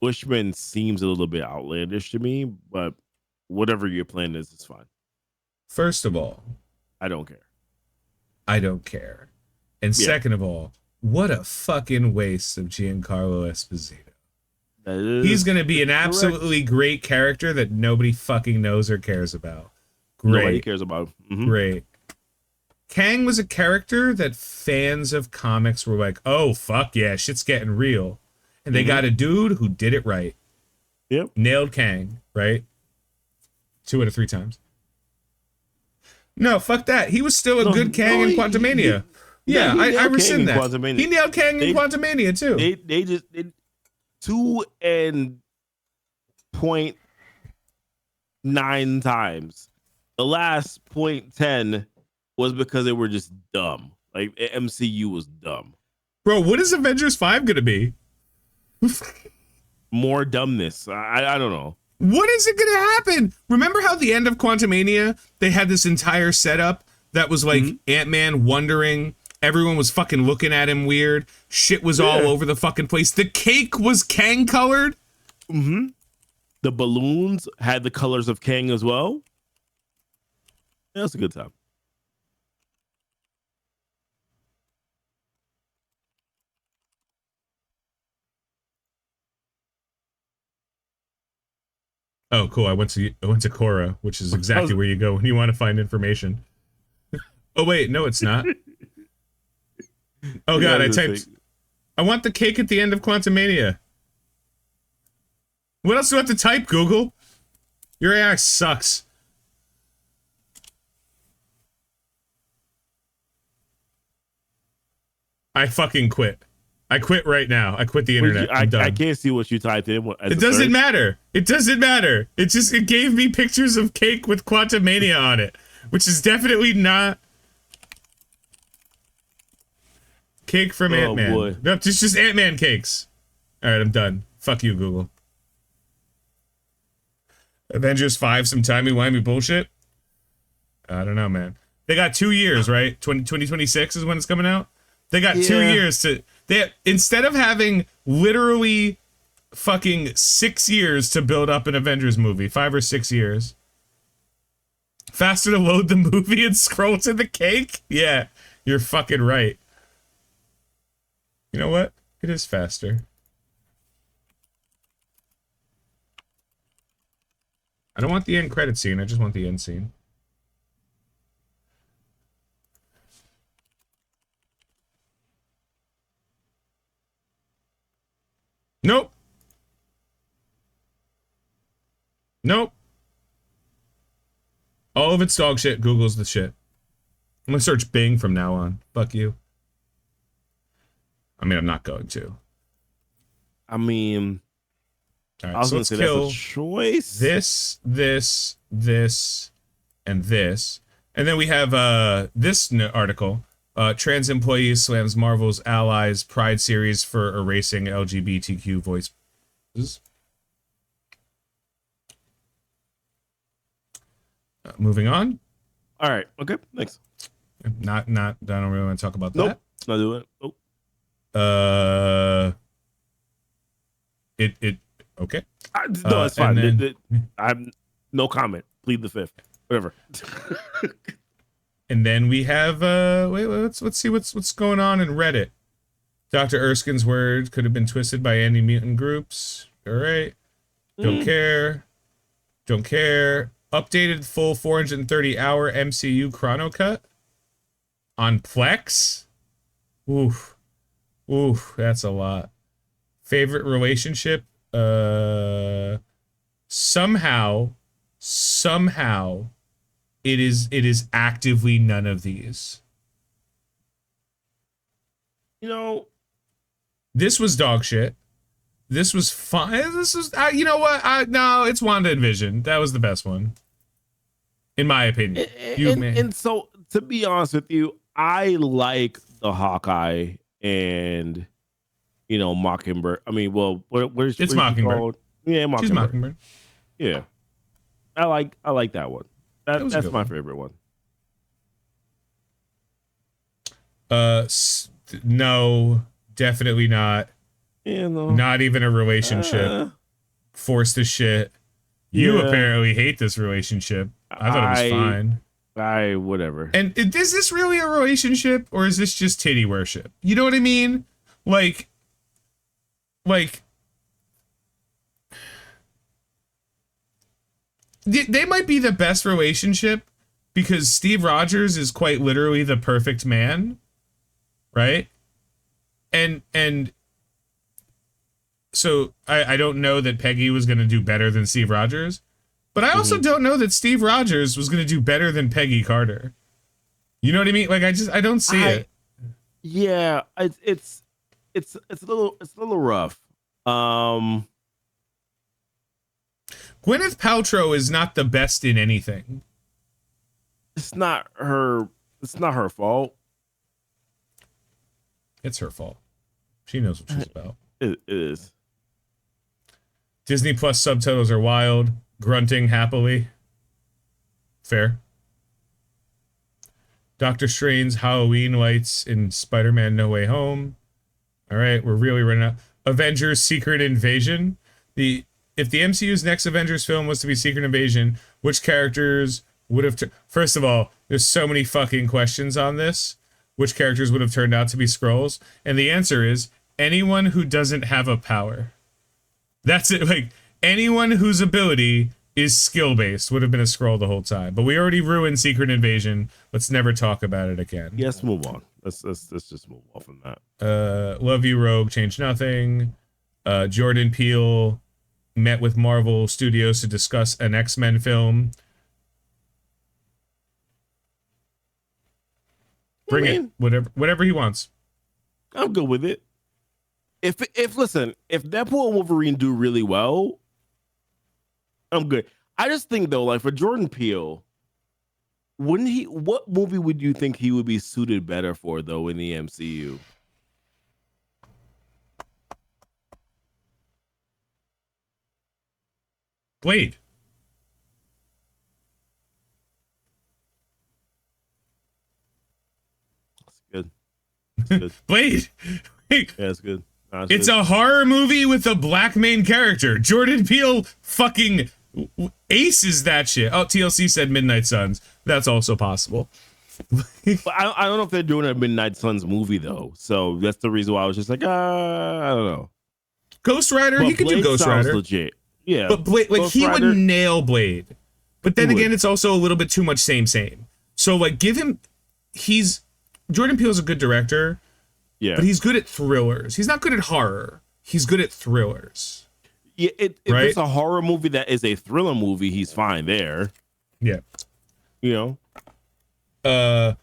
Speaker 2: Bushman seems a little bit outlandish to me, but whatever your plan is, it's fine.
Speaker 1: First of all,
Speaker 2: I don't care.
Speaker 1: I don't care. And second of all, what a fucking waste of Giancarlo Esposito. He's going to be an absolutely great character that nobody fucking knows or cares about. Great.
Speaker 2: Nobody cares about. Mm-hmm.
Speaker 1: Great. Kang was a character that fans of comics were like, oh, fuck yeah, shit's getting real. And they got a dude who did it right.
Speaker 2: Yep.
Speaker 1: Nailed Kang, right? 2 out of 3 times. No, fuck that. He was still a good Kang in Quantumania. Yeah, I rescind that. He nailed Kang in Quantumania too.
Speaker 2: They just did 2.9 times. The last 0.10 was because they were just dumb. Like MCU was dumb.
Speaker 1: Bro, what is Avengers 5 gonna be?
Speaker 2: More dumbness. I don't know.
Speaker 1: What is it gonna happen? Remember how at the end of Quantumania they had this entire setup that was like Ant-Man wondering. Everyone was fucking looking at him weird. Shit was all over the fucking place. The cake was Kang colored.
Speaker 2: Mm-hmm. The balloons had the colors of Kang as well. Yeah, that's a good time.
Speaker 1: Oh, cool. I went to Quora, which is exactly where you go when you want to find information. Oh wait, no, it's not. Oh god, I typed. I want the cake at the end of Quantumania. What else do I have to type, Google? Your AI sucks. I fucking quit. I quit right now. I quit the internet. I'm done.
Speaker 2: I can't see what you typed in.
Speaker 1: It doesn't matter. It doesn't matter. It gave me pictures of cake with Quantumania on it, which is definitely not cake from Ant-Man.
Speaker 2: Boy.
Speaker 1: No, it's just Ant-Man cakes. All right, I'm done. Fuck you, Google. Avengers 5, some timey-wimey bullshit? I don't know, man. They got 2 years, right? 2026 is when it's coming out? They got 2 years to... instead of having literally fucking 6 years to build up an Avengers movie, 5 or 6 years. Faster to load the movie and scroll to the cake? Yeah, you're fucking right. You know what? It is faster. I don't want the end credit scene, I just want the end scene. All of it's dog shit. Google's the shit. I'm gonna search Bing from now on. Fuck you. I mean, I'm not going to.
Speaker 2: I mean,
Speaker 1: All right,
Speaker 2: I was
Speaker 1: so
Speaker 2: gonna
Speaker 1: let's
Speaker 2: say
Speaker 1: kill
Speaker 2: that's a choice.
Speaker 1: this, and this. And then we have this article. Trans employees slams Marvel's Allies Pride series for erasing LGBTQ voices. Moving on.
Speaker 2: All right. Okay. Thanks.
Speaker 1: Not. I don't really want to talk about
Speaker 2: Nope.
Speaker 1: that.
Speaker 2: Not do it. Nope.
Speaker 1: Okay.
Speaker 2: No, it's fine.
Speaker 1: Then,
Speaker 2: I'm no comment. Plead the fifth. Whatever.
Speaker 1: and then we have let's see what's going on in Reddit. Dr. Erskine's words could have been twisted by anti-mutant groups. All right. Don't care. Updated full 430-hour MCU chrono cut on Plex. Oof, that's a lot. Favorite relationship? Somehow, it is actively none of these.
Speaker 2: You know,
Speaker 1: this was dog shit. This was fine. This was, you know what? No, it's Wanda and Vision. That was the best one, in my opinion.
Speaker 2: And so, to be honest with you, I like the Hawkeye and Mockingbird. I mean, well,
Speaker 1: it's Mockingbird.
Speaker 2: Yeah, Mockingbird.
Speaker 1: She's Mockingbird.
Speaker 2: Yeah, I like that one. That's my favorite one.
Speaker 1: No, definitely not.
Speaker 2: Yeah, no.
Speaker 1: Not even a relationship. Forced to shit. You apparently hate this relationship. I thought it was fine.
Speaker 2: Whatever.
Speaker 1: And is this really a relationship, or is this just titty worship? You know what I mean? Like they might be the best relationship because Steve Rogers is quite literally the perfect man, right? And so I don't know that Peggy was going to do better than Steve Rogers, but I also don't know that Steve Rogers was going to do better than Peggy Carter. You know what I mean? Like I don't see it.
Speaker 2: Yeah, it's a little rough.
Speaker 1: Gwyneth Paltrow is not the best in anything.
Speaker 2: It's not her fault.
Speaker 1: It's her fault. She knows what she's about.
Speaker 2: It is.
Speaker 1: Disney Plus subtitles are wild. Grunting happily. Fair. Doctor Strange's Halloween lights in Spider-Man No Way Home. All right, we're really running out. Avengers Secret Invasion. If the MCU's next Avengers film was to be Secret Invasion, which characters would have... First of all, there's so many fucking questions on this. Which characters would have turned out to be Skrulls? And the answer is anyone who doesn't have a power. That's it. Like, anyone whose ability is skill-based would have been a Skrull the whole time. But we already ruined Secret Invasion. Let's never talk about it again.
Speaker 2: Yes, move on. Let's just move on from that.
Speaker 1: Love You, Rogue, change nothing. Jordan Peele met with Marvel Studios to discuss an X-Men film. Bring it. Whatever he wants.
Speaker 2: I'm good with it. If Deadpool and Wolverine do really well, I'm good. I just think though, like for Jordan Peele, what movie would you think he would be suited better for though in the MCU?
Speaker 1: Blade.
Speaker 2: That's good. That's good.
Speaker 1: Blade.
Speaker 2: Yeah, that's good.
Speaker 1: It's a horror movie with a black main character. Jordan Peele fucking aces that shit. Oh, TLC said Midnight Suns. That's also possible.
Speaker 2: But I don't know if they're doing a Midnight Suns movie though. So that's the reason why I was just like, I don't know.
Speaker 1: Ghost Rider, he could do Ghost Rider.
Speaker 2: Legit. Yeah.
Speaker 1: But Blade, like, he would nail Blade. But then again, it's also a little bit too much same. So like give him Jordan Peele's a good director.
Speaker 2: Yeah.
Speaker 1: But he's good at thrillers. He's not good at horror. He's good at thrillers.
Speaker 2: Yeah, if it's a horror movie that is a thriller movie, he's fine there.
Speaker 1: Yeah.
Speaker 2: You know,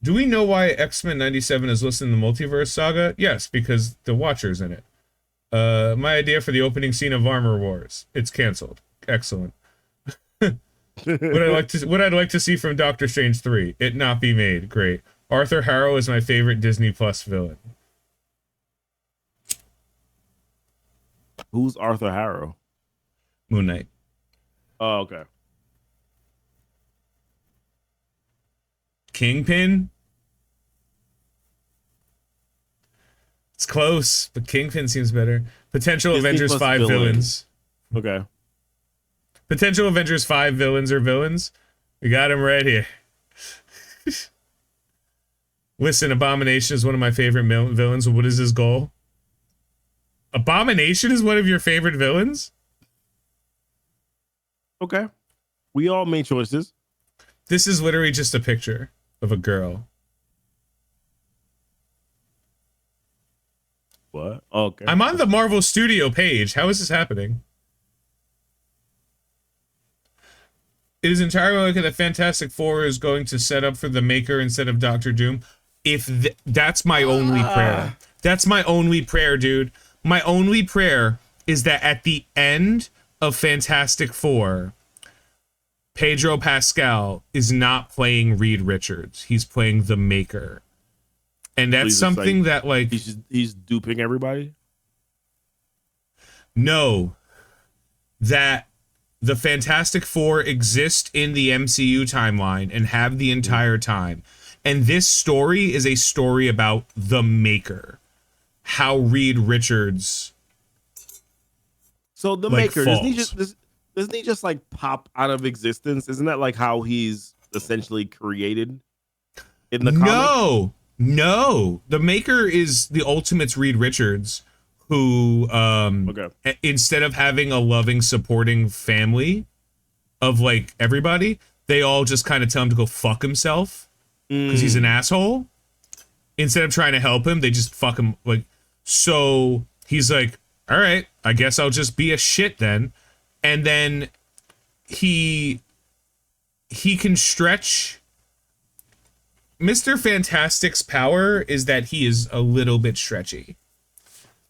Speaker 1: Do we know why X-Men 97 is listed in the Multiverse Saga? Yes, because the Watcher's in it. My idea for the opening scene of Armor Wars. It's canceled. Excellent. What I'd like to see from Doctor Strange 3. It not be made. Great. Arthur Harrow is my favorite Disney Plus villain.
Speaker 2: who's Arthur Harrow?
Speaker 1: Moon Knight.
Speaker 2: Oh, okay.
Speaker 1: Kingpin? It's close, but Kingpin seems better. Potential
Speaker 2: Disney
Speaker 1: Avengers
Speaker 2: Plus
Speaker 1: 5 villains.
Speaker 2: Okay.
Speaker 1: Potential Avengers 5 villains or villains. We got him right here. Listen, Abomination is one of my favorite villains. What is his goal? Abomination is one of your favorite villains?
Speaker 2: Okay. We all made choices.
Speaker 1: This is literally just a picture of a girl.
Speaker 2: What? Okay.
Speaker 1: I'm on the Marvel Studio page. How is this happening? It is entirely likely that Fantastic Four is going to set up for the Maker instead of Doctor Doom. That's my only prayer. That's my only prayer, dude. My only prayer is that at the end of Fantastic Four, Pedro Pascal is not playing Reed Richards. He's playing the Maker. And that's something that, like...
Speaker 2: He's duping everybody?
Speaker 1: No. That the Fantastic Four exist in the MCU timeline and have the entire time. And this story is a story about the Maker. How Reed Richards...
Speaker 2: So the Maker, doesn't he just like pop out of existence? Isn't that like how he's essentially created in the comic?
Speaker 1: No. The Maker is the Ultimate's Reed Richards, who instead of having a loving, supporting family of like everybody, they all just kind of tell him to go fuck himself because he's an asshole. Instead of trying to help him, they just fuck him. Like, so he's like, all right, I guess I'll just be a shit then. And then he can stretch. Mr. Fantastic's power is that he is a little bit stretchy.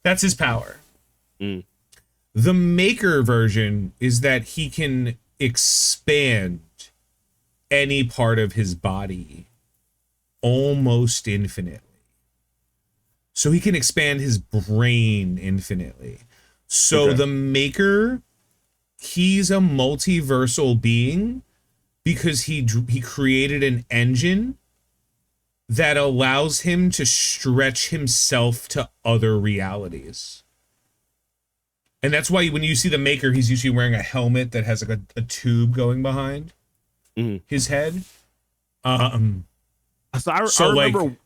Speaker 1: That's his power. The Maker version is that he can expand any part of his body almost infinitely. So he can expand his brain infinitely. So the Maker, he's a multiversal being because he created an engine that allows him to stretch himself to other realities. And that's why when you see the Maker, he's usually wearing a helmet that has like a tube going behind his head.
Speaker 2: So I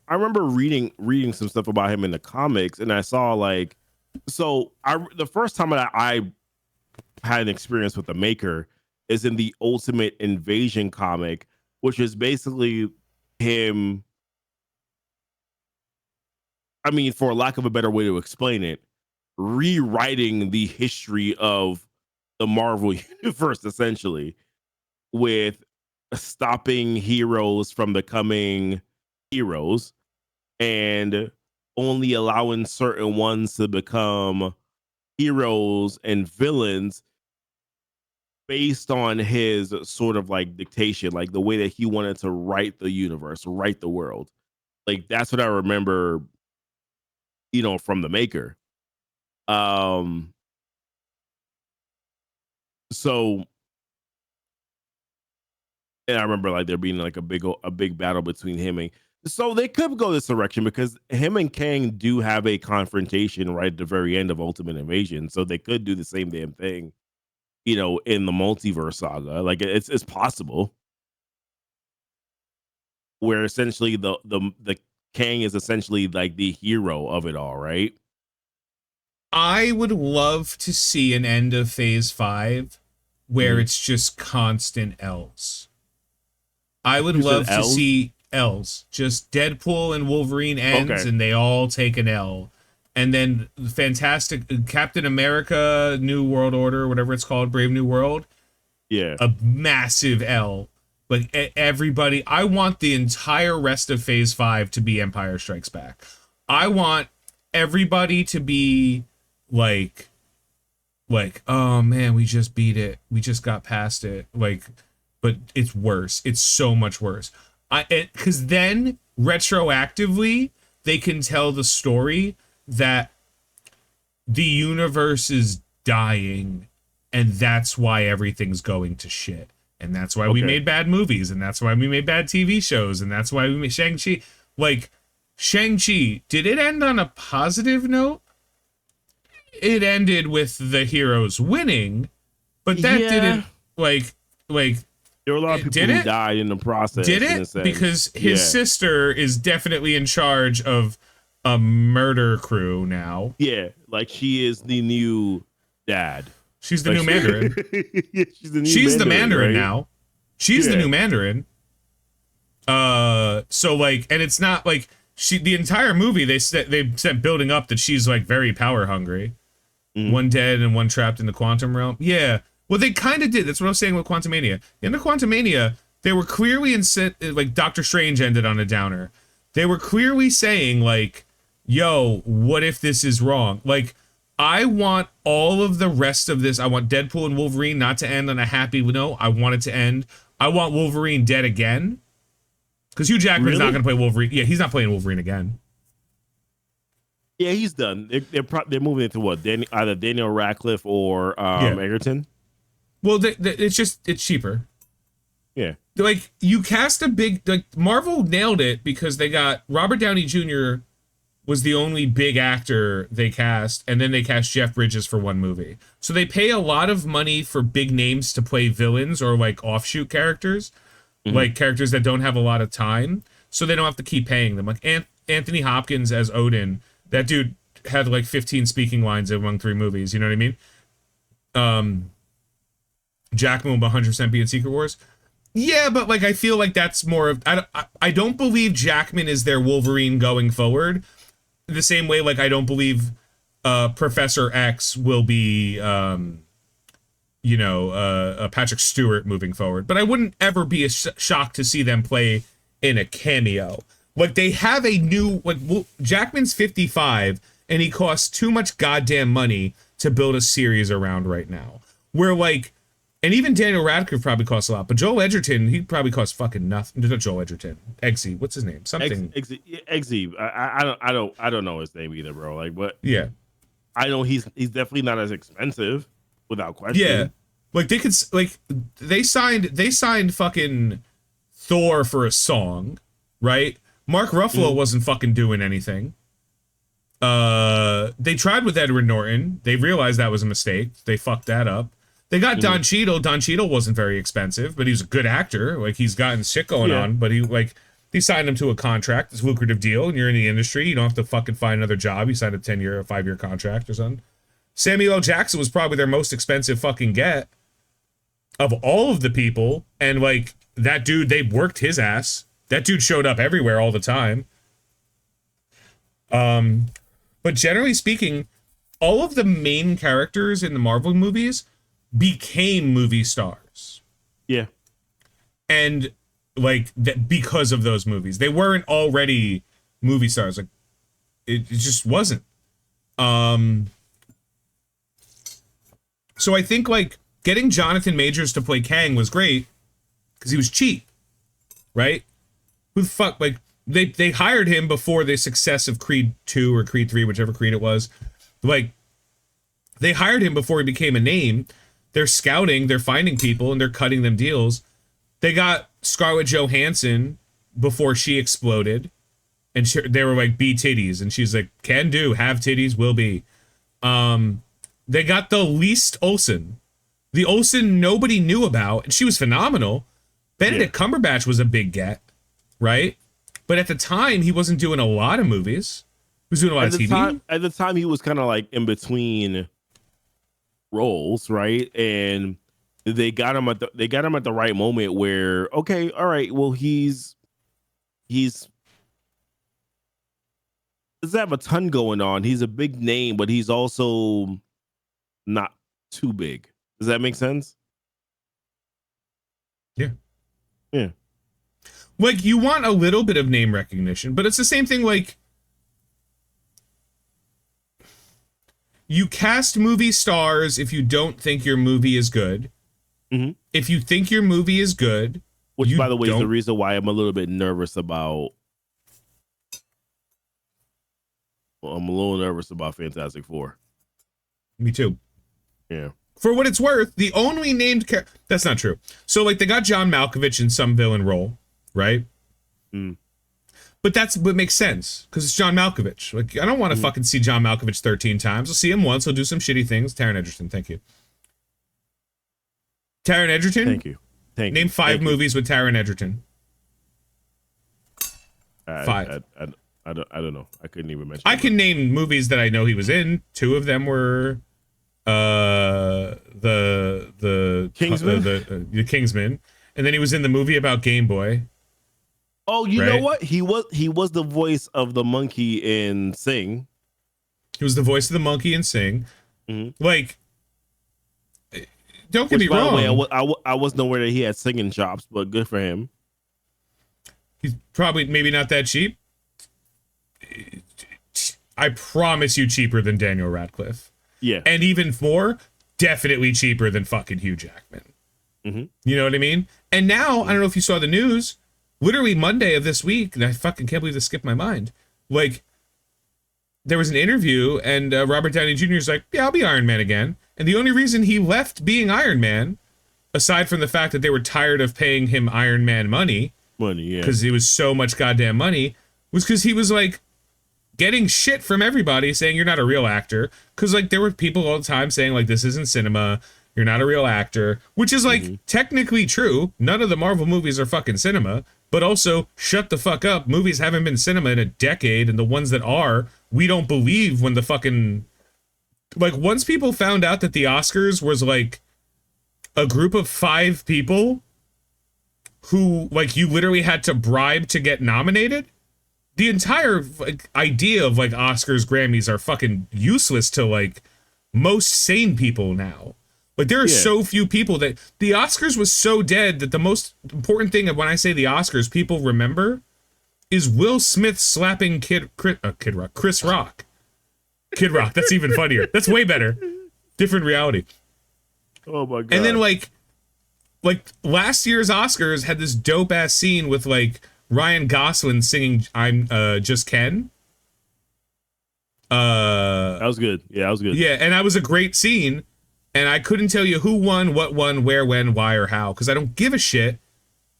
Speaker 2: remember reading some stuff about him in the comics, and I saw like, the first time that I had an experience with the Maker is in the Ultimate Invasion comic, which is basically him. I mean, for lack of a better way to explain it, rewriting the history of the Marvel universe, essentially, with stopping heroes from becoming heroes and only allowing certain ones to become heroes and villains based on his sort of like dictation, like the way that he wanted to write the universe, write the world. Like that's what I remember, from the Maker. So, and I remember like there being like a big battle between him and, so they could go this direction because him and Kang do have a confrontation right at the very end of Ultimate Invasion. So they could do the same damn thing, in the multiverse saga. Like it's possible where essentially the Kang is essentially like the hero of it all, right?
Speaker 1: I would love to see an end of Phase 5 where it's just constant L's. I would love to see L's. Just Deadpool and Wolverine ends and they all take an L. And then fantastic Captain America, New World Order, whatever it's called, Brave New World.
Speaker 2: Yeah.
Speaker 1: A massive L. Like everybody, I want the entire rest of Phase 5 to be Empire Strikes Back. I want everybody to be like oh man, we just beat it. We just got past it. Like, but it's worse. It's so much worse. Cuz then retroactively they can tell the story that the universe is dying and that's why everything's going to shit. And that's why we made bad movies, and that's why we made bad TV shows, and that's why we made Shang-Chi. Like, Shang-Chi, did it end on a positive note? It ended with the heroes winning, but that didn't, like,
Speaker 2: there were a lot of people who died in the process.
Speaker 1: Did it? Because his sister is definitely in charge of a murder crew now.
Speaker 2: Yeah, like she is the new dad.
Speaker 1: She's the new Mandarin.
Speaker 2: Yeah, she's the
Speaker 1: Mandarin
Speaker 2: right?
Speaker 1: now. She's the new Mandarin. So like, and it's not like the entire movie they sent building up that she's like very power hungry. Mm-hmm. One dead and one trapped in the quantum realm. Yeah. Well, they kind of did. That's what I was saying with Quantumania. In the Quantumania, they were clearly like Doctor Strange ended on a downer. They were clearly saying like, yo, what if this is wrong? Like, I want all of the rest of this. I want Deadpool and Wolverine not to end on a happy note. I want it to end. I want Wolverine dead again. Because Hugh Jackman's not going to play Wolverine. Yeah, he's not playing Wolverine again.
Speaker 2: Yeah, he's done. They're moving into what? Either Daniel Radcliffe or Egerton.
Speaker 1: Well, it's cheaper.
Speaker 2: Yeah.
Speaker 1: Like, you cast a big... Like, Marvel nailed it because they got Robert Downey Jr. was the only big actor they cast, and then they cast Jeff Bridges for one movie. So they pay a lot of money for big names to play villains or like offshoot characters, like characters that don't have a lot of time, so they don't have to keep paying them. Like Anthony Hopkins as Odin, that dude had like 15 speaking lines among 3 movies, you know what I mean? Jackman will 100% be in Secret Wars. Yeah, but like I feel like that's more of... I don't believe Jackman is their Wolverine going forward. The same way, like, I don't believe Professor X will be, Patrick Stewart moving forward. But I wouldn't ever be shocked to see them play in a cameo. Like, they have a new... Like, Jackman's 55, and he costs too much goddamn money to build a series around right now. Where, like... And even Daniel Radcliffe probably costs a lot. But Joel Edgerton, he probably costs fucking nothing. Not Joel Edgerton. Eggsy. What's his name? Something.
Speaker 2: Eggsy. I don't know his name either, bro. Like, but
Speaker 1: yeah,
Speaker 2: I know he's definitely not as expensive, without question.
Speaker 1: Yeah, like they signed fucking Thor for a song, right? Mark Ruffalo wasn't fucking doing anything. They tried with Edward Norton. They realized that was a mistake. They fucked that up. They got Don Cheadle. Don Cheadle wasn't very expensive, but he was a good actor. Like, he's gotten shit going on, but he signed him to a contract. It's a lucrative deal, and you're in the industry. You don't have to fucking find another job. You signed a 10-year or 5-year contract or something. Samuel L. Jackson was probably their most expensive fucking get of all of the people. And, like, that dude, they worked his ass. That dude showed up everywhere all the time. But generally speaking, all of the main characters in the Marvel movies became movie stars.
Speaker 2: Yeah.
Speaker 1: And like that because of those movies. They weren't already movie stars. Like it just wasn't. So I think like getting Jonathan Majors to play Kang was great because he was cheap. Right? Who the fuck, like they hired him before the success of Creed 2 or Creed 3, whichever Creed it was. Like they hired him before he became a name. They're scouting, they're finding people, and they're cutting them deals. They got Scarlett Johansson before she exploded, and they were like, be titties, and she's like, can do, have titties, will be. They got the least Olsen. The Olsen nobody knew about, and she was phenomenal. Benedict Cumberbatch was a big get, right? But at the time, he wasn't doing a lot of movies. He was doing a lot of TV.
Speaker 2: At the time, he was kind of like in between roles, right? And they got him at the right moment where, okay, all right, well, he's doesn't have a ton going on. He's a big name, but he's also not too big. Does that make sense?
Speaker 1: Yeah.
Speaker 2: Yeah.
Speaker 1: Like, you want a little bit of name recognition, but it's the same thing. Like, you cast movie stars if you don't think your movie is good.
Speaker 2: Mm-hmm.
Speaker 1: If you think your movie is good,
Speaker 2: which, by the way, is the reason why I'm a little bit nervous about. Well, I'm a little nervous about Fantastic Four.
Speaker 1: Me too.
Speaker 2: Yeah.
Speaker 1: For what it's worth, the only named that's not true. So, like, they got John Malkovich in some villain role, right?
Speaker 2: Mm.
Speaker 1: But that's what makes sense, because it's John Malkovich. Like, I don't want to fucking see John Malkovich 13 times. I'll see him once. He'll do some shitty things. Taron Egerton, thank you. Taron Egerton?
Speaker 2: Thank you.
Speaker 1: Name 5 movies with Taron Egerton. 5.
Speaker 2: I don't know. I couldn't even mention.
Speaker 1: I can name movies that I know he was in. 2 of them were the
Speaker 2: Kingsman,
Speaker 1: the Kingsman, and then he was in the movie about Game Boy.
Speaker 2: Oh, you know what? He was the voice of the monkey in Sing.
Speaker 1: He was the voice of the monkey in Sing.
Speaker 2: Mm-hmm.
Speaker 1: Like, don't get me wrong.
Speaker 2: By the way, I wasn't aware that he had singing chops, but good for him.
Speaker 1: He's probably maybe not that cheap. I promise you, cheaper than Daniel Radcliffe.
Speaker 2: Yeah,
Speaker 1: and even more, definitely cheaper than fucking Hugh Jackman.
Speaker 2: Mm-hmm.
Speaker 1: You know what I mean? And now, I don't know if you saw the news. Literally Monday of this week, and I fucking can't believe this skipped my mind. Like, there was an interview, and Robert Downey Jr. is like, yeah, I'll be Iron Man again. And the only reason he left being Iron Man, aside from the fact that they were tired of paying him Iron Man money,
Speaker 2: yeah,
Speaker 1: because it was so much goddamn money, was because he was, like, getting shit from everybody saying you're not a real actor. Because, like, there were people all the time saying, like, this isn't cinema, you're not a real actor, which is, like, technically true. None of the Marvel movies are fucking cinema. But also, shut the fuck up. Movies haven't been cinema in a decade, and the ones that are, we don't believe when the fucking... Like, once people found out that the Oscars was, like, a group of 5 people who, like, you literally had to bribe to get nominated, the entire, like, idea of, like, Oscars, Grammys are fucking useless to, like, most sane people now. Like, there are so few people that... The Oscars was so dead that the most important thing of when I say the Oscars people remember is Will Smith slapping Chris Rock. Kid Rock, that's even funnier. That's way better. Different reality.
Speaker 2: Oh my God.
Speaker 1: And then, like last year's Oscars had this dope-ass scene with, like, Ryan Gosling singing I'm Just Ken.
Speaker 2: That was good. Yeah, that was good.
Speaker 1: Yeah, and that was a great scene. And I couldn't tell you who won, what won, where, when, why, or how, because I don't give a shit.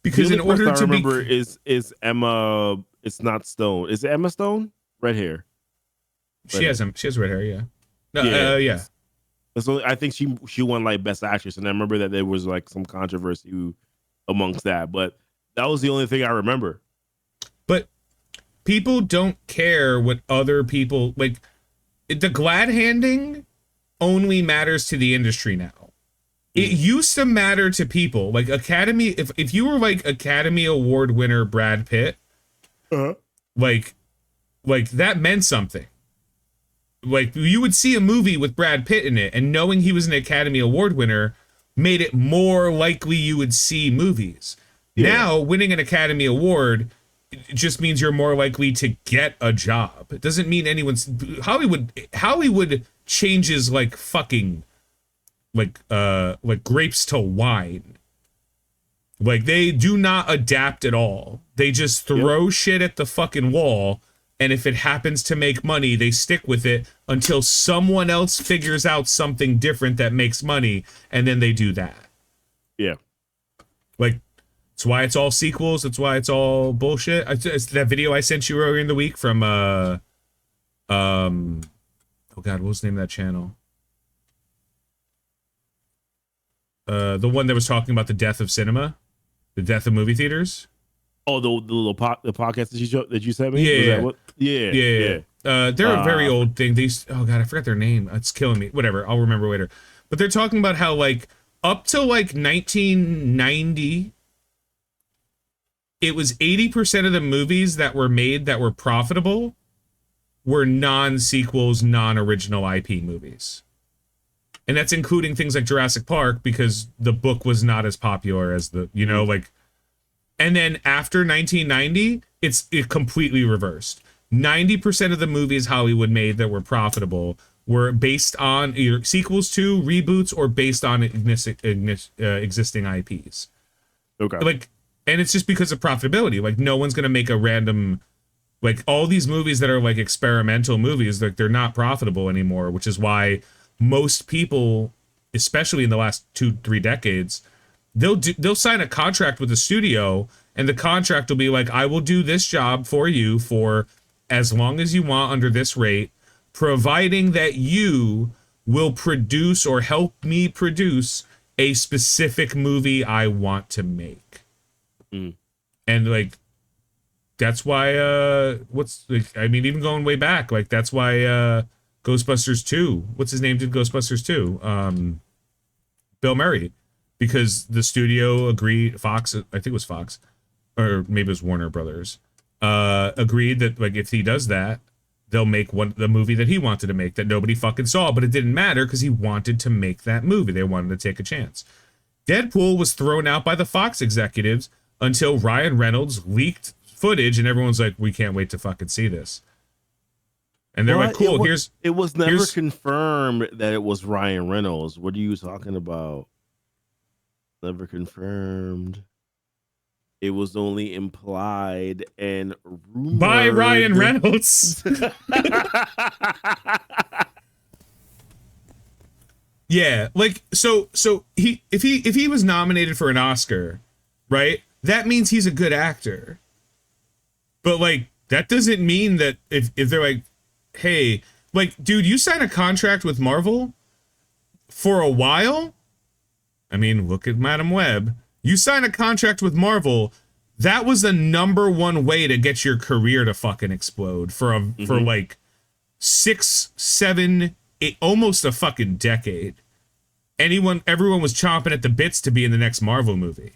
Speaker 1: Because in order to
Speaker 2: remember is Emma. It's not Stone. Is it Emma Stone? Red hair.
Speaker 1: She has red hair. Yeah. No, yeah.
Speaker 2: So I think she won, like, Best Actress, and I remember that there was, like, some controversy amongst that, but that was the only thing I remember.
Speaker 1: But people don't care what other people like. The glad handing only matters to the industry now. It used to matter to people like Academy. If you were like Academy Award winner Brad Pitt, like that meant something. Like, you would see a movie with Brad Pitt in it, and knowing he was an Academy Award winner made it more likely you would see movies. Yeah. Now, winning an Academy Award just means you're more likely to get a job. It doesn't mean anyone's... Hollywood changes like fucking... like grapes to wine. Like, they do not adapt at all. They just throw shit at the fucking wall, and if it happens to make money, they stick with it until someone else figures out something different that makes money, and then they do that.
Speaker 2: Yeah.
Speaker 1: Like, it's why it's all sequels. It's why it's all bullshit. It's that video I sent you earlier in the week from, oh God, what was the name of that channel? The one that was talking about the death of cinema, the death of movie theaters.
Speaker 2: Oh, the podcast that you sent me.
Speaker 1: Yeah. They're a very old thing. Oh God, I forgot their name. It's killing me. Whatever, I'll remember later. But they're talking about how like up to like 1990, it was 80% of the movies that were made that were profitable were non-sequels, non-original IP movies. And that's including things like Jurassic Park, because the book was not as popular as the, like, And then after 1990, it completely reversed. 90% of the movies Hollywood made that were profitable were based on either sequels to, reboots, or based on existing IPs.
Speaker 2: Okay.
Speaker 1: Like, and it's just because of profitability. Like, no one's gonna make a random, like, all these movies that are like experimental movies, like, they're not profitable anymore, which is why most people, especially in the last 2-3 decades, they'll sign a contract with the studio, and the contract will be like, I will do this job for you for as long as you want under this rate, providing that you will produce or help me produce a specific movie I want to make.
Speaker 2: Mm.
Speaker 1: And like, that's why what's like, I mean, even going way back, like, that's why Ghostbusters 2, what's his name, did Ghostbusters 2? Bill Murray, because the studio agreed, Fox, I think it was Fox, or maybe it was Warner Brothers, agreed that, like, if he does that, they'll make the movie that he wanted to make that nobody fucking saw, but it didn't matter because he wanted to make that movie. They wanted to take a chance. Deadpool was thrown out by the Fox executives until Ryan Reynolds leaked footage, and everyone's like, we can't wait to fucking see this. And they're like, cool,
Speaker 2: it was never confirmed that it was Ryan Reynolds. What are you talking about? Never confirmed. It was only implied and rumored
Speaker 1: by Ryan Reynolds. Yeah, like, so if he was nominated for an Oscar, right? That means he's a good actor. But like, that doesn't mean that if they're like, hey, like, dude, you signed a contract with Marvel for a while. I mean, look at Madam Web. You signed a contract with Marvel. That was the number one way to get your career to fucking explode for like 6, 7, 8, almost a fucking decade. Everyone was chomping at the bits to be in the next Marvel movie.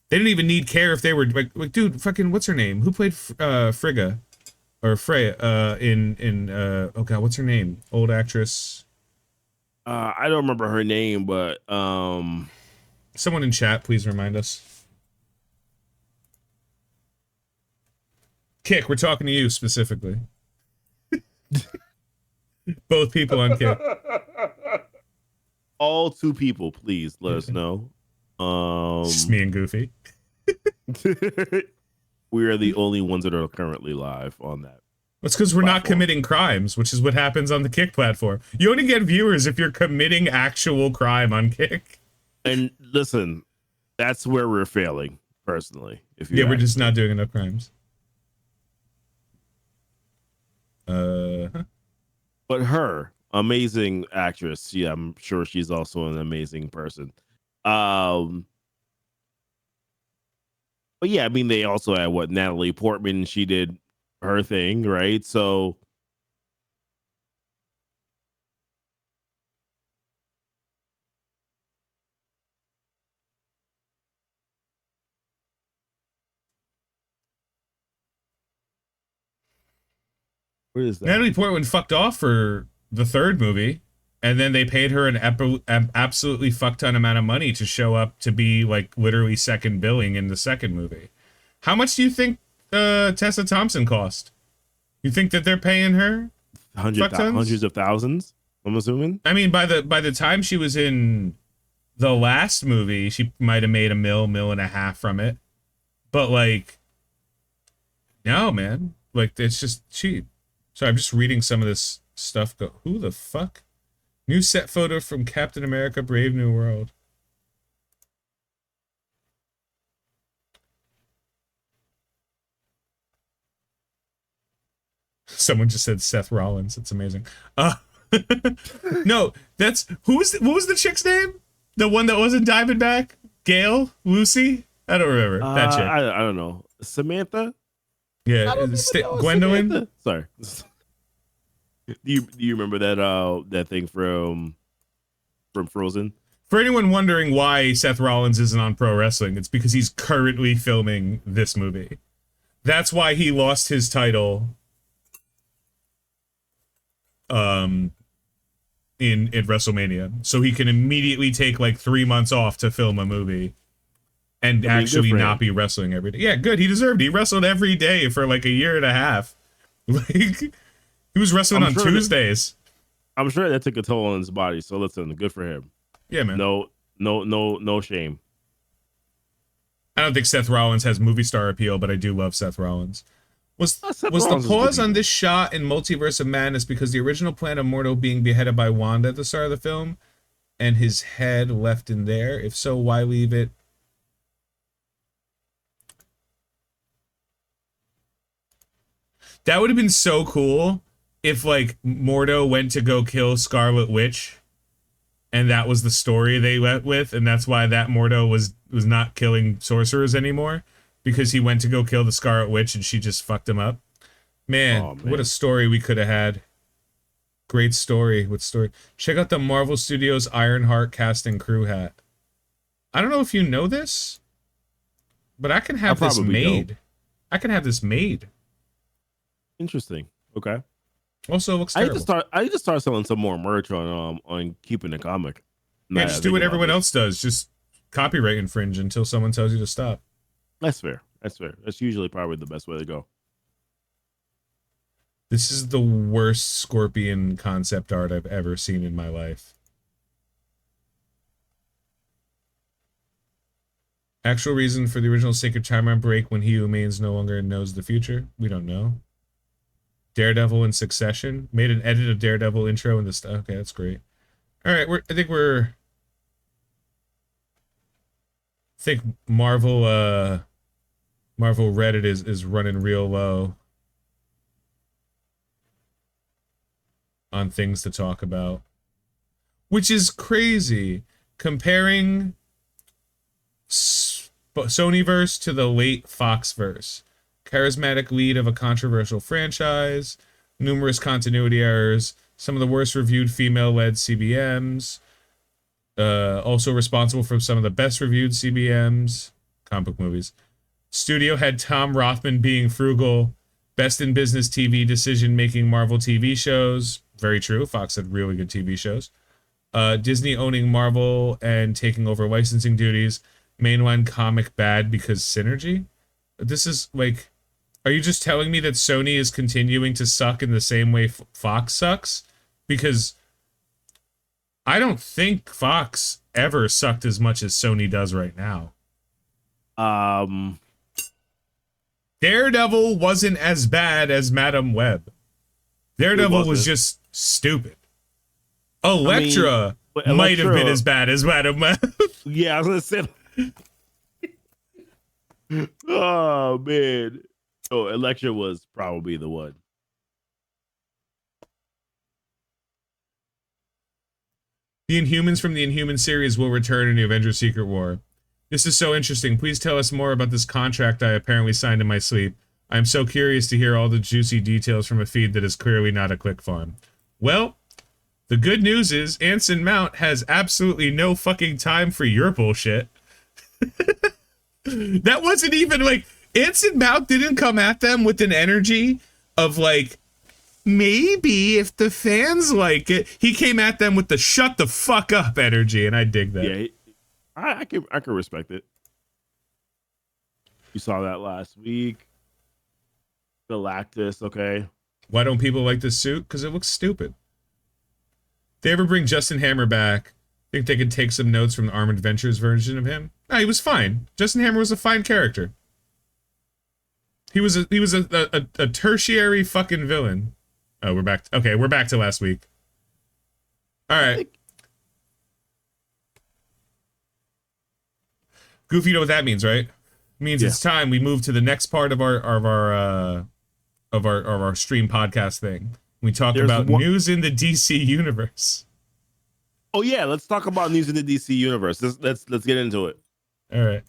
Speaker 1: They didn't even care if they were like, dude, fucking, what's her name? Who played Frigga or Freya oh god, what's her name? Old actress.
Speaker 2: I don't remember her name, but
Speaker 1: someone in chat, please remind us. Kick, we're talking to you specifically. Both people on Kick.
Speaker 2: All 2 people, please let us know.
Speaker 1: It's me and Goofy.
Speaker 2: We are the only ones that are currently live on that.
Speaker 1: That's because we're not committing crimes, which is what happens on the Kick platform. You only get viewers if you're committing actual crime on Kick.
Speaker 2: And listen, that's where we're failing, personally.
Speaker 1: We're just not doing enough crimes.
Speaker 2: But her, amazing actress. Yeah, I'm sure she's also an amazing person. But yeah, I mean, they also had Natalie Portman. She did her thing, right? So where is that?
Speaker 1: Natalie Portman fucked off for the 3rd movie, and then they paid her an absolutely fuck ton amount of money to show up to be like literally second billing in the 2nd movie. How much do you think Tessa Thompson cost? You think that they're paying her
Speaker 2: hundreds of thousands? I'm assuming.
Speaker 1: I mean, by the time she was in the last movie, she might have made $1.5 million from it. But like, no, man, like, it's just cheap. So I'm just reading some of this stuff. Who the fuck? New set photo from Captain America: Brave New World. Someone just said Seth Rollins. It's amazing. No, what was the chick's name? The one that wasn't Diamondback? Gail? Lucy? I don't remember that chick.
Speaker 2: I don't know. Samantha?
Speaker 1: Yeah, Gwendolyn.
Speaker 2: Samantha? Sorry. Do you remember that thing from Frozen?
Speaker 1: For anyone wondering why Seth Rollins isn't on Pro Wrestling, it's because he's currently filming this movie. That's why he lost his title in WrestleMania, so he can immediately take like 3 months off to film a movie, and
Speaker 2: I mean, good
Speaker 1: actually
Speaker 2: for
Speaker 1: not
Speaker 2: him.
Speaker 1: be wrestling every day. Yeah, good. He deserved it. He wrestled every day for like a year and a half. Like he was wrestling
Speaker 2: I'm
Speaker 1: on
Speaker 2: sure that
Speaker 1: Tuesdays.
Speaker 2: I'm sure that took a toll on his body. So listen, good for him.
Speaker 1: Yeah, man.
Speaker 2: No shame.
Speaker 1: I don't think Seth Rollins has movie star appeal, but I do love Seth Rollins.
Speaker 2: Seth
Speaker 1: Was the
Speaker 2: Rollins is a good
Speaker 1: pause on
Speaker 2: people.
Speaker 1: this shot in Multiverse of Madness because the original plan of Mordo being beheaded by Wanda at the start of the film and his head left in there? If so, why leave it? That would have been so cool if like Mordo went to go kill Scarlet Witch and that was the story they went with, and that's why that Mordo was not killing sorcerers anymore, because he went to go kill the Scarlet Witch and she just fucked him up. Man,
Speaker 2: Oh
Speaker 1: what a
Speaker 2: man.
Speaker 1: story we could have had. Great story. What story? Check out the Marvel Studios Ironheart cast and crew hat. I don't know if you know this, but I can
Speaker 2: I
Speaker 1: have this
Speaker 2: probably don't.
Speaker 1: made. I can have this made.
Speaker 2: Interesting. Okay.
Speaker 1: Also, it looks
Speaker 2: I need
Speaker 1: terrible.
Speaker 2: to start. I need to start selling some more merch on keeping the comic.
Speaker 1: Yeah,
Speaker 2: Now that I
Speaker 1: just do
Speaker 2: think
Speaker 1: what
Speaker 2: about
Speaker 1: everyone
Speaker 2: this.
Speaker 1: else does. Just copyright infringe until someone tells you to stop.
Speaker 2: That's fair. That's fair. That's usually probably the best way to go.
Speaker 1: This is the worst Scorpion concept art I've ever seen in my life. Actual reason for the original Sacred Timeline break when He Who Remains no longer knows the future? We don't know. Daredevil in Succession. Made an edit of Daredevil intro in the stuff. Okay, that's great. All right, I think Marvel Reddit is running real low on things to talk about, which is crazy comparing Sonyverse to the late Foxverse. Charismatic lead of a controversial franchise, numerous continuity errors, some of the worst reviewed female-led CBMs, also responsible for some of the best reviewed CBMs, comic book movies. Studio had Tom Rothman being frugal, best in business TV decision-making Marvel TV shows. Very true. Fox had really good TV shows. Disney owning Marvel and taking over licensing duties. Mainline comic bad because synergy. This is like, are you just telling me that Sony is continuing to suck in the same way Fox sucks? Because I don't think Fox ever sucked as much as Sony does right now. Daredevil wasn't as bad as Madam Web. Daredevil was just stupid. Elektra might have been as bad as Madam Web.
Speaker 2: Yeah, I was gonna say. Oh man. Oh, Elektra was probably the one.
Speaker 1: The Inhumans from the Inhuman series will return in the Avengers Secret War. This is so interesting. Please tell us more about this contract I apparently signed in my sleep. I am so curious to hear all the juicy details from a feed that is clearly not a click farm. Well, the good news is Anson Mount has absolutely no fucking time for your bullshit. That wasn't even like, Anson Mount didn't come at them with an energy of like, maybe if the fans like it. He came at them with the shut the fuck up energy, and I dig that.
Speaker 2: Yeah, I can respect it. You saw that last week. Galactus, okay.
Speaker 1: Why don't people like this suit? Because it looks stupid. They ever bring Justin Hammer back? Think they could take some notes from the Armored Ventures version of him? No, he was fine. Justin Hammer was a fine character. He was a tertiary fucking villain. Oh, we're back. Okay, we're back to last week. All right. Goofy, you know what that means, right? It means it's time we move to the next part of our stream podcast thing. We talk about news in the DC universe.
Speaker 2: Oh yeah, let's talk about news in the DC universe. Let's get into it.
Speaker 1: All right.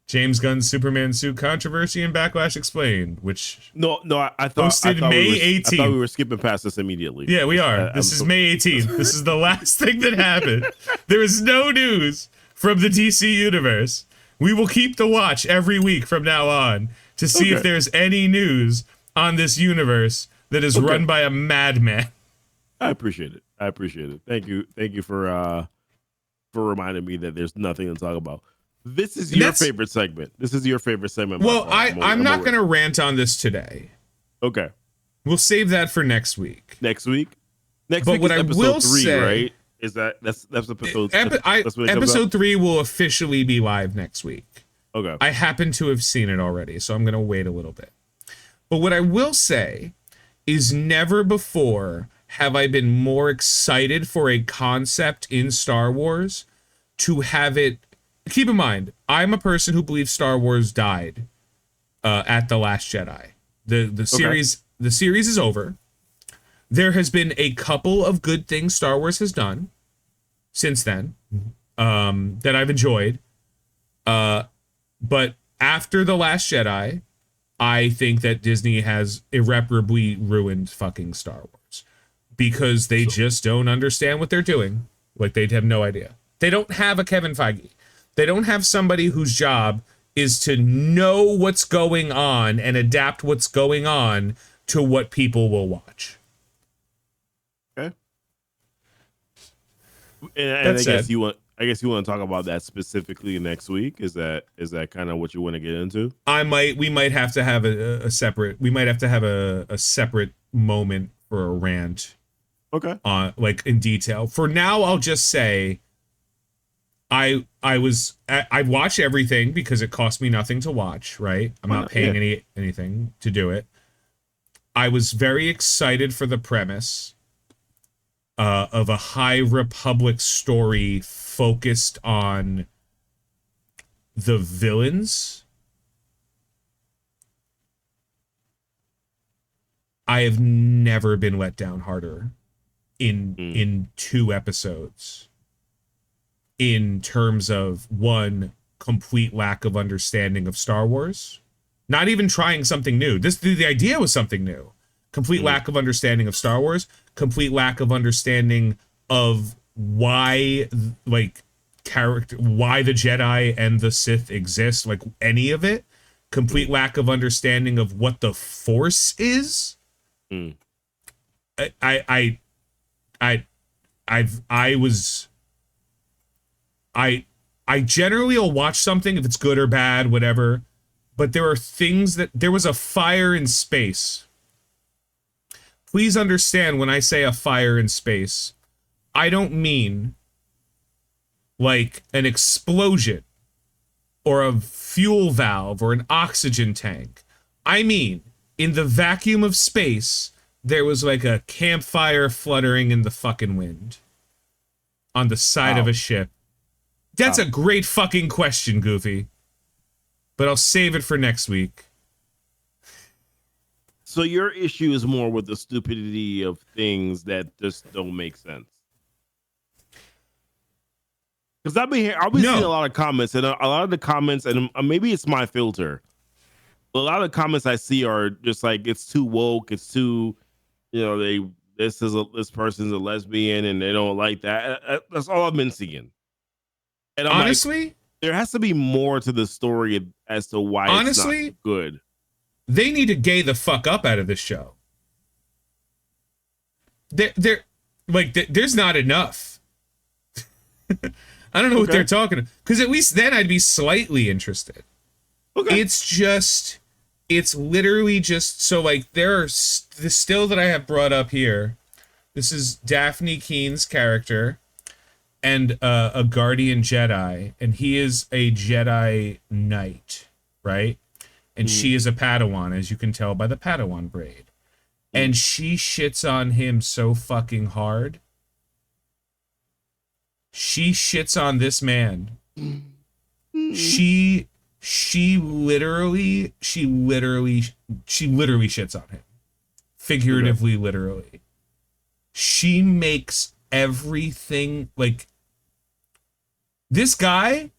Speaker 1: James Gunn's Superman suit controversy and backlash explained, which
Speaker 2: I thought
Speaker 1: posted May 18th.
Speaker 2: I thought we were skipping past this immediately.
Speaker 1: Yeah, we are. This is May 18th. This is the last thing that happened. There is no news from the DC universe. We will keep the watch every week from now on to see if there's any news on this universe that is run by a madman.
Speaker 2: I appreciate it. Thank you for for reminding me that there's nothing to talk about. This is
Speaker 1: And
Speaker 2: your favorite segment. This is your favorite segment.
Speaker 1: Well, I'm not going to rant on this today.
Speaker 2: Okay.
Speaker 1: We'll save that for next week.
Speaker 2: Next week? Next
Speaker 1: but
Speaker 2: week
Speaker 1: what
Speaker 2: is
Speaker 1: I
Speaker 2: episode
Speaker 1: will
Speaker 2: 3,
Speaker 1: say,
Speaker 2: right? Is that's episode
Speaker 1: episode 3 will officially be live next week.
Speaker 2: Okay.
Speaker 1: I happen to have seen it already, so I'm going to wait a little bit. But what I will say is never before have I been more excited for a concept in Star Wars to have it. Keep in mind, I'm a person who believes Star Wars died at The Last Jedi. The series the series is over. There has been a couple of good things Star Wars has done since then that I've enjoyed. But after The Last Jedi, I think that Disney has irreparably ruined fucking Star Wars because they just don't understand what they're doing. Like, they'd have no idea. They don't have a Kevin Feige. They don't have somebody whose job is to know what's going on and adapt what's going on to what people will watch.
Speaker 2: Okay. And I guess you want to talk about that specifically next week. Is that kind of what you want to get into? We might have to have a separate moment for a rant. Okay.
Speaker 1: Like in detail. For now, I'll just say I watch everything because it cost me nothing to watch, right? I'm not paying anything to do it. I was very excited for the premise of a High Republic story focused on the villains. I have never been let down harder in 2 episodes in terms of, one, complete lack of understanding of Star Wars. Not even trying something new. The idea was something new. Complete lack of understanding of Star Wars. Complete lack of understanding of why, like, why the Jedi and the Sith exist. Like, any of it. Complete lack of understanding of what the Force is. I generally will watch something if it's good or bad, whatever. But there are things there was a fire in space. Please understand when I say a fire in space, I don't mean like an explosion or a fuel valve or an oxygen tank. I mean, in the vacuum of space, there was like a campfire fluttering in the fucking wind on the side of a ship. That's a great fucking question, Goofy. But I'll save it for next week.
Speaker 2: So your issue is more with the stupidity of things that just don't make sense. Because I've been seeing a lot of comments, and a lot of the comments, and maybe it's my filter. A lot of the comments I see are just like, it's too woke, it's too, this person's a lesbian and they don't like that. That's all I've been seeing. And I'm
Speaker 1: honestly,
Speaker 2: like, there has to be more to the story as to why it's not good.
Speaker 1: They need to gay the fuck up out of this show. There's not enough. I don't know what they're talking about. Because at least then I'd be slightly interested. Okay. It's literally just, so like there are the still that I have brought up here. This is Daphne Keen's character and a Guardian Jedi, and he is a Jedi Knight, right? And she is a Padawan, as you can tell by the Padawan braid. And she shits on him so fucking hard. She shits on this man. She literally shits on him. Figuratively, literally. She makes everything, like, this guy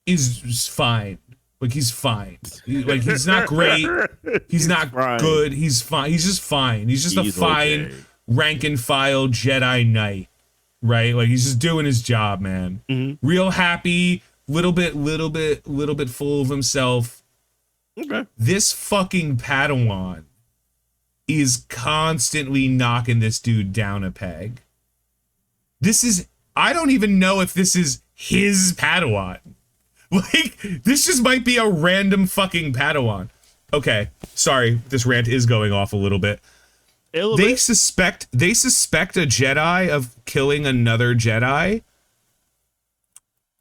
Speaker 1: is fine. Like, he's fine. He's not great. He's not good. He's fine. He's just fine. He's just a fine rank and file Jedi Knight, right? Like, he's just doing his job, man. Real happy, little bit full of himself. Okay. This fucking Padawan is constantly knocking this dude down a peg. This is I don't even know if this is his Padawan. Like, this just might be a random fucking Padawan. Okay, sorry, this rant is going off a little bit. They suspect a Jedi of killing another Jedi,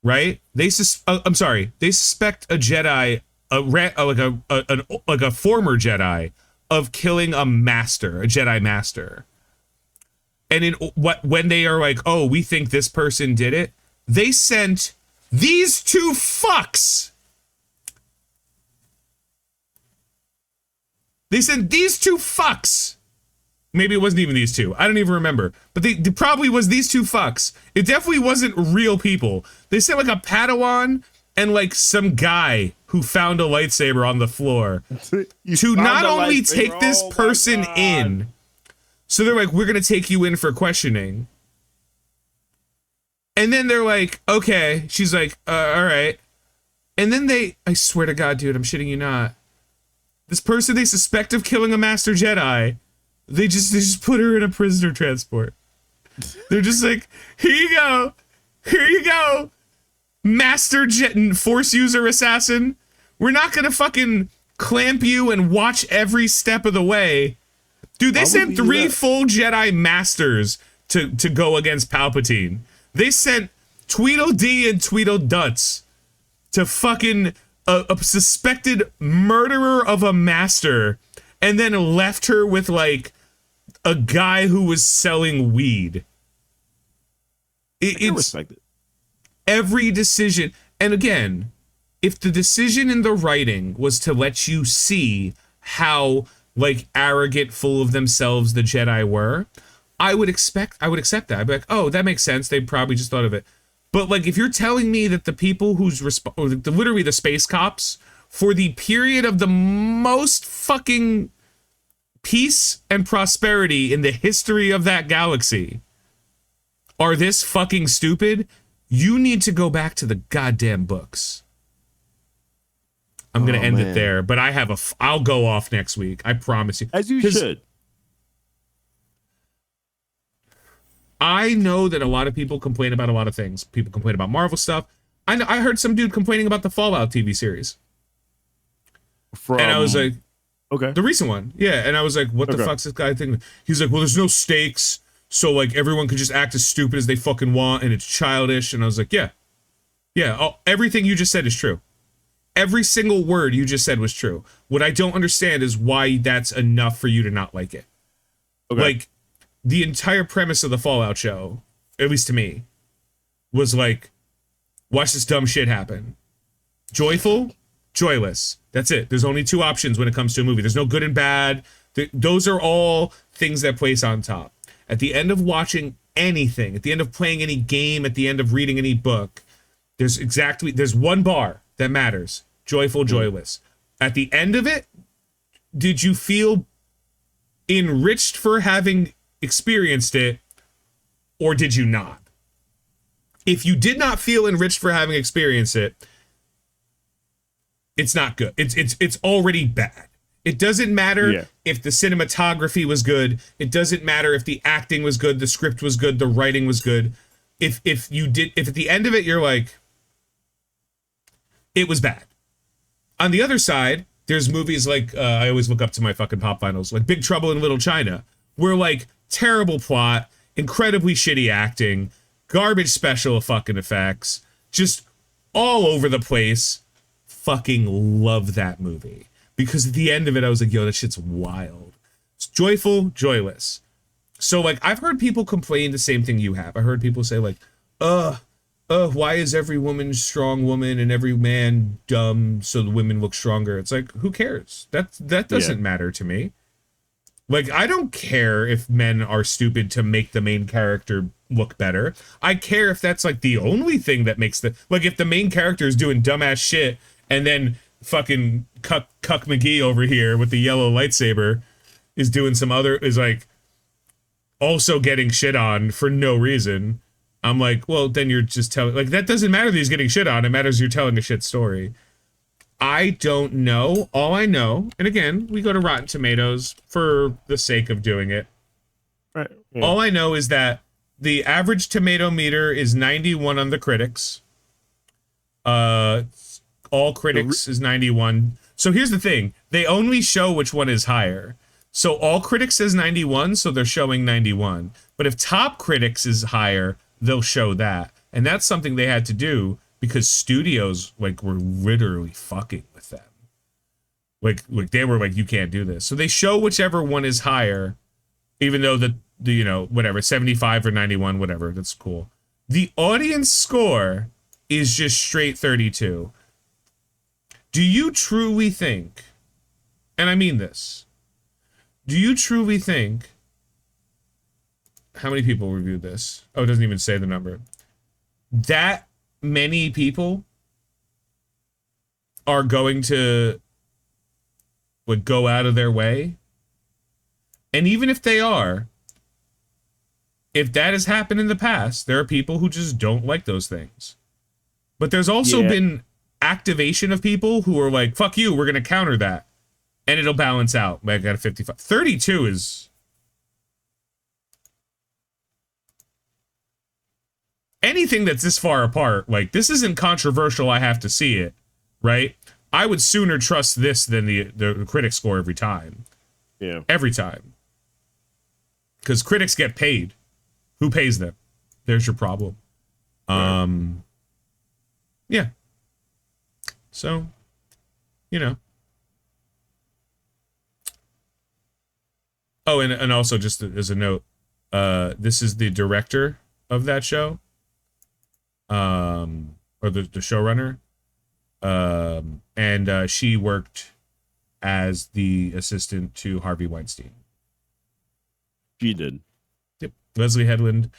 Speaker 1: right? They suspect a Jedi, like a former Jedi, of killing a master, a Jedi master. And when they are like, oh, we think this person did it, they sent these two fucks. They sent these two fucks. Maybe it wasn't even these two. I don't even remember. But they probably was these two fucks. It definitely wasn't real people. They sent like a Padawan and like some guy who found a lightsaber on the floor to not only take this person in. So they're like, we're going to take you in for questioning. And then they're like, okay. She's like, all right. And then I swear to God, dude, I'm shitting you not. This person they suspect of killing a Master Jedi, they just put her in a prisoner transport. They're just like, here you go, Master Force user assassin. We're not gonna fucking clamp you and watch every step of the way. Dude, they sent 3 full Jedi Masters to go against Palpatine. They sent Tweedledee and Tweedledutz to fucking a suspected murderer of a master, and then left her with like a guy who was selling weed. It's respect it. Every decision, and again, if the decision in the writing was to let you see how like arrogant, full of themselves the Jedi were, I would accept that. I'd be like, oh, that makes sense. They probably just thought of it. But like, if you're telling me that the people who's literally the space cops for the period of the most fucking peace and prosperity in the history of that galaxy are this fucking stupid, you need to go back to the goddamn books. I'm gonna end it there, but I'll go off next week. I promise you.
Speaker 2: As you should.
Speaker 1: I know that a lot of people complain about a lot of things. People complain about Marvel stuff. I heard some dude complaining about the Fallout TV series. And I was like, okay. The recent one. Yeah. And I was like, what the fuck's this guy thinking? He's like, well, there's no stakes. So like everyone could just act as stupid as they fucking want. And it's childish. And I was like, yeah. Yeah. Everything you just said is true. Every single word you just said was true. What I don't understand is why that's enough for you to not like it. Okay. Like, the entire premise of the Fallout show, at least to me, was like, watch this dumb shit happen. Joyful, joyless. That's it. There's only 2 options when it comes to a movie. There's no good and bad. Those are all things that place on top. At the end of watching anything, at the end of playing any game, at the end of reading any book, there's one bar that matters. Joyful, joyless. At the end of it, did you feel enriched for having experienced it, or did you not? If you did not feel enriched for having experienced it, it's not good. It's already bad. It doesn't matter if the cinematography was good. It doesn't matter if the acting was good, the script was good, the writing was good. If at the end of it you're like, it was bad. On the other side, there's movies like I always look up to my fucking pop finals, like Big Trouble in Little China, where like terrible plot, incredibly shitty acting, garbage special fucking effects, just all over the place. Fucking love that movie. Because at the end of it, I was like, yo, that shit's wild. It's joyful, joyless. So, like, I've heard people complain the same thing you have. I heard people say, like, why is every woman strong woman and every man dumb so the women look stronger? It's like, who cares? That doesn't matter to me. Like, I don't care if men are stupid to make the main character look better. I care if that's, like, the only thing that makes like, if the main character is doing dumbass shit and then fucking Cuck McGee over here with the yellow lightsaber is doing is, like, also getting shit on for no reason. I'm like, well, then you're just telling... Like, that doesn't matter that he's getting shit on. It matters you're telling a shit story. I don't know. All I know, and again, we go to Rotten Tomatoes for the sake of doing it. Right. Yeah. All I know is that the average tomato meter is 91 on the critics. Uh, all critics is 91. So here's the thing. They only show which one is higher. So all critics says 91, so they're showing 91. But if top critics is higher, they'll show that. And that's something they had to do because studios like were literally fucking with them. Like they were like, you can't do this. So they show whichever one is higher, even though the you know, whatever, 75 or 91, whatever, that's cool. The audience score is just straight 32. Do you truly think, and I mean this, do you truly think, how many people reviewed this? Oh, it doesn't even say the number. That many people are going to like go out of their way? And even if they are, if that has happened in the past, there are people who just don't like those things. But there's also been activation of people who are like, fuck you, we're going to counter that. And it'll balance out. I got a 55. 32 is... anything that's this far apart, like, this isn't controversial, I have to see it, right? I would sooner trust this than the critic score every time.
Speaker 2: Yeah.
Speaker 1: Every time. Because critics get paid. Who pays them? There's your problem.
Speaker 2: Right.
Speaker 1: Yeah. So, you know. Oh, and also just as a note, this is the director of that show. Or the showrunner. And she worked as the assistant to Harvey Weinstein.
Speaker 2: She did.
Speaker 1: Yep. Leslie Headland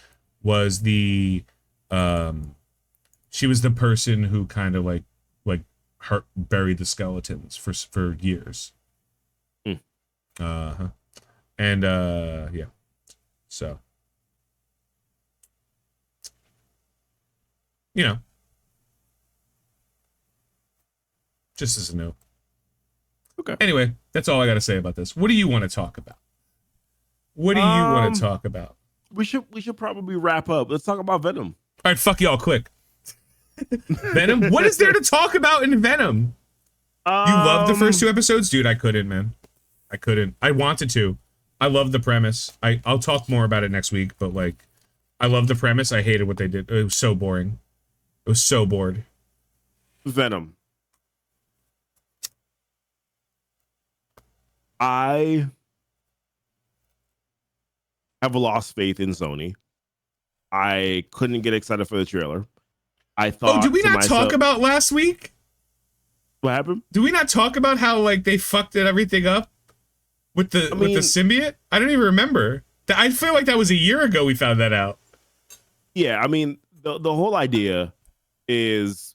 Speaker 1: was the she was the person who kind of like buried the skeletons for years. Uh-huh. And yeah. So, you know, just as a note.
Speaker 2: Okay.
Speaker 1: Anyway, that's all I got to say about this. What do you want to talk about? What do you want to talk about?
Speaker 2: We should probably wrap up. Let's talk about Venom.
Speaker 1: All right, fuck y'all, quick. Venom? What is there to talk about in Venom? You loved the first two episodes? Dude, I couldn't, man. I couldn't. I wanted to. I love the premise. I'll talk more about it next week, but like, I love the premise. I hated what they did. It was so boring. It was so bored.
Speaker 2: Venom. I have lost faith in Sony. I couldn't get excited for the trailer. I thought.
Speaker 1: Oh, did we not talk about last week?
Speaker 2: What happened?
Speaker 1: Did we not talk about how like they fucked everything up with the with the symbiote? I don't even remember. I feel like that was a year ago we found that out.
Speaker 2: Yeah, I mean the whole idea is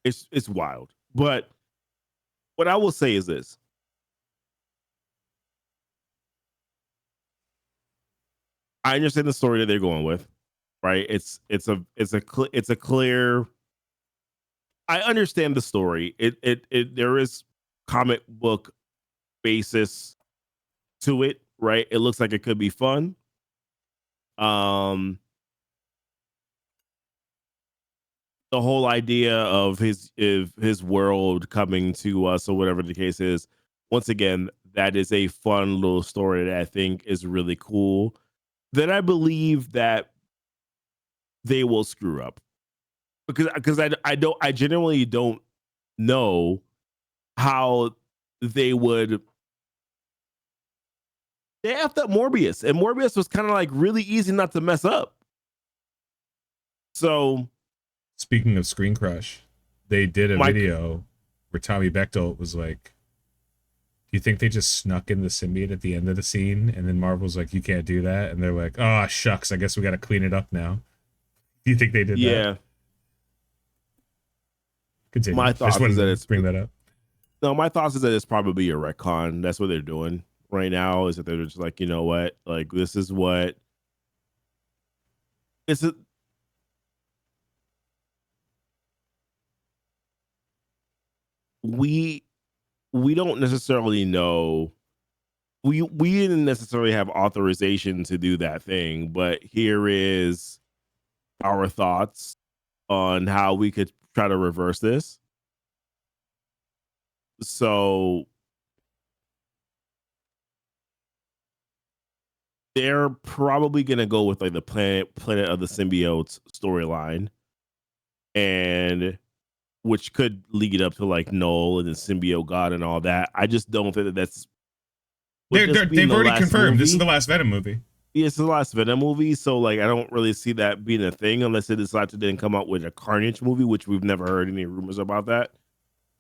Speaker 2: it's wild. But what I will say is this. I understand the story that they're going with, right? It's a clear. I understand the story. It there is comic book basis to it, right? It looks like it could be fun. The whole idea of his world coming to us or whatever the case is, once again, that is a fun little story that I think is really cool. That I believe that they will screw up because I genuinely don't know how they would. They effed up Morbius, and Morbius was kind of like really easy not to mess up. So,
Speaker 1: speaking of Screen Crush, they did a video where Tommy Bechtel was like, do you think they just snuck in the symbiote at the end of the scene? And then Marvel's like, you can't do that. And they're like, oh, shucks, I guess we got to clean it up now. Do you think they did that?
Speaker 2: Yeah.
Speaker 1: Continue.
Speaker 2: My thoughts is that
Speaker 1: bring that up.
Speaker 2: No, my thoughts is that it's probably a retcon. That's what they're doing right now, is that they're just like, you know what? Like, this is what... We don't necessarily know we didn't necessarily have authorization to do that thing, but here is our thoughts on how we could try to reverse this. So they're probably gonna go with like the Planet of the Symbiotes storyline, and which could lead up to like Null and the symbiote god and all that. I just don't think that that's.
Speaker 1: They've already confirmed this is the last Venom movie.
Speaker 2: Yeah, it's the last Venom movie, so like I don't really see that being a thing unless they decide to then come out with a Carnage movie, which we've never heard any rumors about that,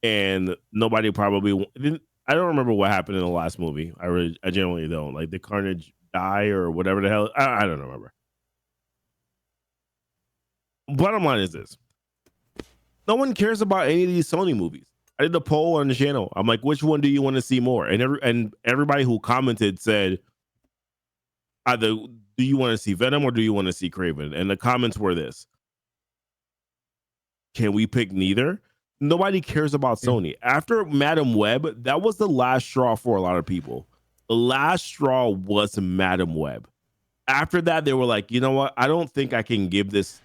Speaker 2: and nobody probably didn't. I don't remember what happened in the last movie. I generally don't. Like, did Carnage die or whatever the hell? I don't remember. Bottom line is this: no one cares about any of these Sony movies. I did a poll on the channel. I'm like, which one do you want to see more? And everybody who commented said, either do you want to see Venom or do you want to see Craven? And the comments were this: can we pick neither? Nobody cares about Sony. After Madam Web, that was the last straw for a lot of people. The last straw was Madam Web. After that, they were like, you know what? I don't think I can give this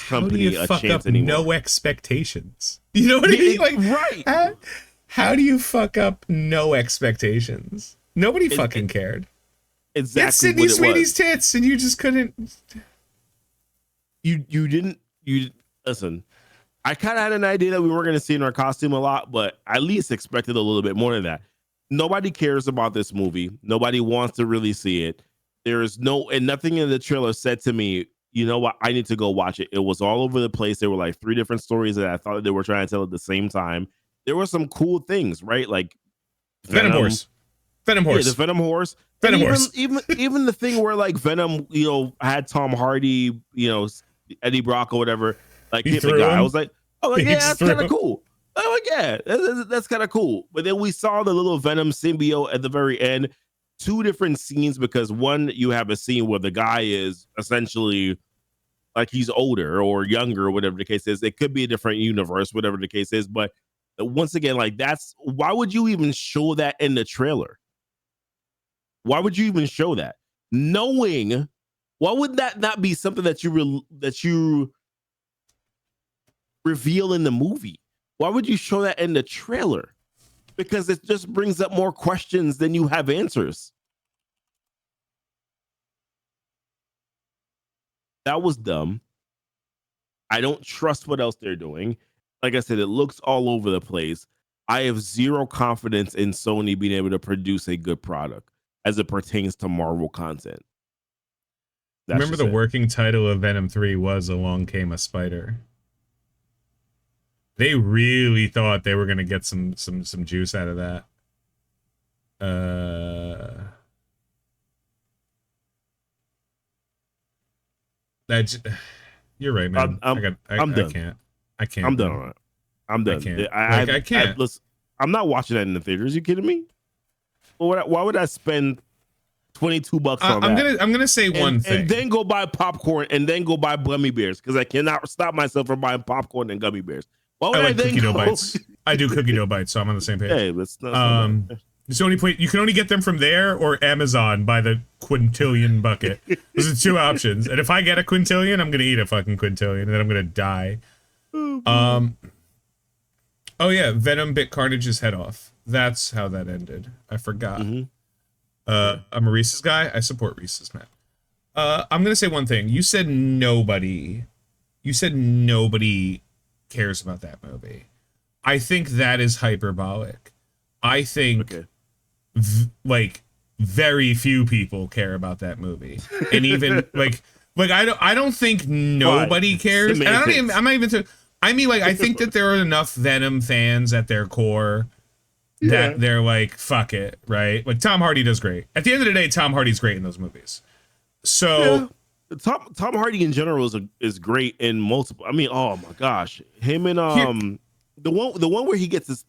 Speaker 2: company a chance anymore.
Speaker 1: No expectations. You know what I mean? Like,
Speaker 2: right.
Speaker 1: How do you fuck up no expectations? Nobody fucking cared.
Speaker 2: Exactly.
Speaker 1: It's Sydney Sweeney's tits, and you just couldn't.
Speaker 2: You didn't. Listen. I kind of had an idea that we weren't going to see in our costume a lot, but I at least expected a little bit more than that. Nobody cares about this movie. Nobody wants to really see it. There is nothing in the trailer said to me, you know what, I need to go watch it. It was all over the place. There were like 3 different stories that I thought they were trying to tell at the same time. There were some cool things, right? Like
Speaker 1: Venom Horse.
Speaker 2: Yeah, the Venom Horse. Even the thing where like Venom, had Tom Hardy, Eddie Brock or whatever, like hit the guy. I was like, yeah, that's kind of cool. Oh yeah, that's kind of cool. But then we saw the little Venom symbiote at the very end. 2 different scenes, because one, you have a scene where the guy is essentially like he's older or younger or whatever the case is. It could be a different universe, whatever the case is. But once again, like, that's why would you even show that in the trailer? Why would you even show that? Knowing, why would that not be something that you reveal in the movie? Why would you show that in the trailer? Because it just brings up more questions than you have answers. That was dumb. I don't trust what else they're doing. Like I said, it looks all over the place. I have zero confidence in Sony being able to produce a good product as it pertains to Marvel content.
Speaker 1: Remember the working title of Venom 3 was Along Came a Spider. They really thought they were going to get some juice out of that. You're right, man.
Speaker 2: I'm done.
Speaker 1: I can't.
Speaker 2: I'm done on it. I'm done. I can't. Listen, I'm not watching that in the theaters. You kidding me? Why would I spend $22 on that?
Speaker 1: I'm gonna say one thing,
Speaker 2: and then go buy popcorn, and then go buy gummy bears, because I cannot stop myself from buying popcorn and gummy bears. Why would
Speaker 1: I like cookie dough bites. I do cookie dough bites, so I'm on the same page.
Speaker 2: Hey, let's not.
Speaker 1: You can only get them from there or Amazon by the quintillion bucket. Those are 2 options, and if I get a quintillion, I'm gonna eat a fucking quintillion, and then I'm gonna die. Oh yeah, Venom bit Carnage's head off. That's how that ended. I forgot. I'm a Reese's guy. I support Reese's, man. I'm gonna say one thing. You said nobody cares about that movie. I think that is hyperbolic. I think like very few people care about that movie, and even like I don't think nobody cares. And I mean, like, I think that there are enough Venom fans at their core that they're like, fuck it, right? Like, Tom Hardy does great. At the end of the day, Tom Hardy's great in those movies. So
Speaker 2: Tom Hardy in general is great in multiple. I mean, oh my gosh, him and the one where he gets his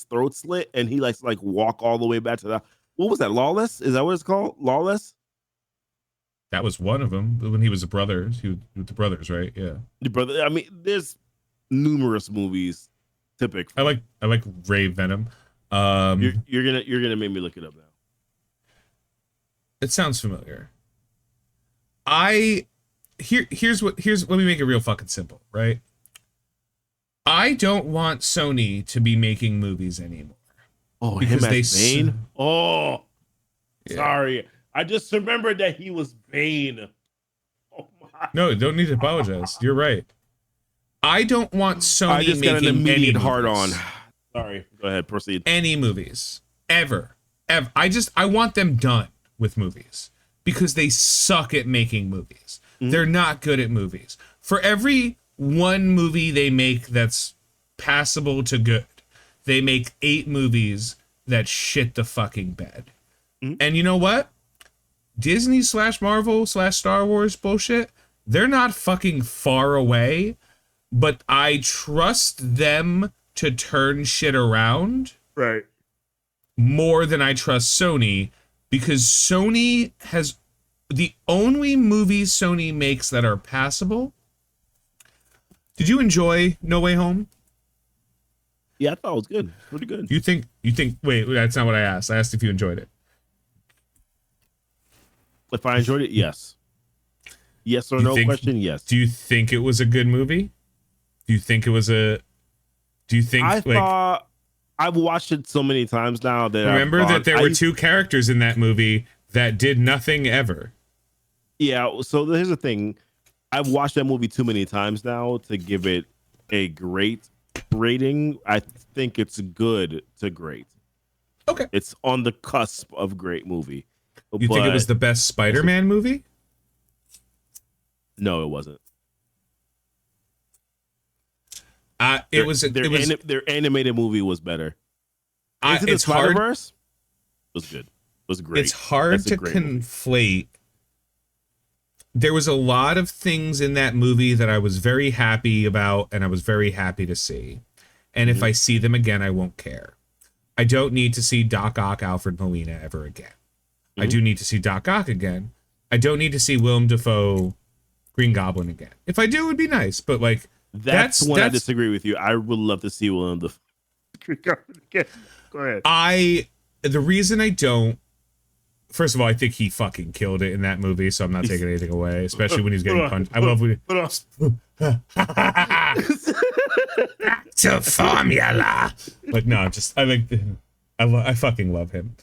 Speaker 2: throat slit and he likes to like walk all the way back to the, what was that? Lawless? Is that what it's called? Lawless?
Speaker 1: That was one of them when he was a brother. He was with the brothers, right? Yeah.
Speaker 2: The brother. I mean, there's numerous movies. Typical.
Speaker 1: I like Ray Venom.
Speaker 2: You're gonna make me look it up now.
Speaker 1: It sounds familiar. Here's let me make it real fucking simple, right? I don't want Sony to be making movies anymore.
Speaker 2: Oh,
Speaker 1: because
Speaker 2: him as Bane? Oh, yeah. Sorry. I just remembered that he was Bane. Oh my.
Speaker 1: No, don't need to apologize. You're right. I don't want Sony
Speaker 2: I just got an immediate hard on.
Speaker 1: Movies.
Speaker 2: Sorry. Go ahead. Proceed.
Speaker 1: Any movies. Ever. I want them done with movies because they suck at making movies. Mm-hmm. They're not good at movies. For every one movie they make that's passable to good, they make 8 movies that shit the fucking bed. Mm-hmm. And you know what? Disney / Marvel / Star Wars bullshit, they're not fucking far away, but I trust them to turn shit around.
Speaker 2: Right.
Speaker 1: More than I trust Sony, because Sony has the only movies Sony makes that are passable. Did you enjoy No Way Home?
Speaker 2: Yeah, I thought it was good. Pretty good.
Speaker 1: You think wait, that's not what I asked. I asked if you enjoyed it.
Speaker 2: If I enjoyed it, yes. Yes or no question, yes.
Speaker 1: Do you think it was a good movie? I
Speaker 2: thought I've watched it so many times now that
Speaker 1: remember that there were 2 characters in that movie that did nothing ever.
Speaker 2: Yeah, so here's the thing. I've watched that movie too many times now to give it a great rating. I think it's good to great.
Speaker 1: Okay.
Speaker 2: It's on the cusp of great movie.
Speaker 1: You think it was the best Spider-Man movie?
Speaker 2: No, it wasn't. Their animated movie was better. Into the Spider-Verse was good. It was great.
Speaker 1: It's hard to conflate. There was a lot of things in that movie that I was very happy about and I was very happy to see. And if I see them again, I won't care. I don't need to see Doc Ock, Alfred Molina ever again. I do need to see Doc Ock again. I don't need to see Willem Dafoe, Green Goblin again. If I do, it would be nice. But like,
Speaker 2: that's I disagree with you. I would love to see Willem Dafoe, Green Goblin again. Go ahead.
Speaker 1: The reason I don't, first of all, I think he fucking killed it in that movie, so I'm not taking anything away, especially when he's getting punched. I love when to formula. Like, no, I fucking love him.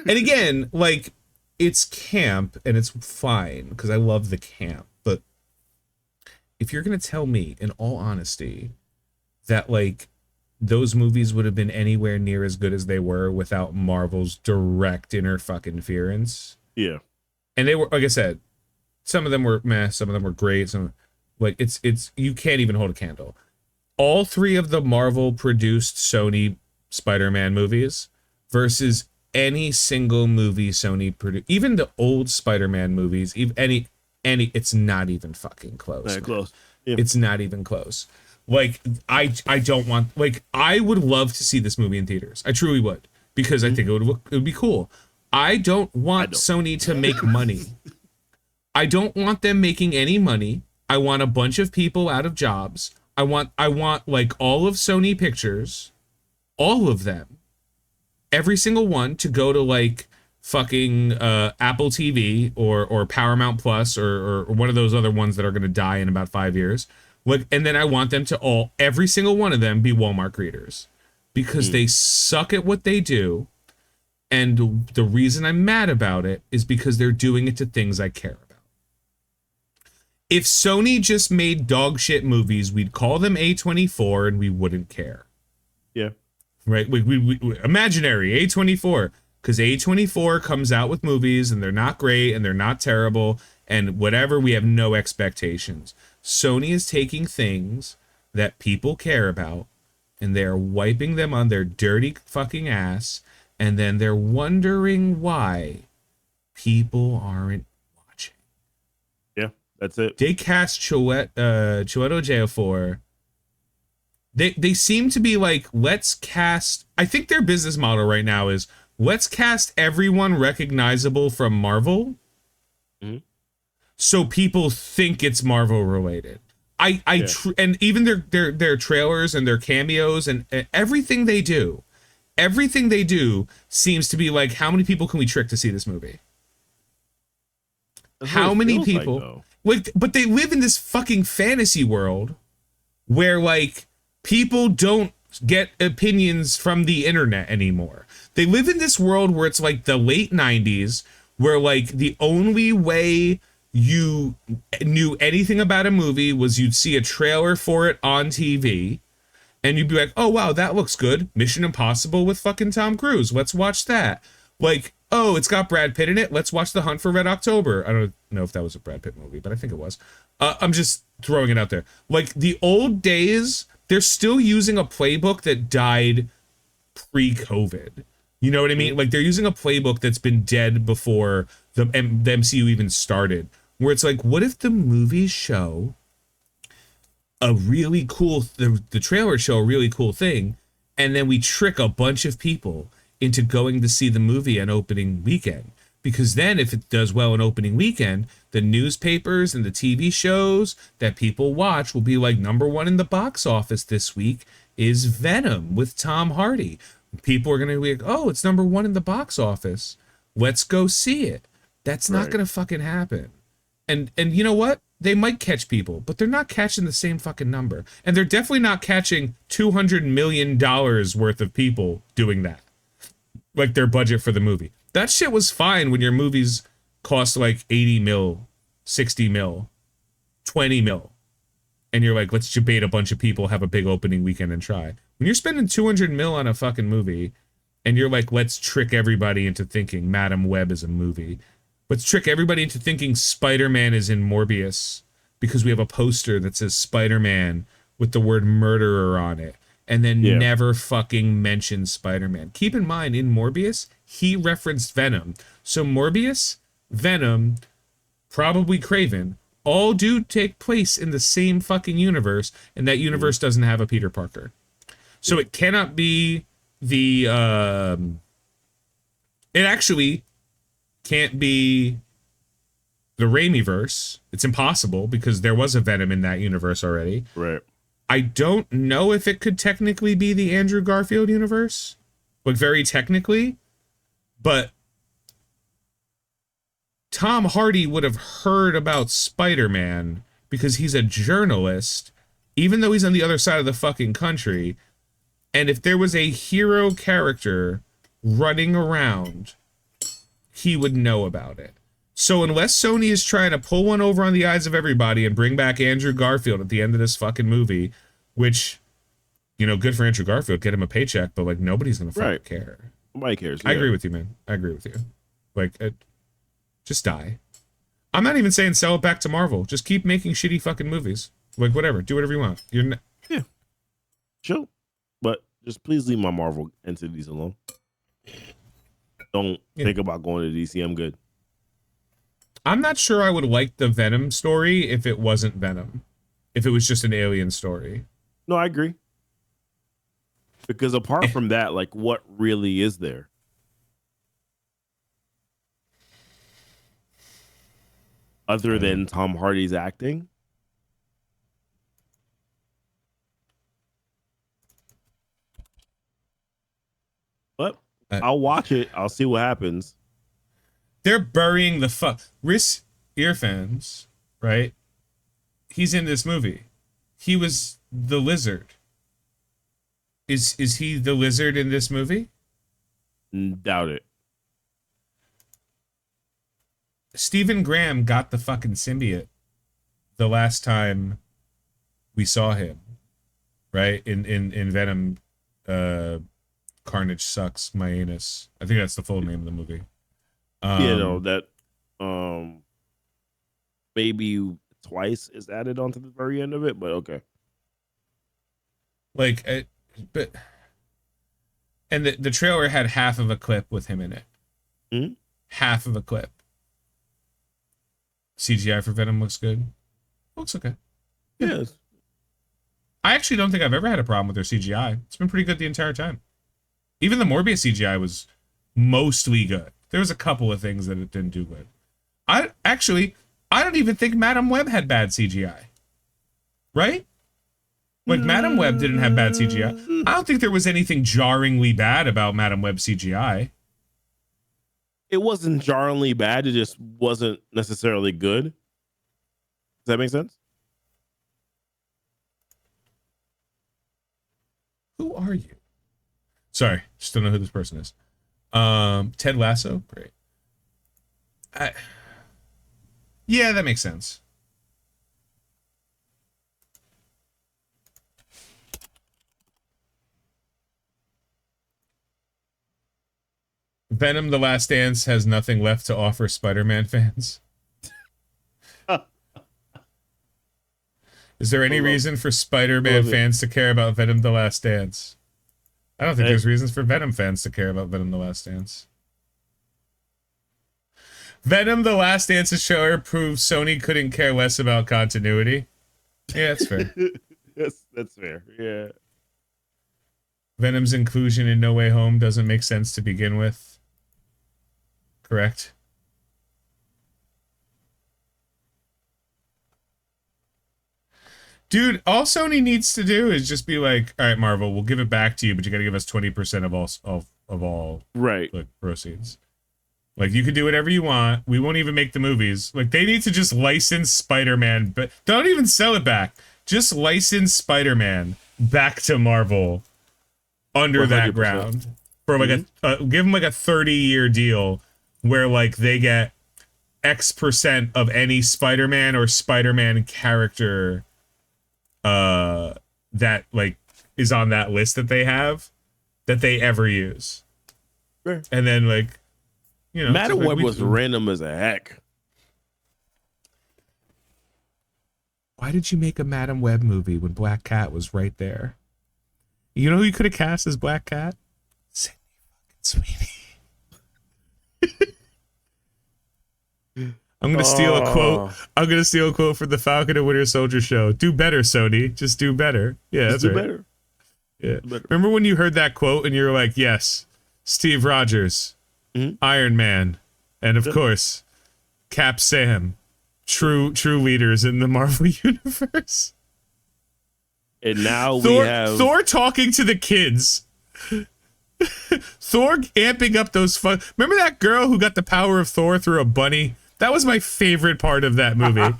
Speaker 1: And again, like, it's camp and it's fine because I love the camp. But if you're gonna tell me, in all honesty, that like those movies would have been anywhere near as good as they were without Marvel's direct interference.
Speaker 2: Yeah.
Speaker 1: And they were, like I said, some of them were meh, some of them were great. Some like it's you can't even hold a candle. All 3 of the Marvel produced Sony Spider-Man movies versus any single movie Sony produced, even the old Spider-Man movies, even any, it's not even fucking close.
Speaker 2: Not close. Yeah.
Speaker 1: It's not even close. Like, I don't want, like, I would love to see this movie in theaters. I truly would, because I think it would be cool. I don't want Sony to make money. I don't want them making any money. I want a bunch of people out of jobs. I want like all of Sony Pictures, all of them, every single one, to go to like fucking Apple TV or Paramount Plus or one of those other ones that are going to die in about 5 years. Like, and then I want them to every single one of them be Walmart creators because they suck at what they do. And the reason I'm mad about it is because they're doing it to things I care about. If Sony just made dog shit movies, we'd call them A24 and we wouldn't care.
Speaker 2: Yeah.
Speaker 1: Right? We imaginary A24, because A24 comes out with movies and they're not great and they're not terrible and whatever, we have no expectations. Sony is taking things that people care about and they're wiping them on their dirty fucking ass, and then they're wondering why people aren't watching.
Speaker 2: Yeah, that's it.
Speaker 1: They cast Chiwetel Ejiofor. They seem to be like, let's cast, I think their business model right now is, let's cast everyone recognizable from Marvel. Mm-hmm. So people think it's Marvel related. And even their trailers and their cameos and everything they do seems to be like, how many people can we trick to see this movie?
Speaker 2: That's what
Speaker 1: How
Speaker 2: it
Speaker 1: many
Speaker 2: feels like,
Speaker 1: people
Speaker 2: though.
Speaker 1: like, but they live in this fucking fantasy world where like people don't get opinions from the internet anymore. They live in this world where it's like the late 90s where like the only way you knew anything about a movie was you'd see a trailer for it on TV and you'd be like, "Oh wow, that looks good. Mission Impossible with fucking Tom Cruise. Let's watch that." Like, "Oh, it's got Brad Pitt in it. Let's watch The Hunt for Red October." I don't know if that was a Brad Pitt movie, but I think it was. I'm just throwing it out there. Like the old days, they're still using a playbook that died pre-COVID. You know what I mean? Like they're using a playbook that's been dead before the MCU even started. Where it's like, what if the movies show a really cool, the trailer show a really cool thing, and then we trick a bunch of people into going to see the movie on opening weekend? Because then if it does well on opening weekend, the newspapers and the TV shows that people watch will be like, #1 in the box office this week is Venom with Tom Hardy. People are going to be like, "Oh, it's #1 in the box office. Let's go see it." That's not
Speaker 2: Right.
Speaker 1: going to fucking happen. And you know what? They might catch people, but they're not catching the same fucking number. And they're definitely not catching $200 million worth of people doing that. Like their budget for the movie. That shit was fine when your movies cost like 80 mil, 60 mil, 20 mil. And you're like, let's debate a bunch of people, have a big opening weekend and try. When you're spending 200 mil on a fucking movie and you're like, let's trick everybody into thinking Madam Web is a movie. Let's trick everybody into thinking Spider-Man is in Morbius because we have a poster that says Spider-Man with the word murderer on it. And then never fucking mention Spider-Man. Keep in mind, in Morbius, he referenced Venom. So Morbius, Venom, probably Craven, all do take place in the same fucking universe, and that universe doesn't have a Peter Parker. So it cannot be the... it actually can't be the Raimi-verse. It's impossible, because there was a Venom in that universe already.
Speaker 2: Right.
Speaker 1: I don't know if it could technically be the Andrew Garfield universe, like very technically, but Tom Hardy would have heard about Spider-Man because he's a journalist, even though he's on the other side of the fucking country. And if there was a hero character running around, he would know about it. So unless Sony is trying to pull one over on the eyes of everybody and bring back Andrew Garfield at the end of this fucking movie, which, you know, good for Andrew Garfield, get him a paycheck, but like nobody's gonna fucking care.
Speaker 2: Nobody cares.
Speaker 1: I agree with you, man. I agree with you. Like, just die. I'm not even saying sell it back to Marvel. Just keep making shitty fucking movies. Like, whatever. Do whatever you want.
Speaker 2: Yeah. Sure. But just please leave my Marvel entities alone. Don't think about going to DC. I'm good.
Speaker 1: I'm not sure I would like the Venom story if it wasn't Venom. If it was just an alien story.
Speaker 2: No, I agree. Because apart from that, like, what really is there? Other than Tom Hardy's acting? But I'll watch it. I'll see what happens.
Speaker 1: They're burying the fuck. Riss Earfans, right? He's in this movie. He was the Lizard. Is he the Lizard in this movie?
Speaker 2: Doubt it.
Speaker 1: Stephen Graham got the fucking symbiote the last time we saw him, right? In Venom, Carnage Sucks My Anus. I think that's the full name of the movie.
Speaker 2: That maybe twice is added onto the very end of it, but okay.
Speaker 1: Like, but and the trailer had half of a clip with him in it.
Speaker 2: Mm-hmm.
Speaker 1: Half of a clip. CGI for Venom looks good. Looks okay.
Speaker 2: Yes.
Speaker 1: I actually don't think I've ever had a problem with their CGI. It's been pretty good the entire time. Even the Morbius CGI was mostly good. There was a couple of things that it didn't do good. I don't even think Madam Web had bad CGI. Right? Like, Madam Web didn't have bad CGI. I don't think there was anything jarringly bad about Madam Web CGI.
Speaker 2: it wasn't jarringly bad. It just wasn't necessarily good. Does that make sense?
Speaker 1: Who are you? Sorry, just don't know who this person is. Ted Lasso, great. Yeah, that makes sense. Venom: The Last Dance has nothing left to offer Spider-Man fans. Is there any reason for Spider-Man fans to care about Venom: The Last Dance? I don't think there's reasons for Venom fans to care about Venom: The Last Dance. Venom: The Last Dance's trailer proves Sony couldn't care less about continuity. Yeah, that's fair.
Speaker 2: That's fair. Yeah.
Speaker 1: Venom's inclusion in No Way Home doesn't make sense to begin with. Correct. Dude, all Sony needs to do is just be like, all right, Marvel, we'll give it back to you, but you got to give us 20% of all
Speaker 2: right
Speaker 1: like proceeds. Like, you can do whatever you want. We won't even make the movies. Like, they need to just license Spider-Man, but don't even sell it back. Just license Spider-Man back to Marvel under 100%. That ground for like give them like a 30-year deal where like they get X% of any Spider-Man or Spider-Man character that like is on that list that they have that they ever use.
Speaker 2: Sure.
Speaker 1: And then like, you know,
Speaker 2: Madam Web was random as a heck.
Speaker 1: Why did you make a Madam Web movie when Black Cat was right there? You know who you could have cast as Black Cat? Sydney fucking Sweeney. I'm gonna steal a quote. I'm gonna steal a quote from the Falcon and Winter Soldier show. Do better, Sony. Just do better. Yeah, that's right. Better. Yeah. Better. Remember when you heard that quote and you were like, "Yes, Steve Rogers, Iron Man, and of course, Cap Sam, true leaders in the Marvel universe."
Speaker 2: And now
Speaker 1: Thor,
Speaker 2: we have
Speaker 1: Thor talking to the kids. Thor amping up those fun. Remember that girl who got the power of Thor through a bunny? That was my favorite part of that movie.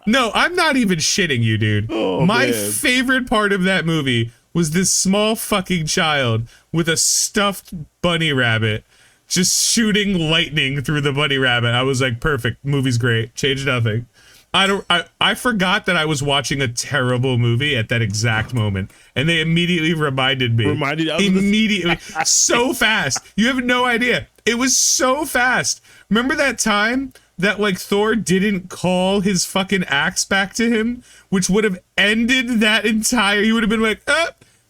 Speaker 1: No, I'm not even shitting you, dude. My favorite part of that movie was this small fucking child with a stuffed bunny rabbit just shooting lightning through the bunny rabbit. I was like, perfect. Movie's great. Change nothing. I forgot that I was watching a terrible movie at that exact moment, and they immediately reminded me. Immediately. So fast. You have no idea. It was so fast. Remember that time that like Thor didn't call his fucking axe back to him, which would have ended that entire. He would have been like,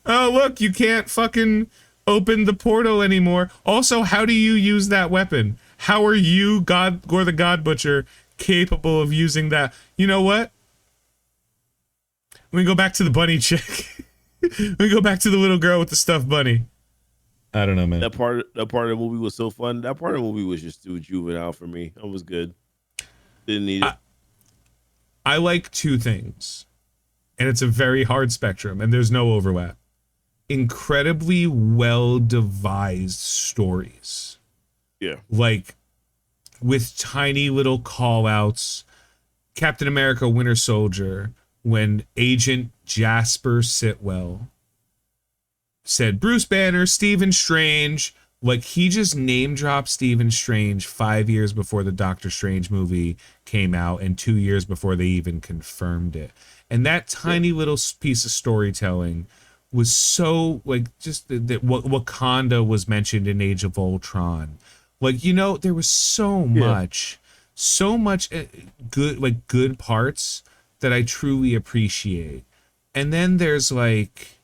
Speaker 1: oh look, you can't fucking open the portal anymore. Also, how do you use that weapon? How are you, Gore the God Butcher, capable of using that? You know what? Let me go back to the bunny chick. Let me go back to the little girl with the stuffed bunny. I don't know, man.
Speaker 2: That part of the movie was so fun. That part of the movie was just too juvenile for me. It was good. Didn't need it.
Speaker 1: I like two things, and it's a very hard spectrum, and there's no overlap. Incredibly well devised stories.
Speaker 2: Yeah.
Speaker 1: Like with tiny little call outs. Captain America Winter Soldier, when Agent Jasper Sitwell said Bruce Banner, Stephen Strange, like he just name dropped Stephen Strange 5 years before the Doctor Strange movie came out and 2 years before they even confirmed it. And that tiny little piece of storytelling was so like just that Wakanda was mentioned in Age of Ultron. Like, you know, there was so much good parts that I truly appreciate. And then there's like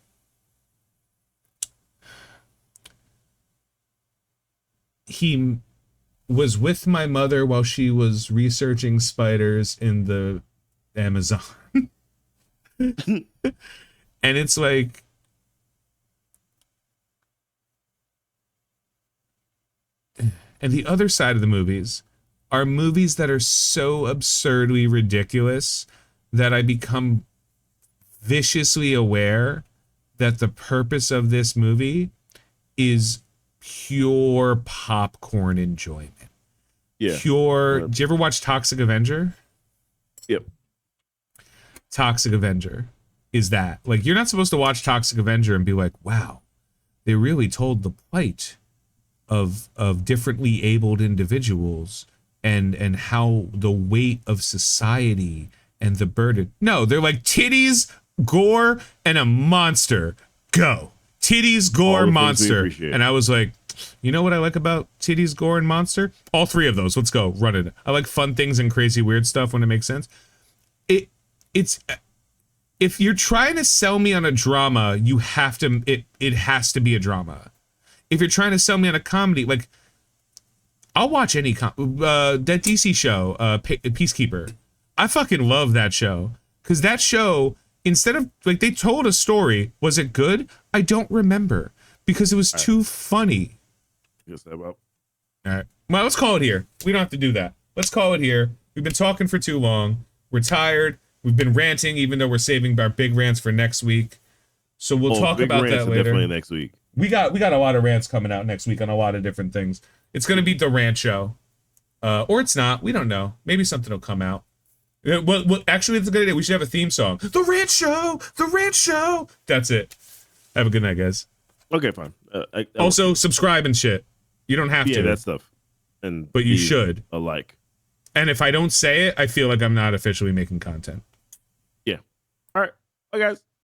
Speaker 1: he was with my mother while she was researching spiders in the Amazon. And it's like, and the other side of the movies are movies that are so absurdly ridiculous that I become viciously aware that the purpose of this movie is pure popcorn enjoyment.
Speaker 2: Yeah.
Speaker 1: pure. Did you ever watch Toxic Avenger?
Speaker 2: Yep.
Speaker 1: Toxic Avenger is that. Like, you're not supposed to watch Toxic Avenger and be like, wow, they really told the plight of differently abled individuals and how the weight of society and the burden. No, they're like titties, gore, and a monster. Go. Titties, gore, monster. And I was like, you know what I like about titties, gore, and monster? All three of those. Let's go. Run it. I like fun things and crazy weird stuff when it makes sense. It's if you're trying to sell me on a drama, you have to it has to be a drama. If you're trying to sell me on a comedy, like, I'll watch any that DC show, Peacekeeper. I fucking love that show, because that show, instead of, like, they told a story. Was it good? I don't remember, because it was too funny.
Speaker 2: All
Speaker 1: right. Well, let's call it here. We don't have to do that. Let's call it here. We've been talking for too long. We're tired. We've been ranting, even though we're saving our big rants for next week. So we'll talk about that later.
Speaker 2: Definitely next week.
Speaker 1: We got a lot of rants coming out next week on a lot of different things. It's going to be the rant show. Or it's not. We don't know. Maybe something will come out. Well, actually, it's a good idea. We should have a theme song. The rant show. The rant show. That's it. Have a good night, guys.
Speaker 2: Okay, fine.
Speaker 1: Also, subscribe and shit. You don't have to.
Speaker 2: Yeah, that stuff.
Speaker 1: But you should.
Speaker 2: A like.
Speaker 1: And if I don't say it, I feel like I'm not officially making content.
Speaker 2: Yeah. All right. Bye, guys.